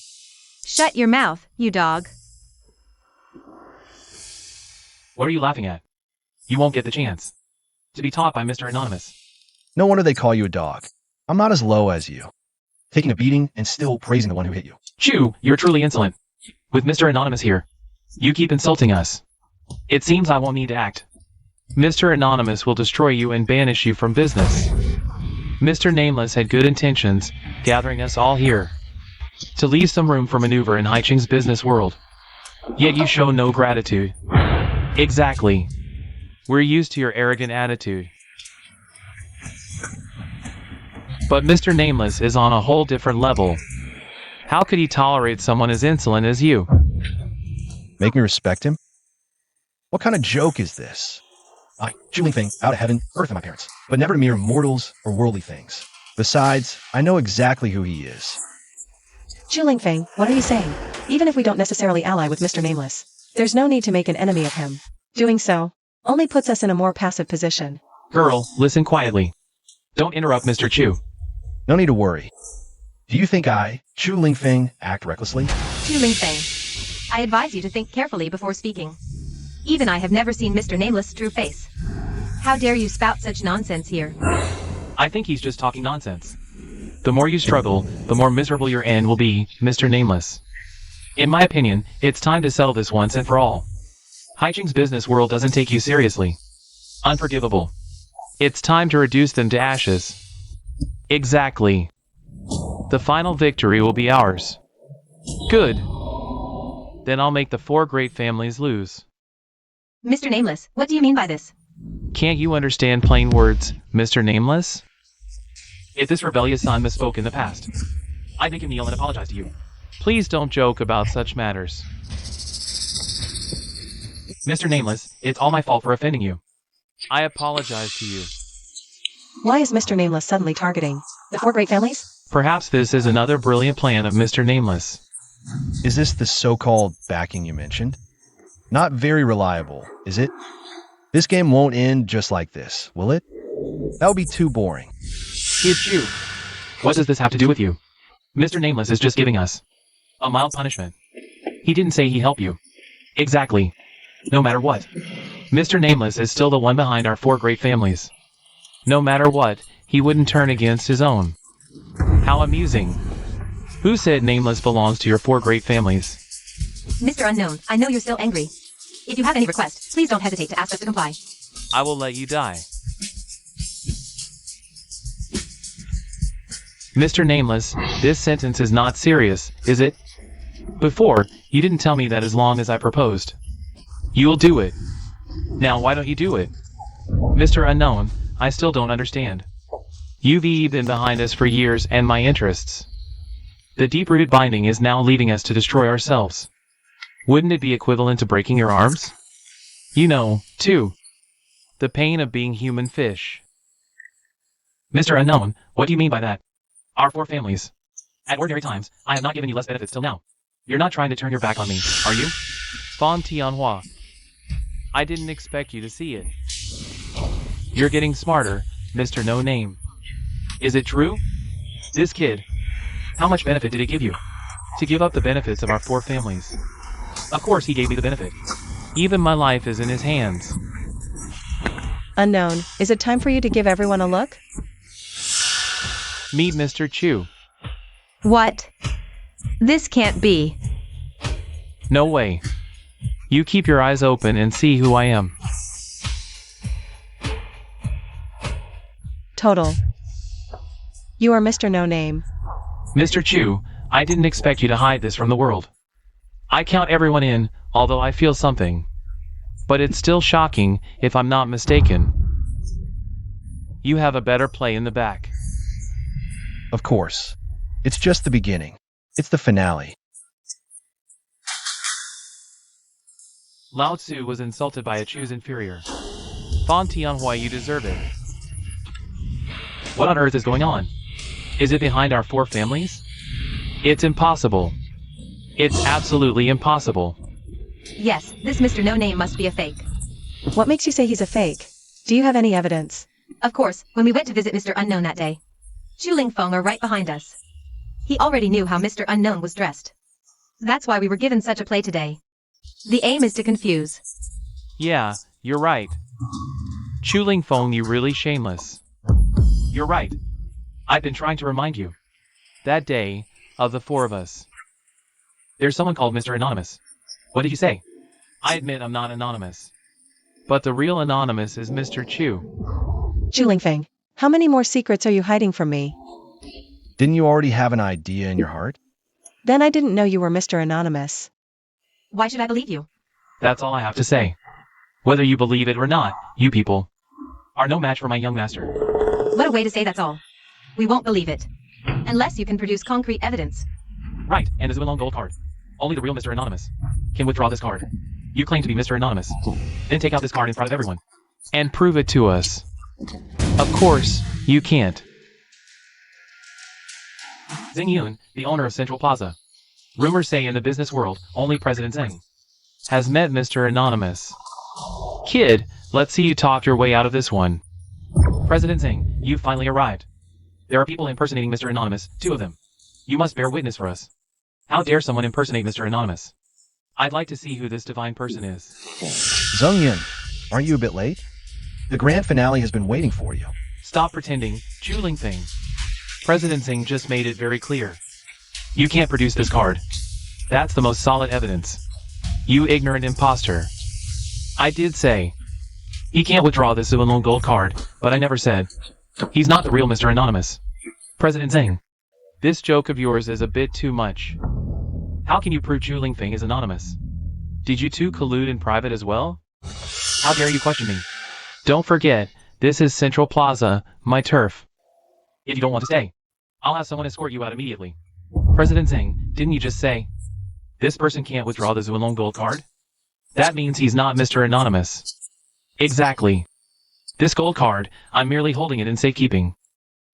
Shut your mouth, you dog. What are you laughing at? You won't get the chance to be taught by Mr. Anonymous. No wonder they call you a dog. I'm not as low as you. Taking a beating and still praising the one who hit you. Chew, you're truly insolent. With Mr. Anonymous here, you keep insulting us. It seems I won't need to act. Mr. Anonymous will destroy you and banish you from business. Mr. Nameless had good intentions, gathering us all here to leave some room for maneuver in Haiching's business world. Yet you show no gratitude. Exactly. We're used to your arrogant attitude. But Mr. Nameless is on a whole different level. How could he tolerate someone as insolent as you? Make me respect him? What kind of joke is this? I, Zhu Feng, out of heaven, earth are my parents, but never to mere mortals or worldly things. Besides, I know exactly who he is. Zhu Feng, what are you saying? Even if we don't necessarily ally with Mr. Nameless, there's no need to make an enemy of him. Doing so only puts us in a more passive position. Girl, listen quietly. Don't interrupt Mr. Chu. No need to worry. Do you think I, Zhu Lingfeng, act recklessly? Zhu Feng, I advise you to think carefully before speaking. Even I have never seen Mr. Nameless' true face. How dare you spout such nonsense here? I think he's just talking nonsense. The more you struggle, the more miserable your end will be, Mr. Nameless. In my opinion, it's time to settle this once and for all. Haiching's business world doesn't take you seriously. Unforgivable. It's time to reduce them to ashes. Exactly. The final victory will be ours. Good. Then I'll make the 4 great families lose. Mr. Nameless, what do you mean by this? Can't you understand plain words, Mr. Nameless? If this rebellious son misspoke in the past, I'd make him kneel and apologize to you. Please don't joke about such matters. Mr. Nameless, it's all my fault for offending you. I apologize to you. Why is Mr. Nameless suddenly targeting the 4 great families? Perhaps this is another brilliant plan of Mr. Nameless. Is this the so-called backing you mentioned? Not very reliable, is it? This game won't end just like this, will it? That would be too boring. Kid Chu, what does this have to do with you? Mr. Nameless is just giving us a mild punishment. He didn't say he'd help you. Exactly. No matter what, Mr. Nameless is still the one behind our 4 great families. No matter what, he wouldn't turn against his own. How amusing. Who said Nameless belongs to your 4 great families? Mr. Unknown, I know you're still angry. If you have any request, please don't hesitate to ask us to comply. I will let you die. Mr. Nameless, this sentence is not serious, is it? Before, you didn't tell me that as long as I proposed. You'll do it. Now why don't you do it? Mr. Unknown, I still don't understand. You've been behind us for years and my interests. The deep-rooted binding is now leading us to destroy ourselves. Wouldn't it be equivalent to breaking your arms? You know, too. The pain of being human fish. Mr. Unknown, what do you mean by that? Our 4 families. At ordinary times, I have not given you less benefits till now. You're not trying to turn your back on me, are you? Fan Tianhua. I didn't expect you to see it. You're getting smarter, Mr. No Name. Is it true? This kid, how much benefit did it give you? To give up the benefits of our 4 families. Of course he gave me the benefit. Even my life is in his hands. Unknown, is it time for you to give everyone a look? Meet Mr. Chu. What? This can't be. No way. You keep your eyes open and see who I am. Total. You are Mr. No Name. Mr. Chu, I didn't expect you to hide this from the world. I count everyone in, although I feel something. But it's still shocking, if I'm not mistaken. You have a better play in the back. Of course. It's just the beginning. It's the finale. Lao Tzu was insulted by a Chu's inferior. Fan Tianhua, you deserve it. What on earth is going on? Is it behind our 4 families? It's impossible. It's absolutely impossible. Yes, this Mr. No Name must be a fake. What makes you say he's a fake? Do you have any evidence? Of course, when we went to visit Mr. Unknown that day. Chu Lingfeng are right behind us. He already knew how Mr. Unknown was dressed. That's why we were given such a play today. The aim is to confuse. Yeah, you're right. Chuling Feng, you really shameless. You're right. I've been trying to remind you. That day, of the four of us, there's someone called Mr. Anonymous. What did you say? I admit I'm not anonymous. But the real anonymous is Mr. Chu. Chulingfeng, how many more secrets are you hiding from me? Didn't you already have an idea in your heart? Then I didn't know you were Mr. Anonymous. Why should I believe you? That's all I have to say. Whether you believe it or not, you people are no match for my young master. What a way to say that's all. We won't believe it. Unless you can produce concrete evidence. Right, and the Zuilong gold card. Only the real Mr. Anonymous can withdraw this card. You claim to be Mr. Anonymous. Then take out this card in front of everyone. And prove it to us. Of course, you can't. Zheng Yun, the owner of Central Plaza. Rumors say in the business world, only President Zheng has met Mr. Anonymous. Kid, let's see you talk your way out of this one. President Zheng, you've finally arrived. There are people impersonating Mr. Anonymous, 2 of them. You must bear witness for us. How dare someone impersonate Mr. Anonymous? I'd like to see who this divine person is. Zheng Yun, aren't you a bit late? The grand finale has been waiting for you. Stop pretending, Chuling Thing. President Zheng just made it very clear. You can't produce this card. That's the most solid evidence. You ignorant imposter. I did say he can't withdraw this Zuilong gold card, but I never said he's not the real Mr. Anonymous. President Zheng, this joke of yours is a bit too much. How can you prove Chuling Thing is anonymous? Did you two collude in private as well? How dare you question me? Don't forget, this is Central Plaza, my turf. If you don't want to stay, I'll have someone escort you out immediately. President Zheng, didn't you just say this person can't withdraw the Zuilong gold card? That means he's not Mr. Anonymous. Exactly. This gold card, I'm merely holding it in safekeeping.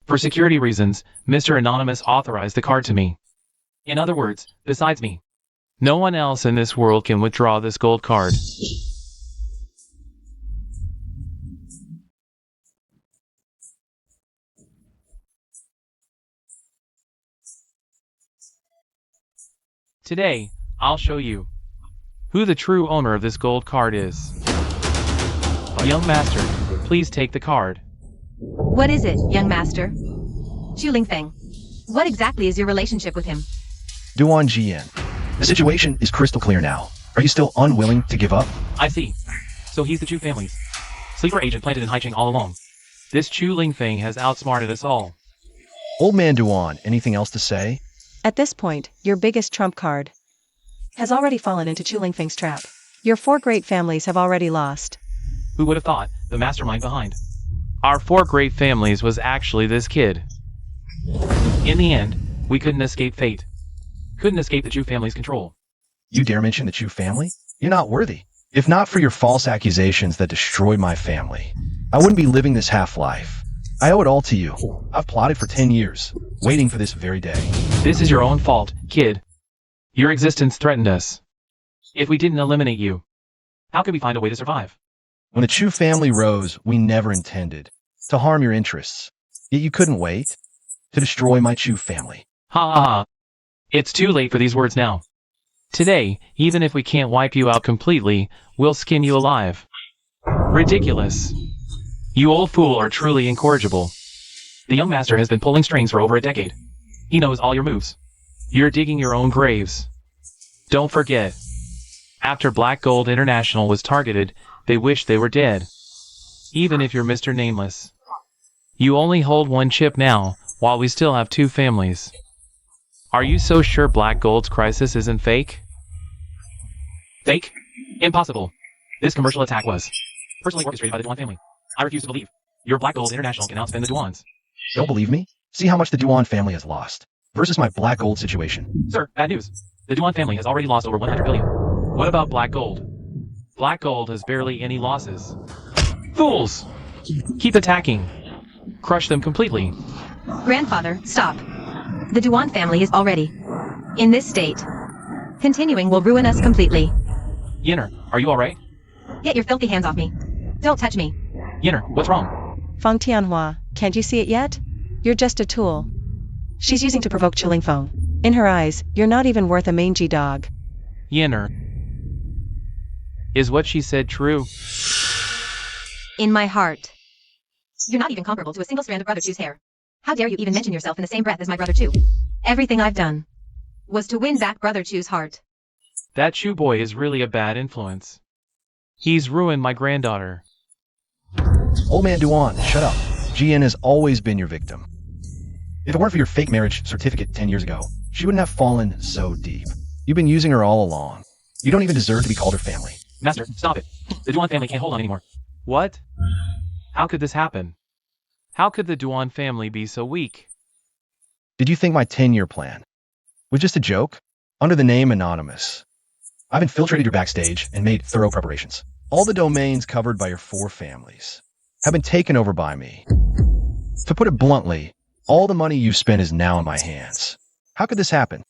For security reasons, Mr. Anonymous authorized the card to me. In other words, besides me, no one else in this world can withdraw this gold card. Today, I'll show you who the true owner of this gold card is. Young master, please take the card. What is it, young master? Chuling Feng. What exactly is your relationship with him? Duan Jian, the situation is crystal clear now. Are you still unwilling to give up? I see. So he's the Chu family's sleeper agent planted in Haicheng all along. This Chuling Feng has outsmarted us all. Old man Duan, anything else to say? At this point, your biggest trump card has already fallen into Chulingfeng's trap. Your 4 great families have already lost. Who would have thought, the mastermind behind our 4 great families was actually this kid. In the end, we couldn't escape fate. Couldn't escape the Chu family's control. You dare mention the Chu family? You're not worthy. If not for your false accusations that destroyed my family, I wouldn't be living this half-life. I owe it all to you. I've plotted for 10 years, waiting for this very day. This is your own fault, kid. Your existence threatened us. If we didn't eliminate you, how could we find a way to survive? When the Chu family rose, we never intended to harm your interests. Yet you couldn't wait to destroy my Chu family. Ha ha ha. It's too late for these words now. Today, even if we can't wipe you out completely, we'll skin you alive. Ridiculous. You old fool are truly incorrigible. The young master has been pulling strings for over a decade. He knows all your moves. You're digging your own graves. Don't forget. After Black Gold International was targeted, they wished they were dead. Even if you're Mr. Nameless. You only hold 1 chip now, while we still have 2 families. Are you so sure Black Gold's crisis isn't fake? Fake? Impossible. This commercial attack was personally orchestrated by the Duan family. I refuse to believe. Your Black Gold International can outspend the Duans. Don't believe me? See how much the Duan family has lost versus my Black Gold situation. Sir, bad news. The Duan family has already lost over 100 billion. What about Black Gold? Black Gold has barely any losses. Fools! Keep attacking. Crush them completely. Grandfather, stop. The Duan family is already in this state. Continuing will ruin us completely. Yinner, are you alright? Get your filthy hands off me. Don't touch me. Yinner, what's wrong? Feng Tianhua, can't you see it yet? You're just a tool. She's using to provoke Chilling Feng. In her eyes, you're not even worth a mangy dog. Yinner. Is what she said true? In my heart. You're not even comparable to a single strand of Brother Chu's hair. How dare you even mention yourself in the same breath as my Brother Chu? Everything I've done was to win back Brother Chu's heart. That Chu boy is really a bad influence. He's ruined my granddaughter. Old man Duan, shut up. GN has always been your victim. If it weren't for your fake marriage certificate 10 years ago, she wouldn't have fallen so deep. You've been using her all along. You don't even deserve to be called her family. Master, stop it. The Duan family can't hold on anymore. What? How could this happen? How could the Duan family be so weak? Did you think my 10-year plan was just a joke? Under the name Anonymous, I've infiltrated your backstage and made thorough preparations. All the domains covered by your 4 families have been taken over by me. To put it bluntly, all the money you've spent is now in my hands. How could this happen?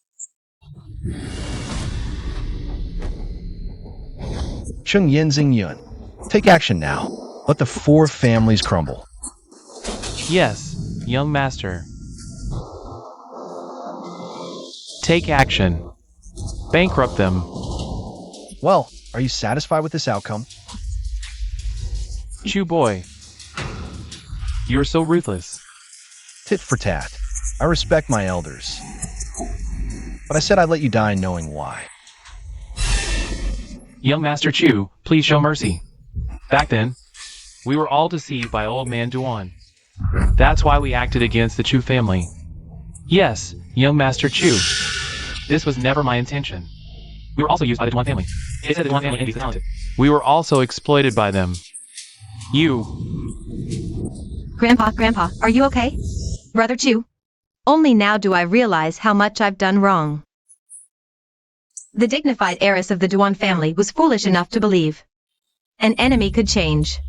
Chung Yinzing Yun, take action now. Let the 4 families crumble. Yes, young master. Take action. Bankrupt them. Well, are you satisfied with this outcome? Chu boy. You're so ruthless. Tit for tat. I respect my elders. But I said I'd let you die knowing why. Young Master Chu, please show mercy. Back then, we were all deceived by old man Duan. That's why we acted against the Chu family. Yes, young Master Chu. This was never my intention. We were also used by the Duan family. They said the Duan family envies the talented. We were also exploited by them. You. Grandpa, are you okay? Brother Chu? Only now do I realize how much I've done wrong. The dignified heiress of the Duan family was foolish enough to believe an enemy could change.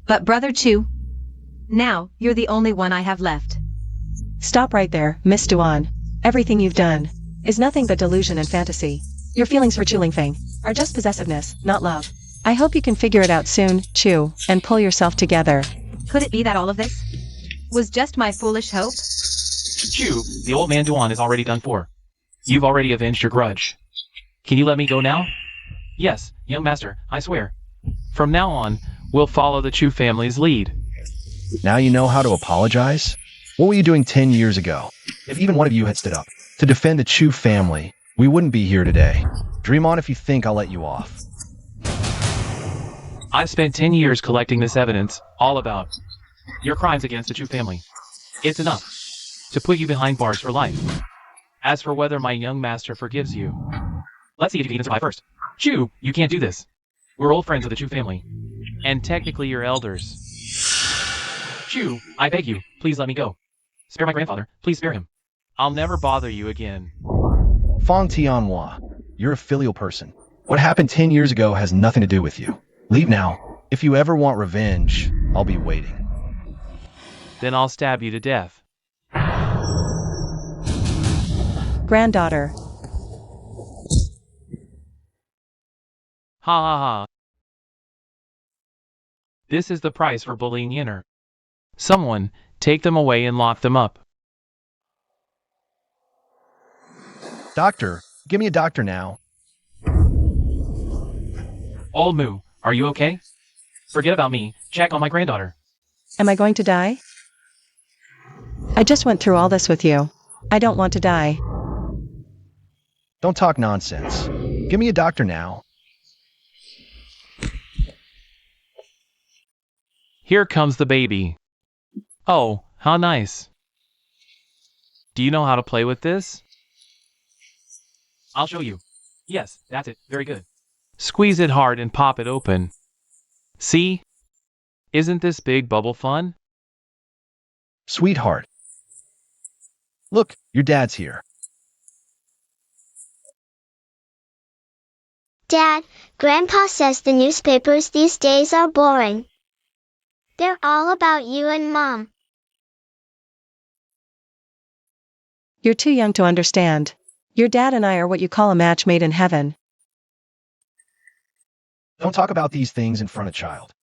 But Brother Chu, now you're the only one I have left. Stop right there, Miss Duan. Everything you've done is nothing but delusion and fantasy. Your feelings for Chilling Feng are just possessiveness, not love. I hope you can figure it out soon, Chu, and pull yourself together. Could it be that all of this was just my foolish hope? Chu, the old man Duan is already done for. You've already avenged your grudge. Can you let me go now? Yes, young master, I swear. From now on, we'll follow the Chu family's lead. Now you know how to apologize? What were you doing 10 years ago? If even one of you had stood up to defend the Chu family, we wouldn't be here today. Dream on if you think I'll let you off. I've spent 10 years collecting this evidence, all about your crimes against the Chu family. It's enough to put you behind bars for life. As for whether my young master forgives you, let's see if you can even survive first. Chu, you can't do this. We're old friends of the Chu family, and technically your elders. Chu, I beg you, please let me go. Spare my grandfather, please spare him. I'll never bother you again. Fong Tianhua, you're a filial person. What happened 10 years ago has nothing to do with you. Leave now. If you ever want revenge, I'll be waiting. Then I'll stab you to death. Granddaughter. Ha ha ha. This is the price for bullying Yinner. Someone, take them away and lock them up. Doctor, give me a doctor now. Old Moo, are you okay? Forget about me, check on my granddaughter. Am I going to die? I just went through all this with you. I don't want to die. Don't talk nonsense. Give me a doctor now. Here comes the baby. Oh, how nice. Do you know how to play with this? I'll show you. Yes, that's it, very good. Squeeze it hard and pop it open. See? Isn't this big bubble fun? Sweetheart. Look, your dad's here. Dad, Grandpa says the newspapers these days are boring. They're all about you and Mom. You're too young to understand. Your dad and I are what you call a match made in heaven. Don't talk about these things in front of child.